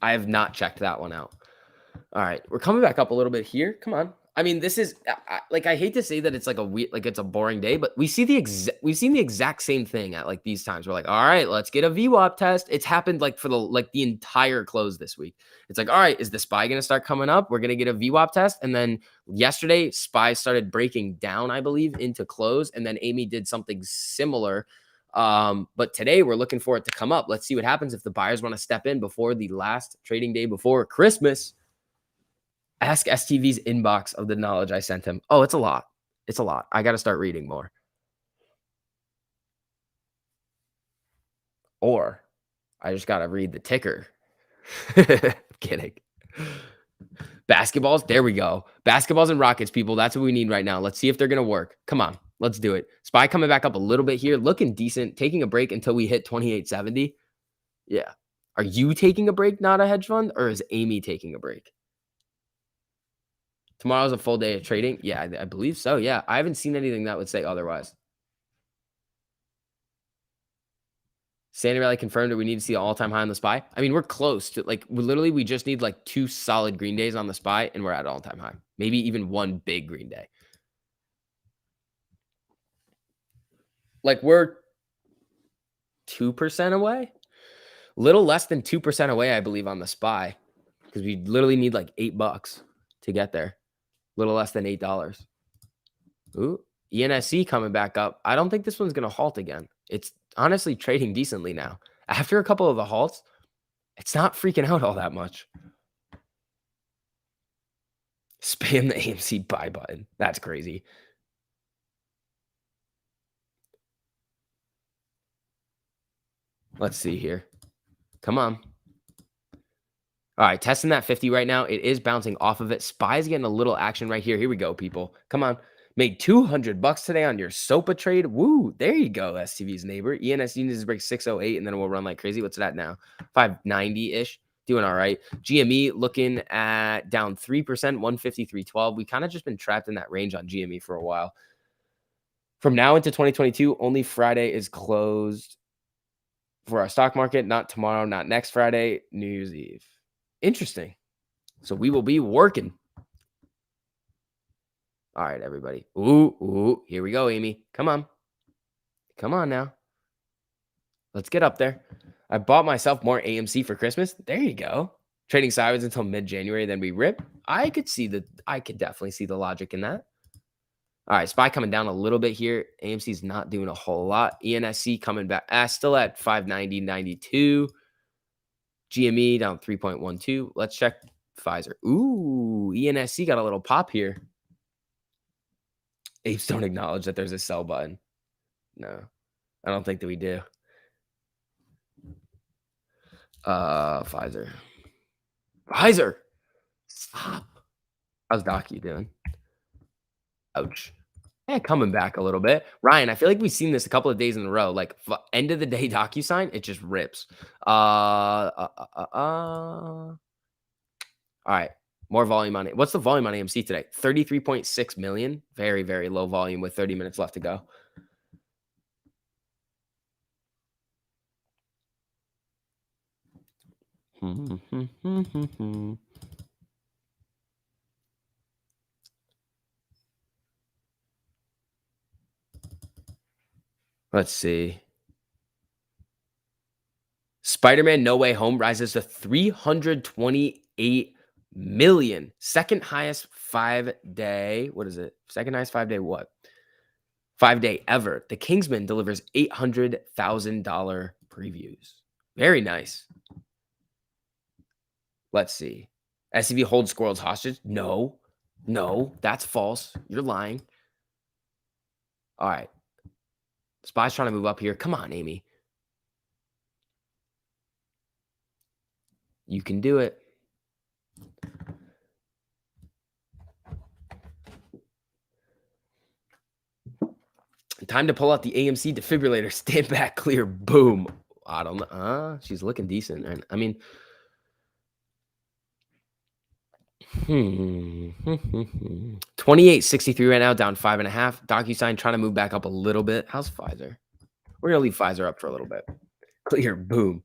I have not checked that one out. All right, we're coming back up a little bit here. Come on. I mean, this is like I hate to say that it's like a like it's a boring day, but we've seen the exact same thing at like these times. We're like, all right, let's get a VWAP test. It's happened like for the entire close this week. It's like, all right, is the SPY going to start coming up? We're going to get a VWAP test, and then yesterday SPY started breaking down, I believe, into close, and then Amy did something similar. But today we're looking for it to come up. Let's see what happens if the buyers want to step in before the last trading day before Christmas. Ask STV's inbox of the knowledge I sent him. Oh, it's a lot. It's a lot. I got to start reading more. Or I just got to read the ticker. Kidding. Basketballs. There we go. Basketballs and rockets, people. That's what we need right now. Let's see if they're going to work. Come on. Let's do it. SPY coming back up a little bit here. Looking decent. Taking a break until we hit 2870. Yeah. Are you taking a break, not a hedge fund? Or is Amy taking a break? Tomorrow's a full day of trading. Yeah, I believe so. Yeah, I haven't seen anything that would say otherwise. Sandy Rally confirmed that we need to see an all-time high on the SPY. I mean, we're close to like we just need like 2 solid green days on the SPY, and we're at all-time high. Maybe even 1 big green day. Like we're 2% away, little less than 2% away, I believe, on the SPY, because we literally need like $8 to get there. Little less than $8. Ooh, ENSC coming back up. I don't think this one's going to halt again. It's honestly trading decently now. After a couple of the halts, it's not freaking out all that much. Spam the AMC buy button. That's crazy. Let's see here. Come on. All right, testing that 50 right now. It is bouncing off of it. SPY's getting a little action right here. Here we go, people. Come on. Made $200 today on your SOPA trade. Woo, there you go, STV's neighbor. ENSC needs to break 608, and then we'll run like crazy. What's that now? 590-ish. Doing all right. GME looking at down 3%, 153.12. We kind of just been trapped in that range on GME for a while. From now into 2022, only Friday is closed for our stock market. Not tomorrow, not next Friday, New Year's Eve. Interesting. So we will be working. All right, everybody. Ooh, here we go, Amy. Come on. Come on now. Let's get up there. I bought myself more AMC for Christmas. There you go. Trading sideways until mid-January, then we rip. I could definitely see the logic in that. All right, SPY coming down a little bit here. AMC's not doing a whole lot. ENSC coming back. Still at 590.92. GME down 3.12. Let's check Pfizer. Ooh, ENSC got a little pop here. Apes don't acknowledge that there's a sell button. No, I don't think that we do. Pfizer. Stop. How's Docu doing? Ouch. Yeah, coming back a little bit. Ryan, I feel like we've seen this a couple of days in a row. Like end of the day DocuSign, it just rips. All right. More volume on it. What's the volume on AMC today? 33.6 million. Very, very low volume with 30 minutes left to go. Let's see. Spider-Man No Way Home rises to 328 million. Second highest 5-day. What is it? Second highest 5-day what? 5-day ever. The Kingsman delivers $800,000 previews. Very nice. Let's see. SCV holds squirrels hostage. No, that's false. You're lying. All right. SPY's trying to move up here. Come on, Amy. You can do it. Time to pull out the AMC defibrillator. Stand back, clear. Boom. I don't know. She's looking decent. And I mean, 28.63 right now, down 5.5. DocuSign trying to move back up a little bit. How's Pfizer? We're gonna leave Pfizer up for a little bit. Clear. Boom.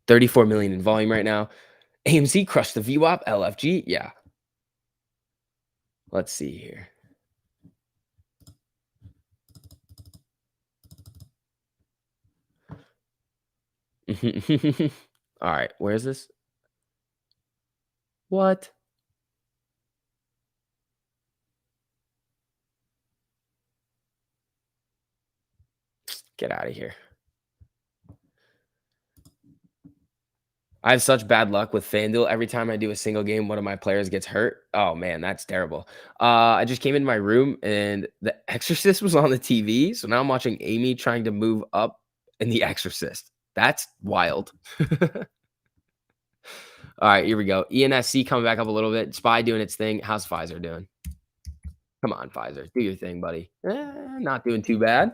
34 million in volume right now. AMC crushed the VWAP, LFG. Yeah. Let's see here. All right. Where is this? What? Get out of here. I have such bad luck with FanDuel. Every time I do a single game, one of my players gets hurt. Oh man, that's terrible. I just came in my room and The Exorcist was on the TV. So now I'm watching Amy trying to move up in The Exorcist. That's wild. All right, here we go. ENSC coming back up a little bit. SPY doing its thing. How's Pfizer doing? Come on, Pfizer. Do your thing, buddy. Not doing too bad.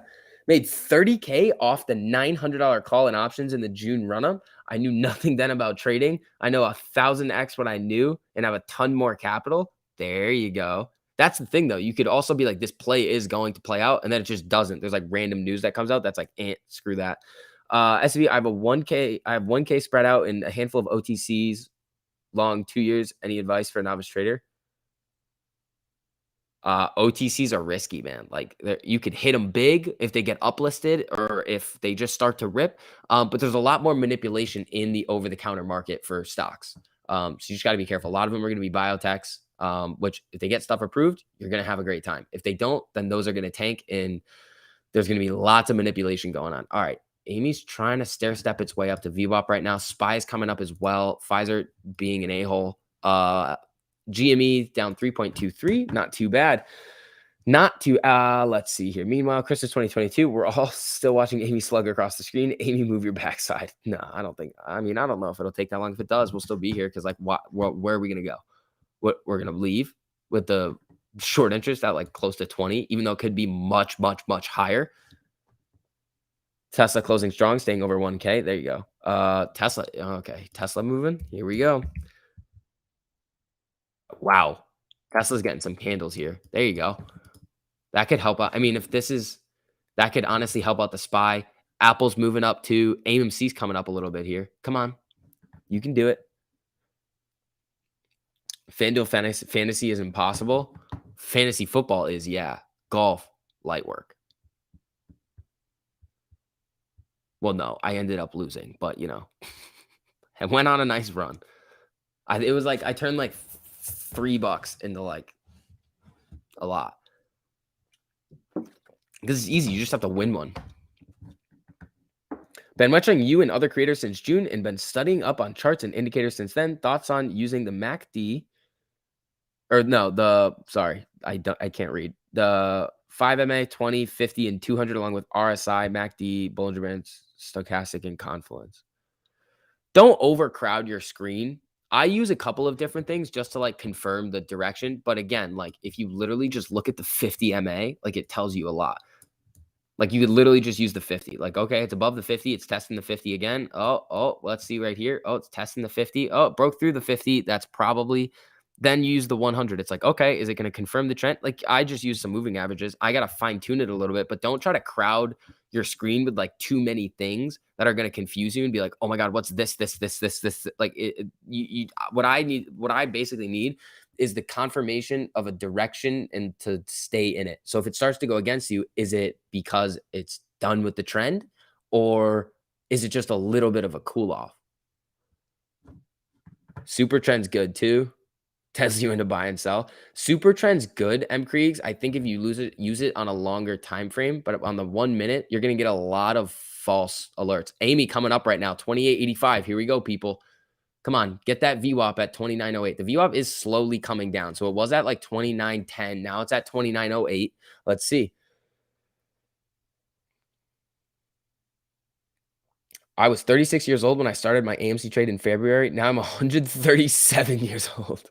Made 30K off the $900 call and options in the June run up. I knew nothing then about trading. I know 1000x what I knew and have a ton more capital. There you go. That's the thing, though. You could also be like, this play is going to play out, and then it just doesn't. There's like random news that comes out that's like, screw that. SV, I have a 1K. I have 1K spread out in a handful of OTCs, long 2 years. Any advice for a novice trader? OTCs are risky, man. Like you could hit them big if they get uplisted or if they just start to rip. But there's a lot more manipulation in the over-the-counter market for stocks. So you just got to be careful. A lot of them are going to be biotechs, which if they get stuff approved, you're going to have a great time. If they don't, then those are going to tank, and there's going to be lots of manipulation going on. All right. Amy's trying to stair step its way up to VWAP right now. SPY is coming up as well. Pfizer being an a-hole. GME down 3.23, not too bad. Not too, let's see here. Meanwhile, Christmas 2022, we're all still watching Amy slug across the screen. Amy, move your backside. No, I don't think, I don't know if it'll take that long. If it does, we'll still be here because, like, where are we going to go? We're going to leave with the short interest at like close to 20, even though it could be much, much, much higher. Tesla closing strong, staying over 1K. There you go. Tesla, okay. Tesla moving. Here we go. Wow. Tesla's getting some candles here. There you go. That could help out. If this is that could honestly help out the SPY. Apple's moving up too. AMC's coming up a little bit here. Come on. You can do it. FanDuel fantasy is impossible. Fantasy football is, yeah. Golf, light work. Well, no, I ended up losing, but I went on a nice run. It was like I turned like $3 into like a lot. Because it's easy. You just have to win one. Been watching you and other creators since June and been studying up on charts and indicators since then. Thoughts on using the MACD? Or no, sorry, I can't read. The 5MA, 20, 50, and 200 along with RSI, MACD, Bollinger Bands, Stochastic, and Confluence. Don't overcrowd your screen. I use a couple of different things just to like confirm the direction. But again, like if you literally just look at the 50 MA, like it tells you a lot. Like you could literally just use the 50. Like, okay, it's above the 50. It's testing the 50 again. Oh, let's see right here. Oh, it's testing the 50. Oh, it broke through the 50. That's probably, then you use the 100. It's like, okay, is it going to confirm the trend? Like I just use some moving averages. I got to fine tune it a little bit, but don't try to crowd your screen with like too many things that are going to confuse you and be like, oh my God, what's this? Like what I basically need is the confirmation of a direction and to stay in it. So if it starts to go against you, is it because it's done with the trend, or is it just a little bit of a cool off? Super trend's good too. Tells you into buy and sell. Super trend's good, M Kriegs. I think if you use it on a longer time frame, but on the 1 minute, you're going to get a lot of false alerts. Amy coming up right now, 28.85. Here we go, people. Come on, get that VWAP at 29.08. The VWAP is slowly coming down. So it was at like 29.10. Now it's at 29.08. Let's see. I was 36 years old when I started my AMC trade in February. Now I'm 137 years old.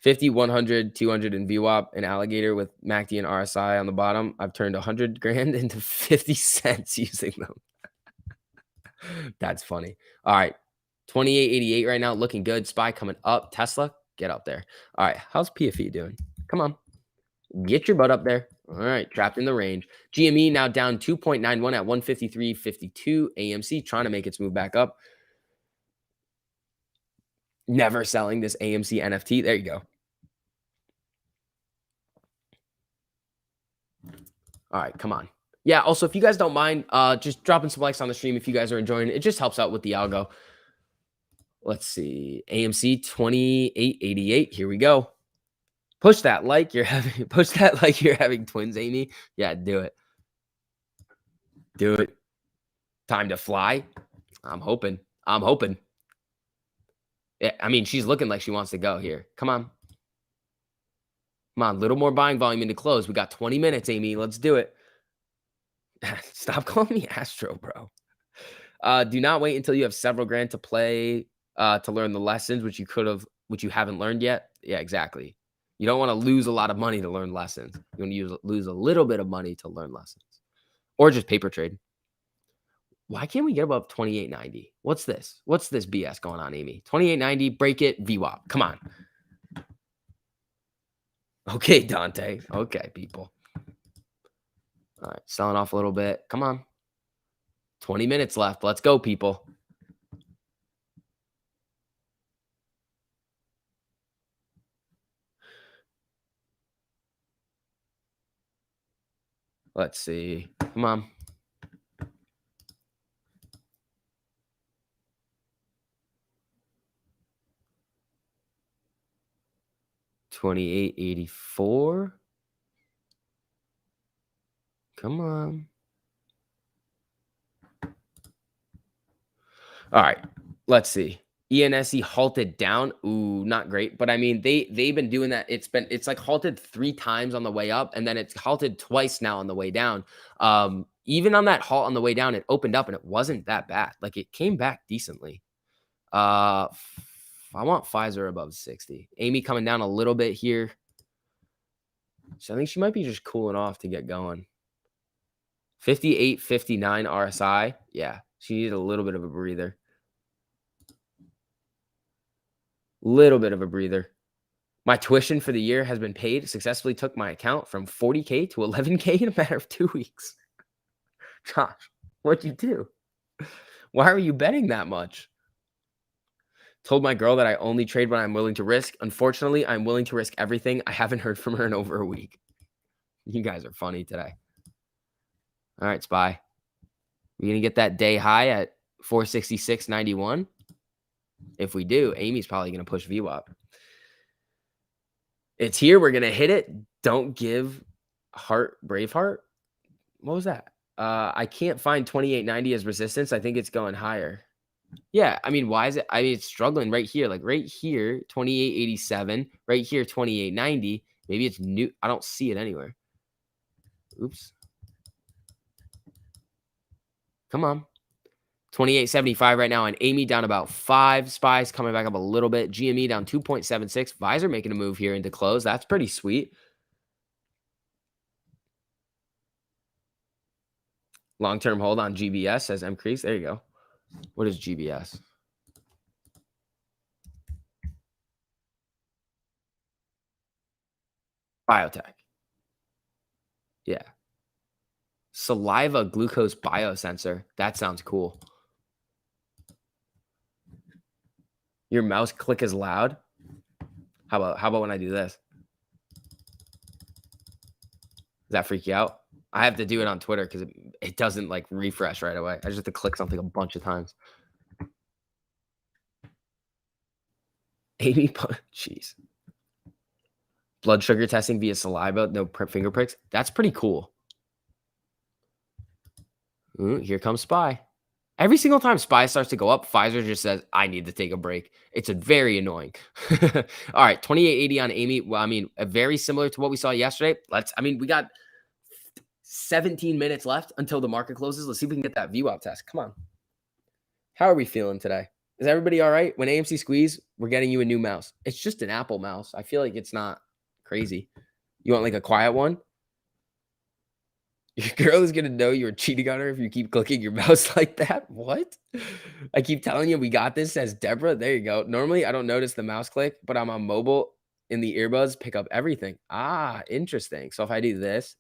50, 100, 200 in VWAP, an alligator with MACD and RSI on the bottom. I've turned 100 grand into 50 cents using them. That's funny. All right. 28.88 right now, looking good. SPY coming up. Tesla, get up there. All right, how's PFE doing? Come on, get your butt up there. All right, trapped in the range. GME now down 2.91 at 153.52. AMC trying to make its move back up. Never selling this AMC NFT. There you go. All right, come on. Yeah, also, if you guys don't mind, just dropping some likes on the stream if you guys are enjoying it. It just helps out with the algo. Let's see. AMC 2888. Here we go. Push that like you're having twins, Amy. Yeah, do it. Do it. Time to fly. I'm hoping. Yeah, I mean, she's looking like she wants to go here. Come on. Come on, little more buying volume into close. We got 20 minutes, Amy. Let's do it. Stop calling me Astro, bro. Do not wait until you have several grand to play to learn the lessons which you haven't learned yet. Yeah, exactly. You don't want to lose a lot of money to learn lessons. You want to lose a little bit of money to learn lessons, or just paper trade. Why can't we get above 28.90? What's this? What's this BS going on, Amy? 28.90, break it, VWAP. Come on. Okay, Dante. Okay, people. All right, selling off a little bit. Come on. 20 minutes left. Let's go, people. Let's see. Come on. $28.84. Come on. All right. Let's see. ENSE halted down. Ooh, not great. But I mean, they've been doing that. It's like halted 3 times on the way up, and then it's halted twice now on the way down. Even on that halt on the way down, it opened up and it wasn't that bad. Like it came back decently. I want Pfizer above 60. Amy coming down a little bit here. So I think she might be just cooling off to get going. 58.59 RSI. Yeah, she needed a little bit of a breather. Little bit of a breather. My tuition for the year has been paid. Successfully took my account from 40K to 11K in a matter of 2 weeks. Josh, what'd you do? Why are you betting that much? Told my girl that I only trade when I'm willing to risk. Unfortunately, I'm willing to risk everything. I haven't heard from her in over a week. You guys are funny today. All right, SPY. We're going to get that day high at 466.91. If we do, Amy's probably going to push VWAP. It's here. We're going to hit it. Don't give Braveheart. What was that? I can't find 28.90 as resistance. I think it's going higher. Yeah, I mean, why is it? I mean, it's struggling right here. Like right here, 28.87. Right here, 28.90. Maybe it's new. I don't see it anywhere. Oops. Come on. 28.75 right now. And Amy down about 5. SPY's coming back up a little bit. GME down 2.76. Visor making a move here into close. That's pretty sweet. Long-term hold on GBS, says M. Crease. There you go. What is GBS? Biotech. Yeah. Saliva glucose biosensor. That sounds cool. Your mouse click is loud. How about when I do this? Does that freak you out? I have to do it on Twitter because it doesn't like refresh right away. I just have to click something a bunch of times. Amy, jeez. Blood sugar testing via saliva, no finger pricks. That's pretty cool. Ooh, here comes SPY. Every single time SPY starts to go up, Pfizer just says, I need to take a break. It's very annoying. All right, 28.80 on Amy. Well, I mean, very similar to what we saw yesterday. We got 17 minutes left until the market closes. Let's see if we can get that VWAP test. Come on. How are we feeling today? Is everybody all right? When AMC squeeze, we're getting you a new mouse. It's just an Apple mouse. I feel like it's not crazy. You want like a quiet one? Your girl is going to know you're cheating on her if you keep clicking your mouse like that. What? I keep telling you we got this, says Deborah. There you go. Normally, I don't notice the mouse click, but I'm on mobile in the earbuds, pick up everything. Ah, interesting. So if I do this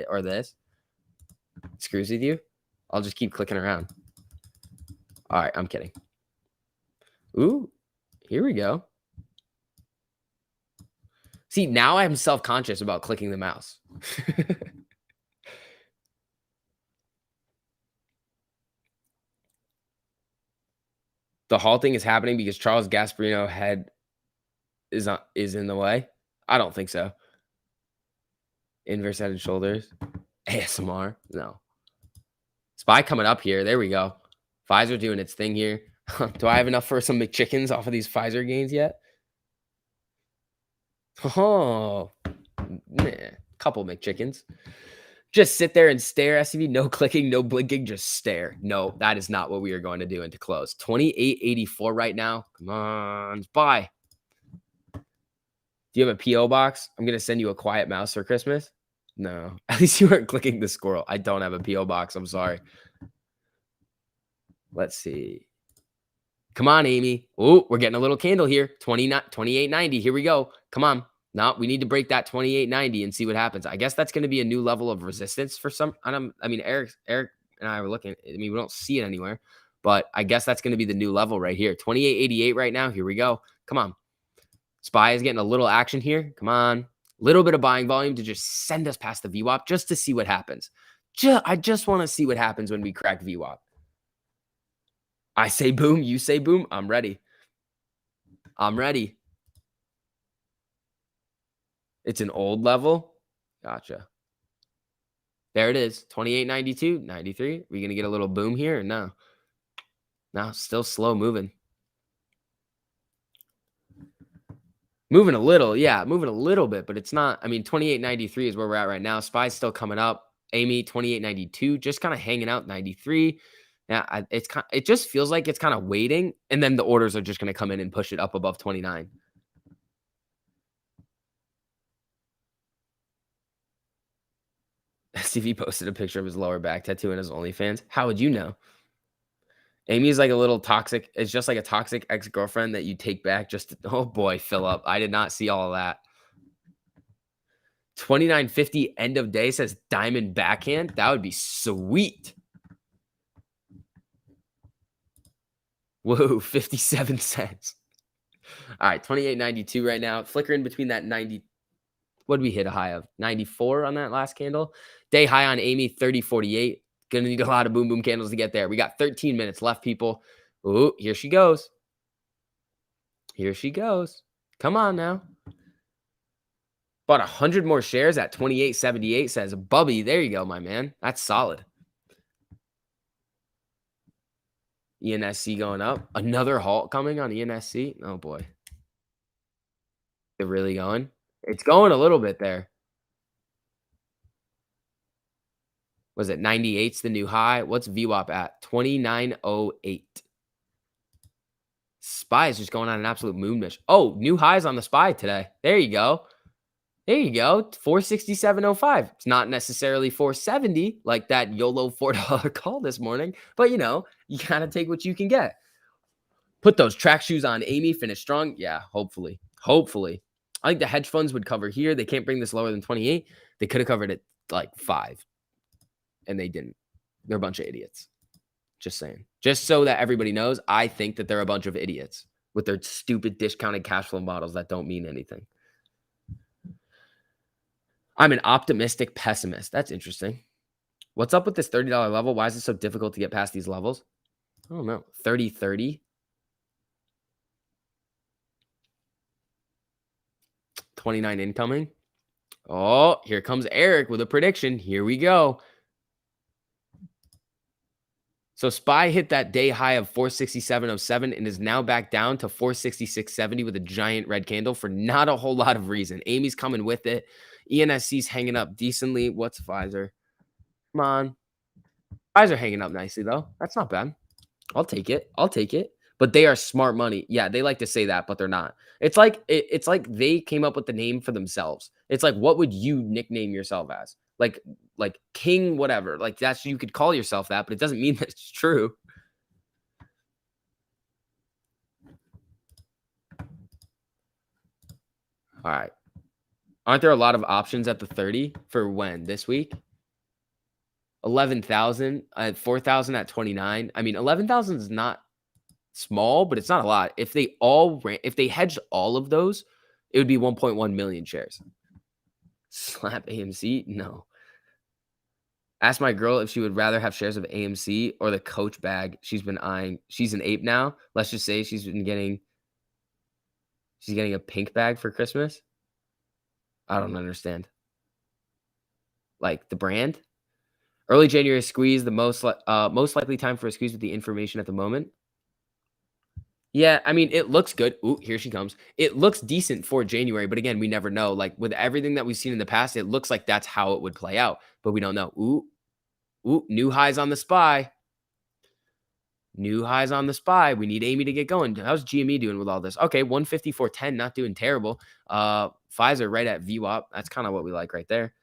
or this, it screws with you. I'll just keep clicking around. All right, I'm kidding. Ooh, Here we go. See, now I'm self-conscious about clicking the mouse. The halting is happening because Charles Gasparino head is in the way. I don't think so. Inverse head and shoulders. ASMR. No. SPY coming up here. There we go. Pfizer doing its thing here. Do I have enough for some McChickens off of these Pfizer gains yet? Oh, nah, couple McChickens. Just sit there and stare, SCV. No clicking, no blinking, just stare. No, that is not what we are going to do into close. 28.84 right now. Come on, SPY. Do you have a P.O. box? I'm going to send you a quiet mouse for Christmas. No, at least you weren't clicking the squirrel. I don't have a P.O. box. I'm sorry. Let's see. Come on, Amy. Oh, we're getting a little candle here. 28.90. Here we go. Come on. No, we need to break that 28.90 and see what happens. I guess that's going to be a new level of resistance for some. I mean, Eric and I were looking. I mean, we don't see it anywhere, but I guess that's going to be the new level right here. 28.88 right now. Here we go. Come on. SPY is getting a little action here. Come on. Little bit of buying volume to just send us past the VWAP just to see what happens. I just want to see what happens when we crack VWAP. I say boom, you say boom. I'm ready. I'm ready. It's an old level. Gotcha. There it is. 28.92, 93. We going to get a little boom here or no? No, still slow moving. Moving a little. Yeah, moving a little bit, but it's not. I mean, 28.93 is where we're at right now. SPY's still coming up. Amy, 28.92, just kind of hanging out 93. Yeah, it just feels like it's kind of waiting, and then the orders are just going to come in and push it up above 29. CV posted a picture of his lower back tattoo in his OnlyFans. How would you know? Amy's like a little toxic. It's just like a toxic ex-girlfriend that you take back just to, oh boy, Philip. I did not see all of that. 29.50 end of day says diamond backhand. That would be sweet. Whoa, 57 cents. All right, 28.92 right now. Flickering between that 90. What did we hit a high of? 94 on that last candle. Day high on Amy, 30.48. Gonna need a lot of boom boom candles to get there. We got 13 minutes left, people. Ooh, here she goes. Here she goes. Come on now. Bought 100 more shares at 28.78 says Bubby. There you go, my man. That's solid. ENSC going up. Another halt coming on ENSC. Oh boy. They're really going. It's going a little bit there. Was it 98's the new high? What's VWAP at? 29.08. SPY is just going on an absolute moon mish. Oh, new highs on the SPY today. There you go. There you go. 467.05. It's not necessarily 470 like that YOLO $4 call this morning, but you know, you gotta take what you can get. Put those track shoes on, Amy. Finish strong. Yeah, hopefully. Hopefully. I think the hedge funds would cover here. They can't bring this lower than 28. They could have covered it like 5. And they didn't. They're a bunch of idiots. Just saying. Just so that everybody knows, I think that they're a bunch of idiots with their stupid discounted cash flow models that don't mean anything. I'm an optimistic pessimist. That's interesting. What's up with this $30 level? Why is it so difficult to get past these levels? I don't know. 30.30. 29 incoming. Oh, here comes Eric with a prediction. Here we go. So SPY hit that day high of 467.07 and is now back down to 466.70 with a giant red candle for not a whole lot of reason. Amy's coming with it. ENSC's hanging up decently. What's Pfizer? Come on. Pfizer hanging up nicely, though. That's not bad. I'll take it. I'll take it. But they are smart money. Yeah, they like to say that, but they're not. It's like they came up with the name for themselves. It's like, what would you nickname yourself as? Like King whatever. Like that's you could call yourself that, but it doesn't mean that it's true. All right. Aren't there a lot of options at the 30 for when? This week? 11,000 at 4,000 at 29. I mean, 11,000 is not small, but it's not a lot. If they hedged all of those, it would be 1.1 million shares. Slap AMC? No. Ask my girl if she would rather have shares of AMC or the Coach bag she's been eyeing. She's an ape now. Let's just say she's getting a pink bag for Christmas. I don't understand. Like the brand? Early January squeeze, the most likely time for a squeeze with the information at the moment. Yeah, I mean, it looks good. Ooh, here she comes. It looks decent for January, but again, we never know. Like with everything that we've seen in the past, it looks like that's how it would play out, but we don't know. Ooh, new highs on the SPY. New highs on the SPY. We need Amy to get going. How's GME doing with all this? Okay, 154.10, not doing terrible. Pfizer right at VWAP. That's kind of what we like right there.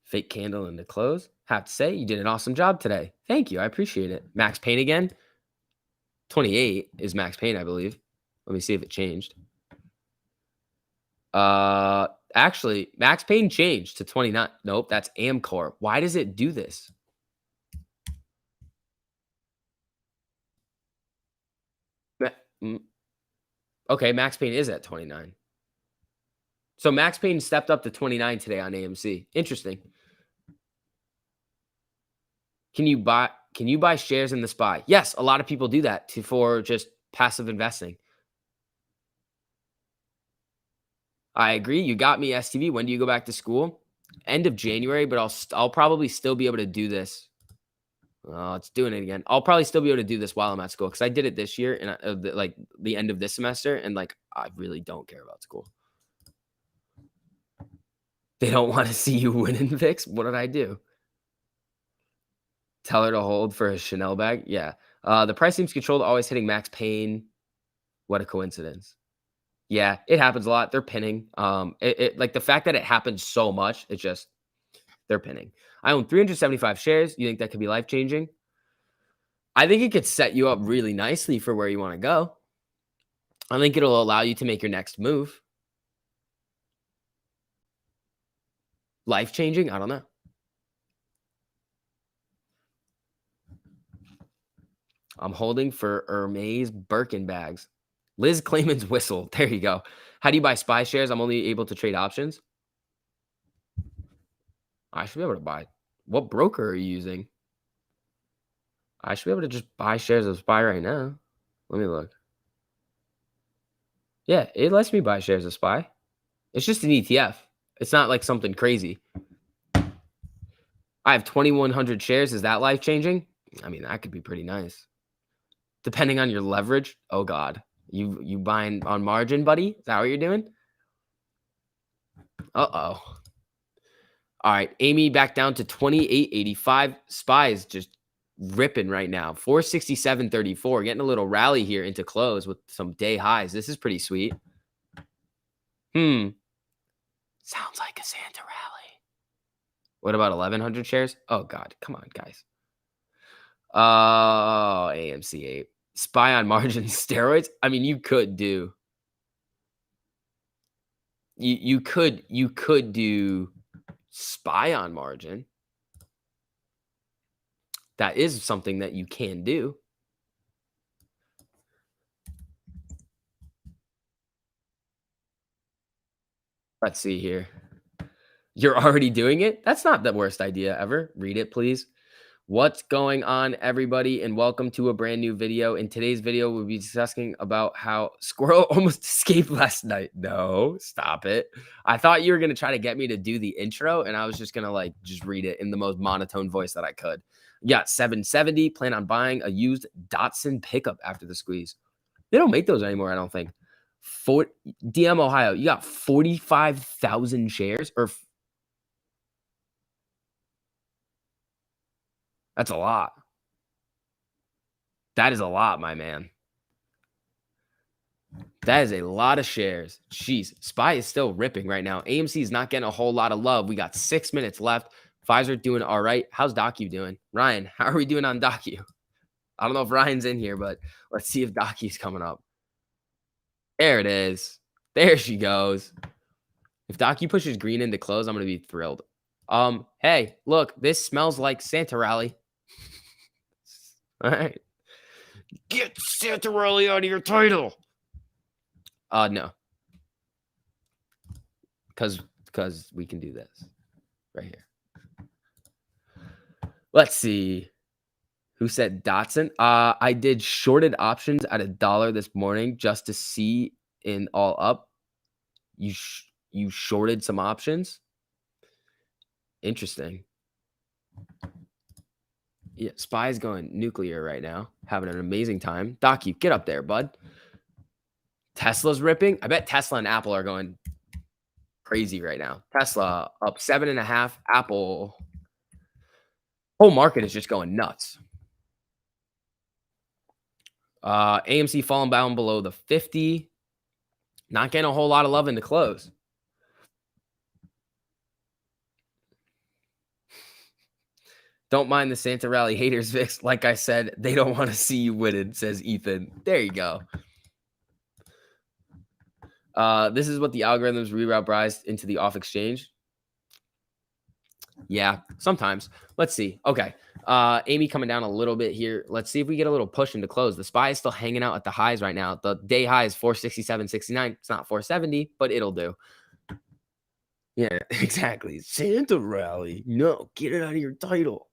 Fake candle in the close. Have to say, you did an awesome job today. Thank you. I appreciate it. Max Payne again. 28 is Max Payne, I believe. Let me see if it changed. Actually, Max Payne changed to 29. Nope, that's Amcor. Why does it do this? Okay, Max Payne is at 29. So Max Payne stepped up to 29 today on AMC. Interesting. Can you buy shares in the SPY? Yes, a lot of people do that for just passive investing. I agree. You got me, STV. When do you go back to school? End of January, but I'll probably still be able to do this. Oh, it's doing it again. I'll probably still be able to do this while I'm at school because I did it this year and like the end of this semester, and like I really don't care about school. They don't want to see you win in VIX. What did I do? Tell her to hold for a Chanel bag. Yeah. The price seems controlled, always hitting Max Payne. What a coincidence. Yeah, it happens a lot. They're pinning. Like the fact that it happens so much, it's just they're pinning. I own 375 shares. You think that could be life changing? I think it could set you up really nicely for where you want to go. I think it'll allow you to make your next move. Life changing? I don't know. I'm holding for Hermes Birkin bags. Liz Clayman's whistle. There you go. How do you buy SPY shares? I'm only able to trade options. I should be able to buy. What broker are you using? I should be able to just buy shares of SPY right now. Let me look. Yeah, it lets me buy shares of SPY. It's just an ETF. It's not like something crazy. I have 2,100 shares. Is that life changing? I mean, that could be pretty nice. Depending on your leverage. Oh God, you buying on margin, buddy? Is that what you're doing? Uh-oh. All right, Amy back down to 28.85. SPY is just ripping right now. 467.34. Getting a little rally here into close with some day highs. This is pretty sweet. Sounds like a Santa rally. What about 1,100 shares? Oh God, come on, guys. Oh, AMC 8. SPY on margin steroids. I mean, you could do. You could do SPY on margin. That is something that you can do. Let's see here. You're already doing it? That's not the worst idea ever. Read it, please. What's going on, everybody, and welcome to a brand new video. In today's video, we'll be discussing about how Squirrel almost escaped last night. No, stop it. I thought you were going to try to get me to do the intro, and I was just going to like just read it in the most monotone voice that I could. You got 770. Plan on buying a used Datsun pickup after the squeeze. They don't make those anymore, I don't think. DM Ohio, you got 45,000 shares or that's a lot. That is a lot, my man. That is a lot of shares. Jeez, SPY is still ripping right now. AMC is not getting a whole lot of love. We got 6 minutes left. Pfizer doing all right. How's Docu doing? Ryan, how are we doing on Docu? I don't know if Ryan's in here, but let's see if Docu's coming up. There it is. There she goes. If Docu pushes green into close, I'm going to be thrilled. Hey, look, this smells like Santa Rally. All right. Get Santa Rally out of your title. No. Because we can do this right here. Let's see. Who said Dotson? I did shorted options at $1 this morning just to see in all up. You shorted some options? Interesting. Yeah, Spy's going nuclear right now. Having an amazing time. Doc, you get up there, bud. Tesla's ripping. I bet Tesla and Apple are going crazy right now. Tesla up 7.5. Apple. Whole market is just going nuts. AMC falling down below the 50. Not getting a whole lot of love in the close. Don't mind the Santa Rally haters, Vix. Like I said, they don't want to see you winning, says Ethan. There you go. This is what the algorithms reroute buys into the off exchange. Yeah, sometimes. Let's see. Okay. Amy coming down a little bit here. Let's see if we get a little push into close. The SPY is still hanging out at the highs right now. The day high is 467.69. It's not 470, but it'll do. Yeah, exactly. Santa Rally. No, get it out of your title.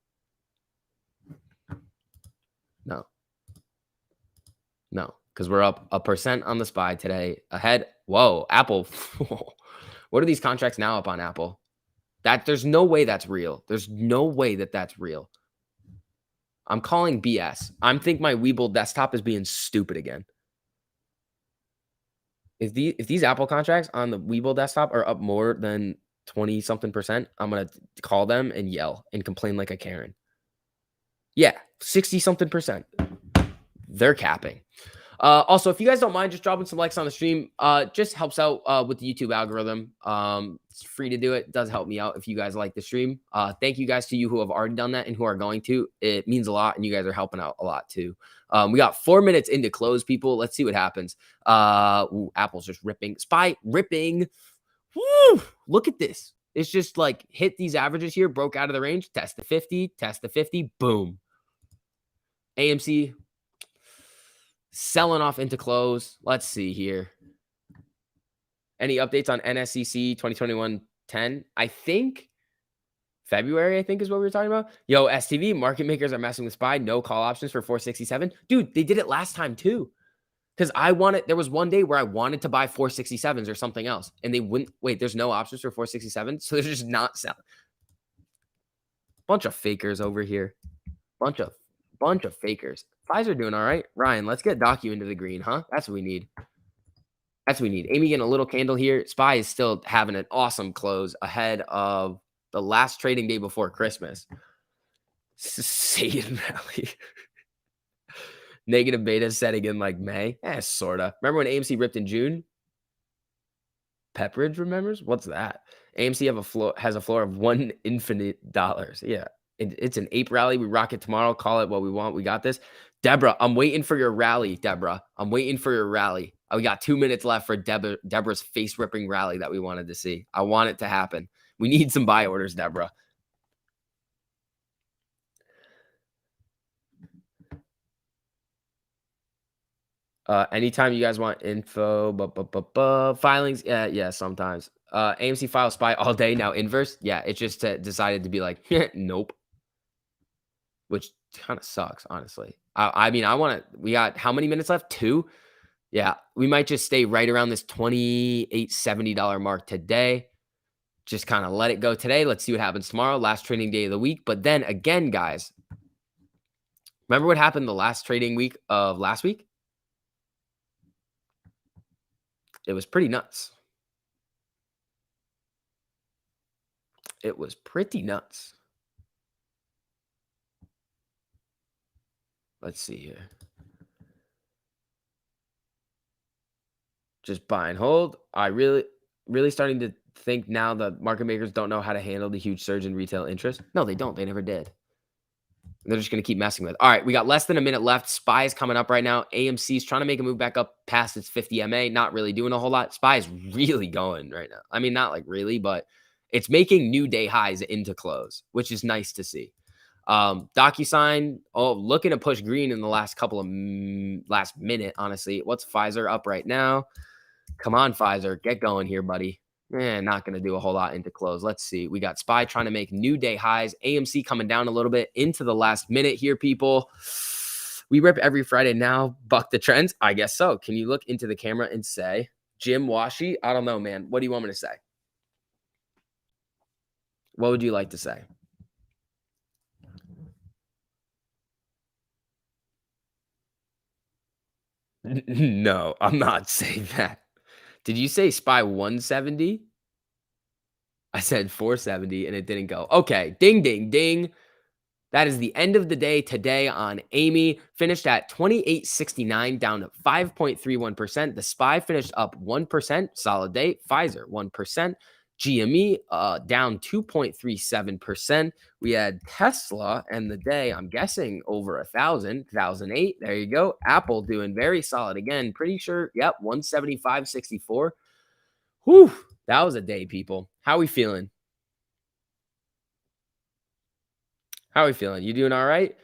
No, because we're up 1% on the SPY today. Ahead. Whoa, Apple. What are these contracts now up on Apple? There's no way that's real. There's no way that that's real. I'm calling BS. I'm think my Weeble desktop is being stupid again. If these Apple contracts on the Weeble desktop are up more than 20 something percent, I'm gonna call them and yell and complain like a Karen. Yeah, 60 something percent. They're capping. Also, if you guys don't mind just dropping some likes on the stream, just helps out with the YouTube algorithm. It's free to do it. It does help me out if you guys like the stream. Thank you guys to you who have already done that and who are going to. It means a lot, and you guys are helping out a lot too. We got 4 minutes into close, people. Let's see what happens. Apple's just ripping. SPY ripping. Woo! Look at this. It's just like hit these averages here, broke out of the range, test the 50, boom. AMC selling off into close. Let's see here. Any updates on NSCC 2021-10? I think February, is what we were talking about. Yo, STV, market makers are messing with SPY. No call options for 467. Dude, they did it last time too. Because there was one day where I wanted to buy 467s or something else. And they wouldn't, wait, there's no options for 467. So they're just not selling. Bunch of fakers over here. Bunch of fakers. Pfizer doing all right. Ryan, let's get Docu into the green, huh? That's what we need. Amy getting a little candle here. SPY is still having an awesome close ahead of the last trading day before Christmas. Satan Rally. Negative beta setting in like May. Sorta. Remember when AMC ripped in June? Pepperidge remembers? What's that? AMC has a floor of $1 infinite. Yeah. It's an ape rally. We rock it tomorrow. Call it what we want. We got this. Deborah, I'm waiting for your rally, Deborah. I'm waiting for your rally. We got 2 minutes left for Deborah's face-ripping rally that we wanted to see. I want it to happen. We need some buy orders, Deborah. Anytime you guys want info, filings, yeah, sometimes. AMC file SPY all day, now inverse. Yeah, it just decided to be like, nope. Which kind of sucks, honestly. I mean, we got how many minutes left? 2? Yeah, we might just stay right around this $28.70 mark today. Just kind of let it go today. Let's see what happens tomorrow. Last trading day of the week. But then again, guys, remember what happened the last trading week of last week? It was pretty nuts. It was pretty nuts. Let's see here. Just buy and hold. I really starting to think now that market makers don't know how to handle the huge surge in retail interest. No, they don't. They never did. They're just going to keep messing with it. All right, we got less than a minute left. SPY is coming up right now. AMC is trying to make a move back up past its 50 MA. Not really doing a whole lot. SPY is really going right now. I mean, not like really, but It's making new day highs into close, which is nice to see. DocuSign, looking to push green in the last couple of last minute, honestly. What's Pfizer up right now? Come on, Pfizer, get going here, buddy. Not going to do a whole lot into close. Let's see. We got SPY trying to make new day highs. AMC coming down a little bit into the last minute here, people. We rip every Friday now. Buck the trends? I guess so. Can you look into the camera and say, Jim Washi? I don't know, man. What do you want me to say? What would you like to say? No, I'm not saying that. Did you say SPY 170? I said 470 and it didn't go. Okay, ding, ding, ding. That is the end of the day today on Amy. Finished at 28.69, down to 5.31%. The SPY finished up 1%. Solid day. Pfizer 1%. GME down 2.37%. We had Tesla and the day, I'm guessing, over 1,008. There you go. Apple doing very solid again. Pretty sure, yep, 175.64. Whew, that was a day, people. How we feeling? How are we feeling? You doing all right?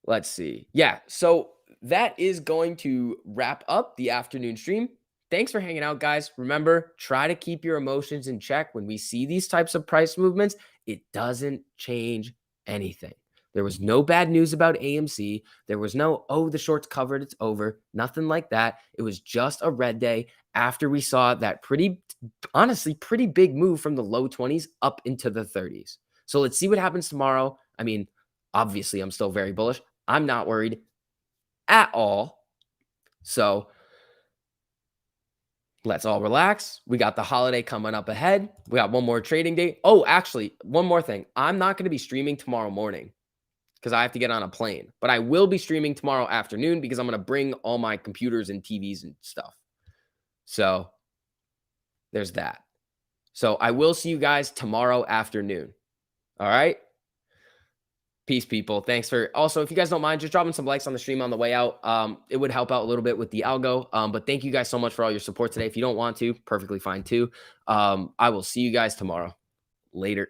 Let's see. Yeah, so that is going to wrap up the afternoon stream. Thanks for hanging out, guys. Remember, try to keep your emotions in check. When we see these types of price movements, it doesn't change anything. There was no bad news about AMC. There was no, oh, the short's covered, it's over. Nothing like that. It was just a red day after we saw that honestly, pretty big move from the low 20s up into the 30s. So let's see what happens tomorrow. I mean, obviously, I'm still very bullish. I'm not worried at all. So let's all relax. We got the holiday coming up ahead. We got one more trading day. Oh, actually, one more thing. I'm not going to be streaming tomorrow morning because I have to get on a plane. But I will be streaming tomorrow afternoon because I'm going to bring all my computers and TVs and stuff. So there's that. So I will see you guys tomorrow afternoon. All right? Peace, people. Thanks for also, if you guys don't mind, just dropping some likes on the stream on the way out. It would help out a little bit with the algo. But thank you guys so much for all your support today. If you don't want to, perfectly fine too. I will see you guys tomorrow. Later.